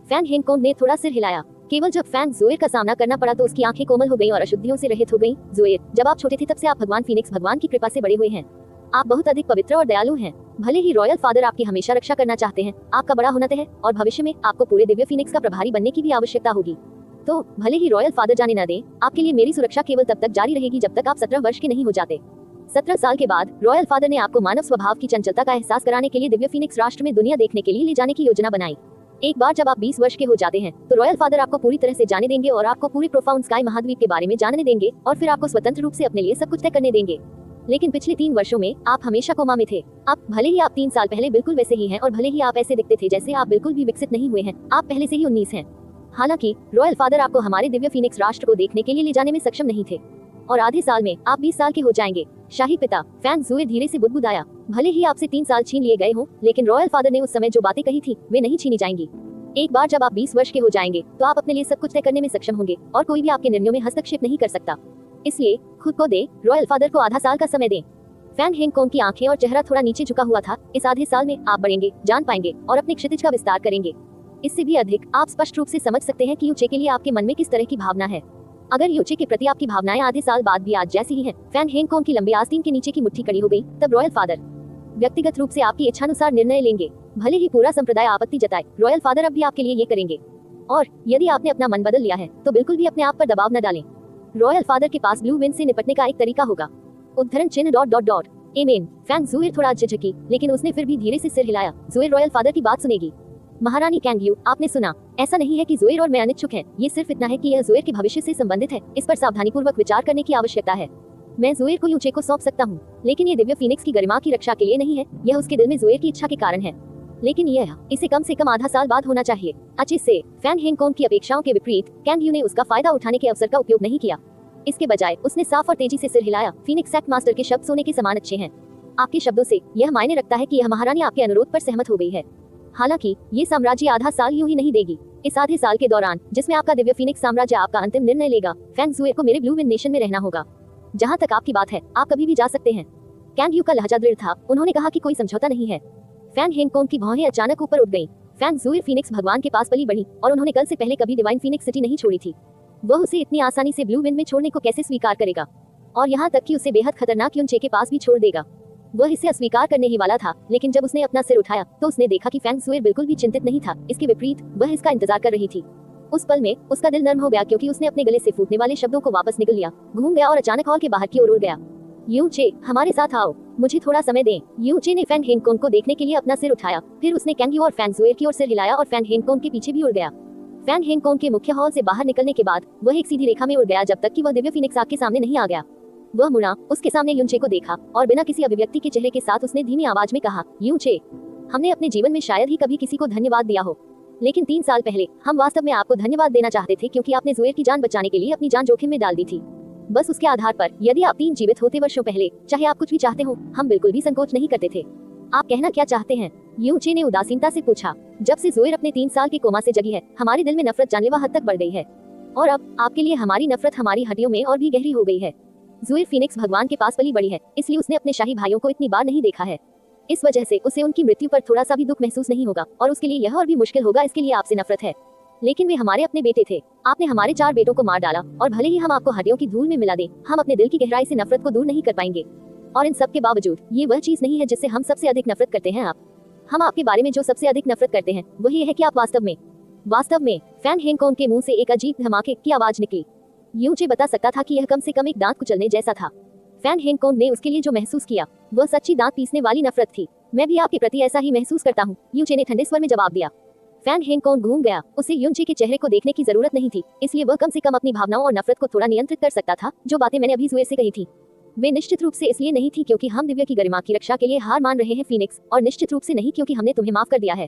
फैन हेनकोंग ने थोड़ा सिर हिलाया। केवल जब फैन ज़ुएर का सामना करना पड़ा तो उसकी आंखें कोमल हो गईं और अशुद्धियों से रहित हो गईं। ज़ुएर, जब आप छोटे थे तब से आप भगवान फीनिक्स भगवान की कृपा से बड़े हुए हैं। आप बहुत अधिक पवित्र और दयालु हैं। भले ही रॉयल फादर आपकी हमेशा रक्षा करना चाहते हैं, आपका बड़ा होना तय है और भविष्य में आपको पूरे दिव्य फीनिक्स का प्रभारी बनने की भी आवश्यकता होगी। तो भले ही रॉयल फादर जाने न दें, आपके लिए मेरी सुरक्षा केवल तब तक जारी रहेगी जब तक आप 17 वर्ष के नहीं हो जाते। 17 साल के बाद रॉयल फादर ने आपको मानव स्वभाव की चंचलता का एहसास कराने के लिए दिव्य फीनिक्स राष्ट्र में दुनिया देखने के लिए ले जाने की योजना बनाई। एक बार जब आप 20 वर्ष के हो जाते हैं तो रॉयल फादर आपको पूरी तरह से जाने देंगे और आपको पूरे प्रोफाउंड स्काई महाद्वीप के बारे में जानने देंगे और फिर आपको स्वतंत्र रूप से अपने लिए सब कुछ तय करने देंगे। लेकिन पिछले 3 वर्षों में आप हमेशा कोमा में थे। आप भले ही आप 3 साल पहले बिल्कुल वैसे ही हैं और भले ही आप ऐसे दिखते थे जैसे आप बिल्कुल भी विकसित नहीं हुए हैं, आप पहले से ही 19 हैं। हालांकि रॉयल फादर आपको हमारे दिव्य फीनिक्स राष्ट्र को देखने के लिए ले जाने में सक्षम नहीं थे और आधे साल में आप 20 साल के हो जाएंगे। शाही पिता, फैन ज़ुएर धीरे से बुदबुदाया। भले ही आपसे 3 साल छीन लिए गए हों, लेकिन रॉयल फादर ने उस समय जो बातें कही थी वे नहीं छीनी जाएंगी। एक बार जब आप 20 वर्ष के हो जाएंगे तो आप अपने लिए सब कुछ तय करने में सक्षम होंगे और कोई भी आपके निर्णयों में हस्तक्षेप नहीं कर सकता। इसलिए खुद को दे, रॉयल फादर को आधा साल का समय दें। फैन हेनकोंग की आंखें और चेहरा थोड़ा नीचे झुका हुआ था। इस आधे साल में आप बढ़ेंगे, जान पाएंगे और अपने क्षितिज का विस्तार करेंगे। इससे भी अधिक आप स्पष्ट रूप से समझ सकते हैं कि यूचे के लिए आपके मन में किस तरह की भावना है। अगर यूचे के प्रति आपकी भावनाएं आधे साल बाद भी आज जैसी ही हैं, फैन हेनकोंग की लंबी आस्तीन के नीचे की मुट्ठी कड़ी हो गई, तब रॉयल फादर व्यक्तिगत रूप से आपकी इच्छानुसार निर्णय लेंगे। भले ही पूरा संप्रदाय आपत्ति जताए, रॉयल फादर अब भी आपके लिए ये करेंगे। और यदि आपने अपना मन बदल लिया है तो बिल्कुल भी अपने आप पर दबाव न डालें। रॉयल फादर के पास ब्लू विंड से निपटने का एक तरीका होगा। उद्धरण चिन्ह ... आमीन। फैन ज़ुएर थोड़ा झिझकी, लेकिन उसने फिर भी धीरे से सिर हिलाया। ज़ुएर रॉयल फादर की बात सुनेगी। महारानी कैंग यू, आपने सुना। ऐसा नहीं है कि ज़ुएर और मैं अनिच्छुक हैं, ये सिर्फ इतना है कि यह ज़ुएर के भविष्य से संबंधित है। इस पर सावधानीपूर्वक विचार करने की आवश्यकता है। मैं ज़ुएर को यूचे को सौंप सकता हूँ, लेकिन ये दिव्य फीनिक्स की गरिमा की रक्षा के लिए नहीं है। यह उसके दिल में ज़ुएर की इच्छा के कारण है, लेकिन यह इसे कम से कम आधा साल बाद होना चाहिए। अच्छे से फैन हेनकोंग की अपेक्षाओं के विपरीत कैंग यू ने उसका फायदा उठाने के अवसर का उपयोग नहीं किया। इसके बजाय उसने साफ और तेजी से सिर हिलाया। फीनिक्स एक्ट मास्टर के शब्द सोने के समान अच्छे हैं। आपके शब्दों से यह मायने रखता है कि यह महारानी आपके अनुरोध पर सहमत हो गई है। हालांकि ये साम्राज्य आधा साल यूं ही नहीं देगी। इस आधे साल के दौरान जिसमें आपका दिव्य फीनिक्स साम्राज्य आपका अंतिम निर्णय लेगा, फैन ज़ुएर को मेरे ब्लू विंड नेशन में रहना होगा। जहाँ तक आपकी बात है, आप कभी भी जा सकते हैं। कैंग यू का लहजा दृढ़ था। उन्होंने कहा कि कोई समझौता नहीं है। फैन हेनकोंग की भौहें अचानक ऊपर उठ गईं। फैन ज़ुएर फीनिक्स भगवान के पास पली बढ़ी और उन्होंने कल से पहले कभी डिवाइन फीनिक्स सिटी नहीं छोड़ी थी। वह उसे इतनी आसानी से ब्लू विंड में छोड़ने को कैसे स्वीकार करेगा, और यहाँ तक कि उसे बेहद खतरनाक यूचे के पास भी छोड़ देगा। वह इसे अस्वीकार करने ही वाला था, लेकिन जब उसने अपना सिर उठाया तो उसने देखा कि फैन ज़ुएर बिल्कुल भी चिंतित नहीं था। इसके विपरीत वह इसका इंतजार कर रही थी। उस पल में उसका दिल नर्म हो गया, क्योंकि उसने अपने गले से फूटने वाले शब्दों को वापस निगल लिया, घूम गया और अचानक हॉल के बाहर की ओर उड़ गया। यूचे, हमारे साथ आओ, मुझे थोड़ा समय दें। यूचे ने फैन हेनकोंग को देखने के लिए अपना सिर उठाया, फिर उसने कैंग यू और फैन ज़ुएर की ओर सिर हिलाया और फैन हेनकोंग के पीछे भी उड़ गया। फैन हेंगकोंग के मुख्य हॉल से बाहर निकलने के बाद वह एक सीधी रेखा में उड़ गया जब तक कि वह दिव्य फीनिक्स आग के सामने नहीं आ गया। वह मुड़ा, उसके सामने यूनचे को देखा और बिना किसी अभिव्यक्ति के चेहरे के साथ उसने धीमी आवाज में कहा, यूनचे, हमने अपने जीवन में शायद ही कभी किसी को धन्यवाद दिया हो, लेकिन 3 साल पहले हम वास्तव में आपको धन्यवाद देना चाहते थे क्योंकि आपने ज़ुएर की जान बचाने के लिए अपनी जान जोखिम में डाल दी थी। बस उसके आधार पर यदि आप 3 जीवित होते वर्षों पहले, चाहे आप कुछ भी चाहते हो, हम बिल्कुल भी संकोच नहीं करते थे। आप कहना क्या चाहते हैं? यूचे ने उदासीनता से पूछा। जब से ज़ुएर अपने 3 साल के कोमा से जगी है, हमारे दिल में नफरत जानलेवा हद तक बढ़ गई है और अब आपके लिए हमारी नफरत हमारी हड्डियों में और भी गहरी हो गई है। ज़ुएर फीनिक्स भगवान के पास पली बड़ी है, इसलिए उसने अपने शाही भाइयों को इतनी बार नहीं देखा है। इस वजह से उसे उनकी मृत्यु पर थोड़ा सा भी दुख महसूस नहीं होगा और उसके लिए यह और भी मुश्किल होगा, इसके लिए आपसे नफरत है। लेकिन वे हमारे अपने बेटे थे। आपने हमारे 4 बेटों को मार डाला और भले ही हम आपको हड्डियों की धूल में मिला दें, हम अपने दिल की गहराई से नफरत को दूर नहीं कर पाएंगे। और इन सब के बावजूद ये वह चीज नहीं है जिससे हम सबसे अधिक नफरत करते हैं। हम आपके बारे में जो सबसे अधिक नफरत करते हैं वह ये है कि आप वास्तव में फैन हेंगकोंग के मुंह से एक अजीब धमाके की आवाज निकली। यूचे बता सकता था कि यह कम से कम एक दांत कुचलने जैसा था। फैन हेंगकोंग ने उसके लिए जो महसूस किया वह सच्ची दांत पीसने वाली नफरत थी। मैं भी आपके प्रति ऐसा ही महसूस करता हूँ, यूचे ने ठंडे स्वर में जवाब दिया। फैन हेंगकोंग घूम गया। उसे यूचे के चेहरे को देखने की जरूरत नहीं थी, इसलिए वह कम से कम अपनी भावनाओं और नफरत को थोड़ा नियंत्रित कर सकता था। जो बातें मैंने अभी ज़ुएर से कही थी वे निश्चित रूप से इसलिए नहीं थी क्योंकि हम दिव्य की गरिमा की रक्षा के लिए हार मान रहे हैं फीनिक्स, और निश्चित रूप से नहीं क्योंकि हमने तुम्हें माफ कर दिया है।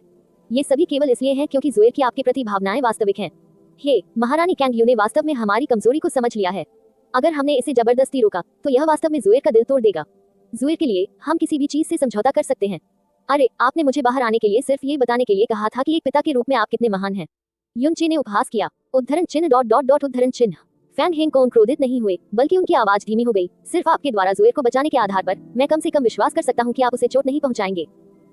ये सभी केवल इसलिए है क्योंकि ज़ुएर की आपके प्रति भावनाएं वास्तविक हैं। हे महारानी कैंग यू ने वास्तव में हमारी कमजोरी को समझ लिया है। अगर हमने इसे जबरदस्ती रोका तो यह वास्तव में ज़ुएर का दिल तोड़ देगा। ज़ुएर के लिए हम किसी भी चीज से समझौता कर सकते हैं। अरे आपने मुझे बाहर आने के लिए सिर्फ ये बताने के लिए कहा था कि एक पिता के रूप में आप कितने महान हैं। यूनचे ने उपहास किया। उद्धरण चिन्ह ... उद्धरण चिन्ह। फैन हेंगकोंग क्रोधित नहीं हुए, बल्कि उनकी आवाज धीमी हो गई। सिर्फ आपके द्वारा ज़ुएर को बचाने के आधार पर मैं कम से कम विश्वास कर सकता हूँ कि आप उसे चोट नहीं पहुंचाएंगे।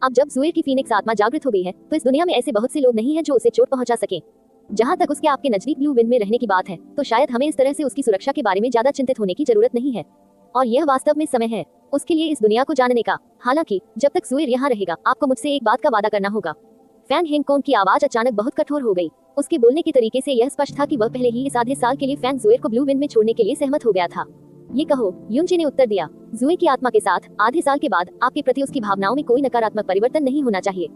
अब जब ज़ुएर की फीनिक्स आत्मा जागृत हो गई है तो इस दुनिया में ऐसे बहुत से लोग नहीं हैं जो उसे चोट पहुंचा सके। जहां तक उसके आपके नजदीक ब्लू विंड में रहने की बात है तो शायद हमें इस तरह से उसकी सुरक्षा के बारे में ज्यादा चिंतित होने की जरूरत नहीं है, और यह वास्तव में समय है उसके लिए इस दुनिया को जानने का। हालांकि जब तक ज़ुएर यहाँ रहेगा आपको मुझसे एक बात का वादा करना होगा। फैन हेंगकोंग की आवाज अचानक बहुत कठोर हो गई। उसके बोलने के तरीके से यह स्पष्ट था कि वह पहले ही इस आधे साल के लिए फैन ज़ुएर को ब्लू विंड में छोड़ने के लिए सहमत हो गया था। ये कहो, यूनचे ने उत्तर दिया। ज़ुएर की आत्मा के साथ आधे साल के बाद आपके प्रति उसकी भावनाओं में कोई नकारात्मक परिवर्तन नहीं होना चाहिए।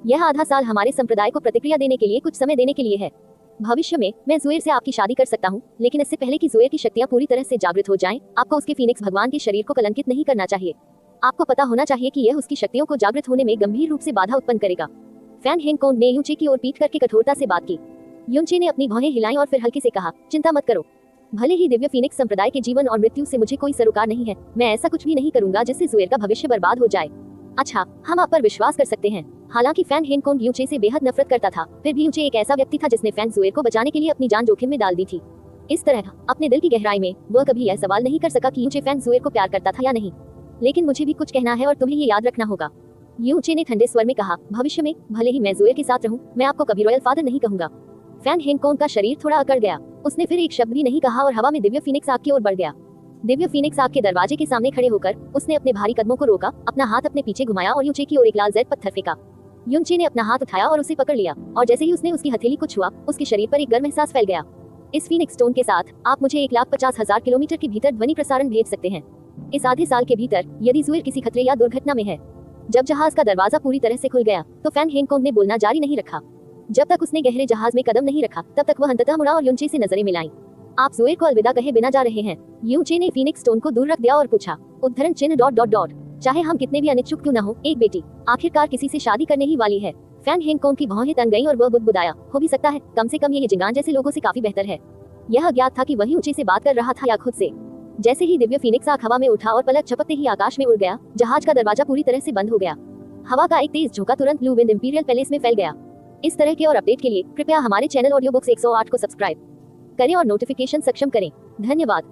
यह आधा साल हमारे संप्रदाय को प्रतिक्रिया देने के लिए, कुछ समय देने के लिए है। भविष्य में मैं ज़ुएर से आपकी शादी कर सकता हूँ, लेकिन इससे पहले कि ज़ुएर की शक्तियाँ पूरी तरह से जागृत हो जाएं, आपको उसके फीनिक्स भगवान के शरीर को कलंकित नहीं करना चाहिए। आपको पता होना चाहिए कि यह उसकी शक्तियों को जागृत होने में गंभीर रूप से बाधा उत्पन्न करेगा। फैन हेंगकोंग ने यूचे की ओर पीट करके कठोरता से बात की। यूचे ने अपनी भौहें हिलाई और फिर हल्के से कहा, चिंता मत करो। भले ही दिव्य फीनिक्स संप्रदाय के जीवन और मृत्यु से मुझे कोई सरोकार नहीं है, मैं ऐसा कुछ भी नहीं करूंगा जिससे ज़ुएर का भविष्य बर्बाद हो जाए। अच्छा, हम आप पर विश्वास कर सकते हैं। हालांकि फैन हेंगकोंग यूचे से बेहद नफरत करता था, फिर भी यूचे एक ऐसा व्यक्ति था जिसने फैन ज़ुएर को बचाने के लिए अपनी जान जोखिम में डाल दी थी। इस तरह अपने दिल की गहराई में वह कभी यह सवाल नहीं कर सका कि यूचे फैन ज़ुएर को प्यार करता था या नहीं। लेकिन मुझे भी कुछ कहना है और तुम्हें ये याद रखना होगा, यूचे ने ठंडे स्वर में कहा। भविष्य में भले ही मैं ज़ुएर के साथ रहूं, मैं आपको कभी रॉयल फादर नहीं कहूंगा। फैन हेंगकोंग का शरीर थोड़ा अकड़ गया। उसने फिर एक शब्द भी नहीं कहा और हवा में दिव्य फीनिक्स आग की ओर बढ़ गया। दिव्य फीनिक्स आग के दरवाजे के सामने खड़े होकर उसने अपने भारी कदमों को रोका, अपना हाथ अपने पीछे घुमाया और यूचे की ओर एक लाल जेड पत्थर फेंका। यूचे ने अपना हाथ उठाया और उसे पकड़ लिया, और जैसे ही उसने उसकी हथेली को छुआ, उसके शरीर पर एक गर्म एहसास फैल गया। इस फीनिक्स स्टोन के साथ आप मुझे 1,50,000 किलोमीटर के भीतर ध्वनि प्रसारण भेज सकते हैं। इस आधे साल के भीतर यदि ज़ुएर किसी खतरे या दुर्घटना में है। जब जहाज का दरवाजा पूरी तरह से खुल गया तो फैन हेंगकोंग ने बोलना जारी नहीं रखा। जब तक उसने गहरे जहाज में कदम नहीं रखा तब तक वह अंततः मुड़ा और यूचे से नजरें मिलाई। आप ज़ुएर को अलविदा कहे बिना जा रहे हैं? यूचे ने फीनिक्स स्टोन को दूर रख दिया और पूछा। उद्धरण चिन्ह ... चाहे हम कितने भी अनिच्छुक क्यों न हो, एक बेटी आखिरकार किसी से शादी करने ही वाली है। फैन हेंगकोंग की भौहें तन गईं और वह बुदबुदाया। हो भी सकता है, कम से कम ये जिंगान जैसे लोगों से काफी बेहतर है। यह अज्ञात था कि वही ऊंचे से बात कर रहा था या खुद से। जैसे ही दिव्य फीनिक्स आग हवा में उठा और पलक झपकते ही आकाश में उड़ गया, जहाज का दरवाजा पूरी तरह से बंद हो गया। हवा का एक तेज झोंका तुरंत ब्लू विंड इंपीरियल पैलेस में फैल गया। इस तरह के और अपडेट के लिए कृपया हमारे चैनल ऑडियो बुक्स 108 को सब्सक्राइब करें और नोटिफिकेशन सक्षम करें। धन्यवाद।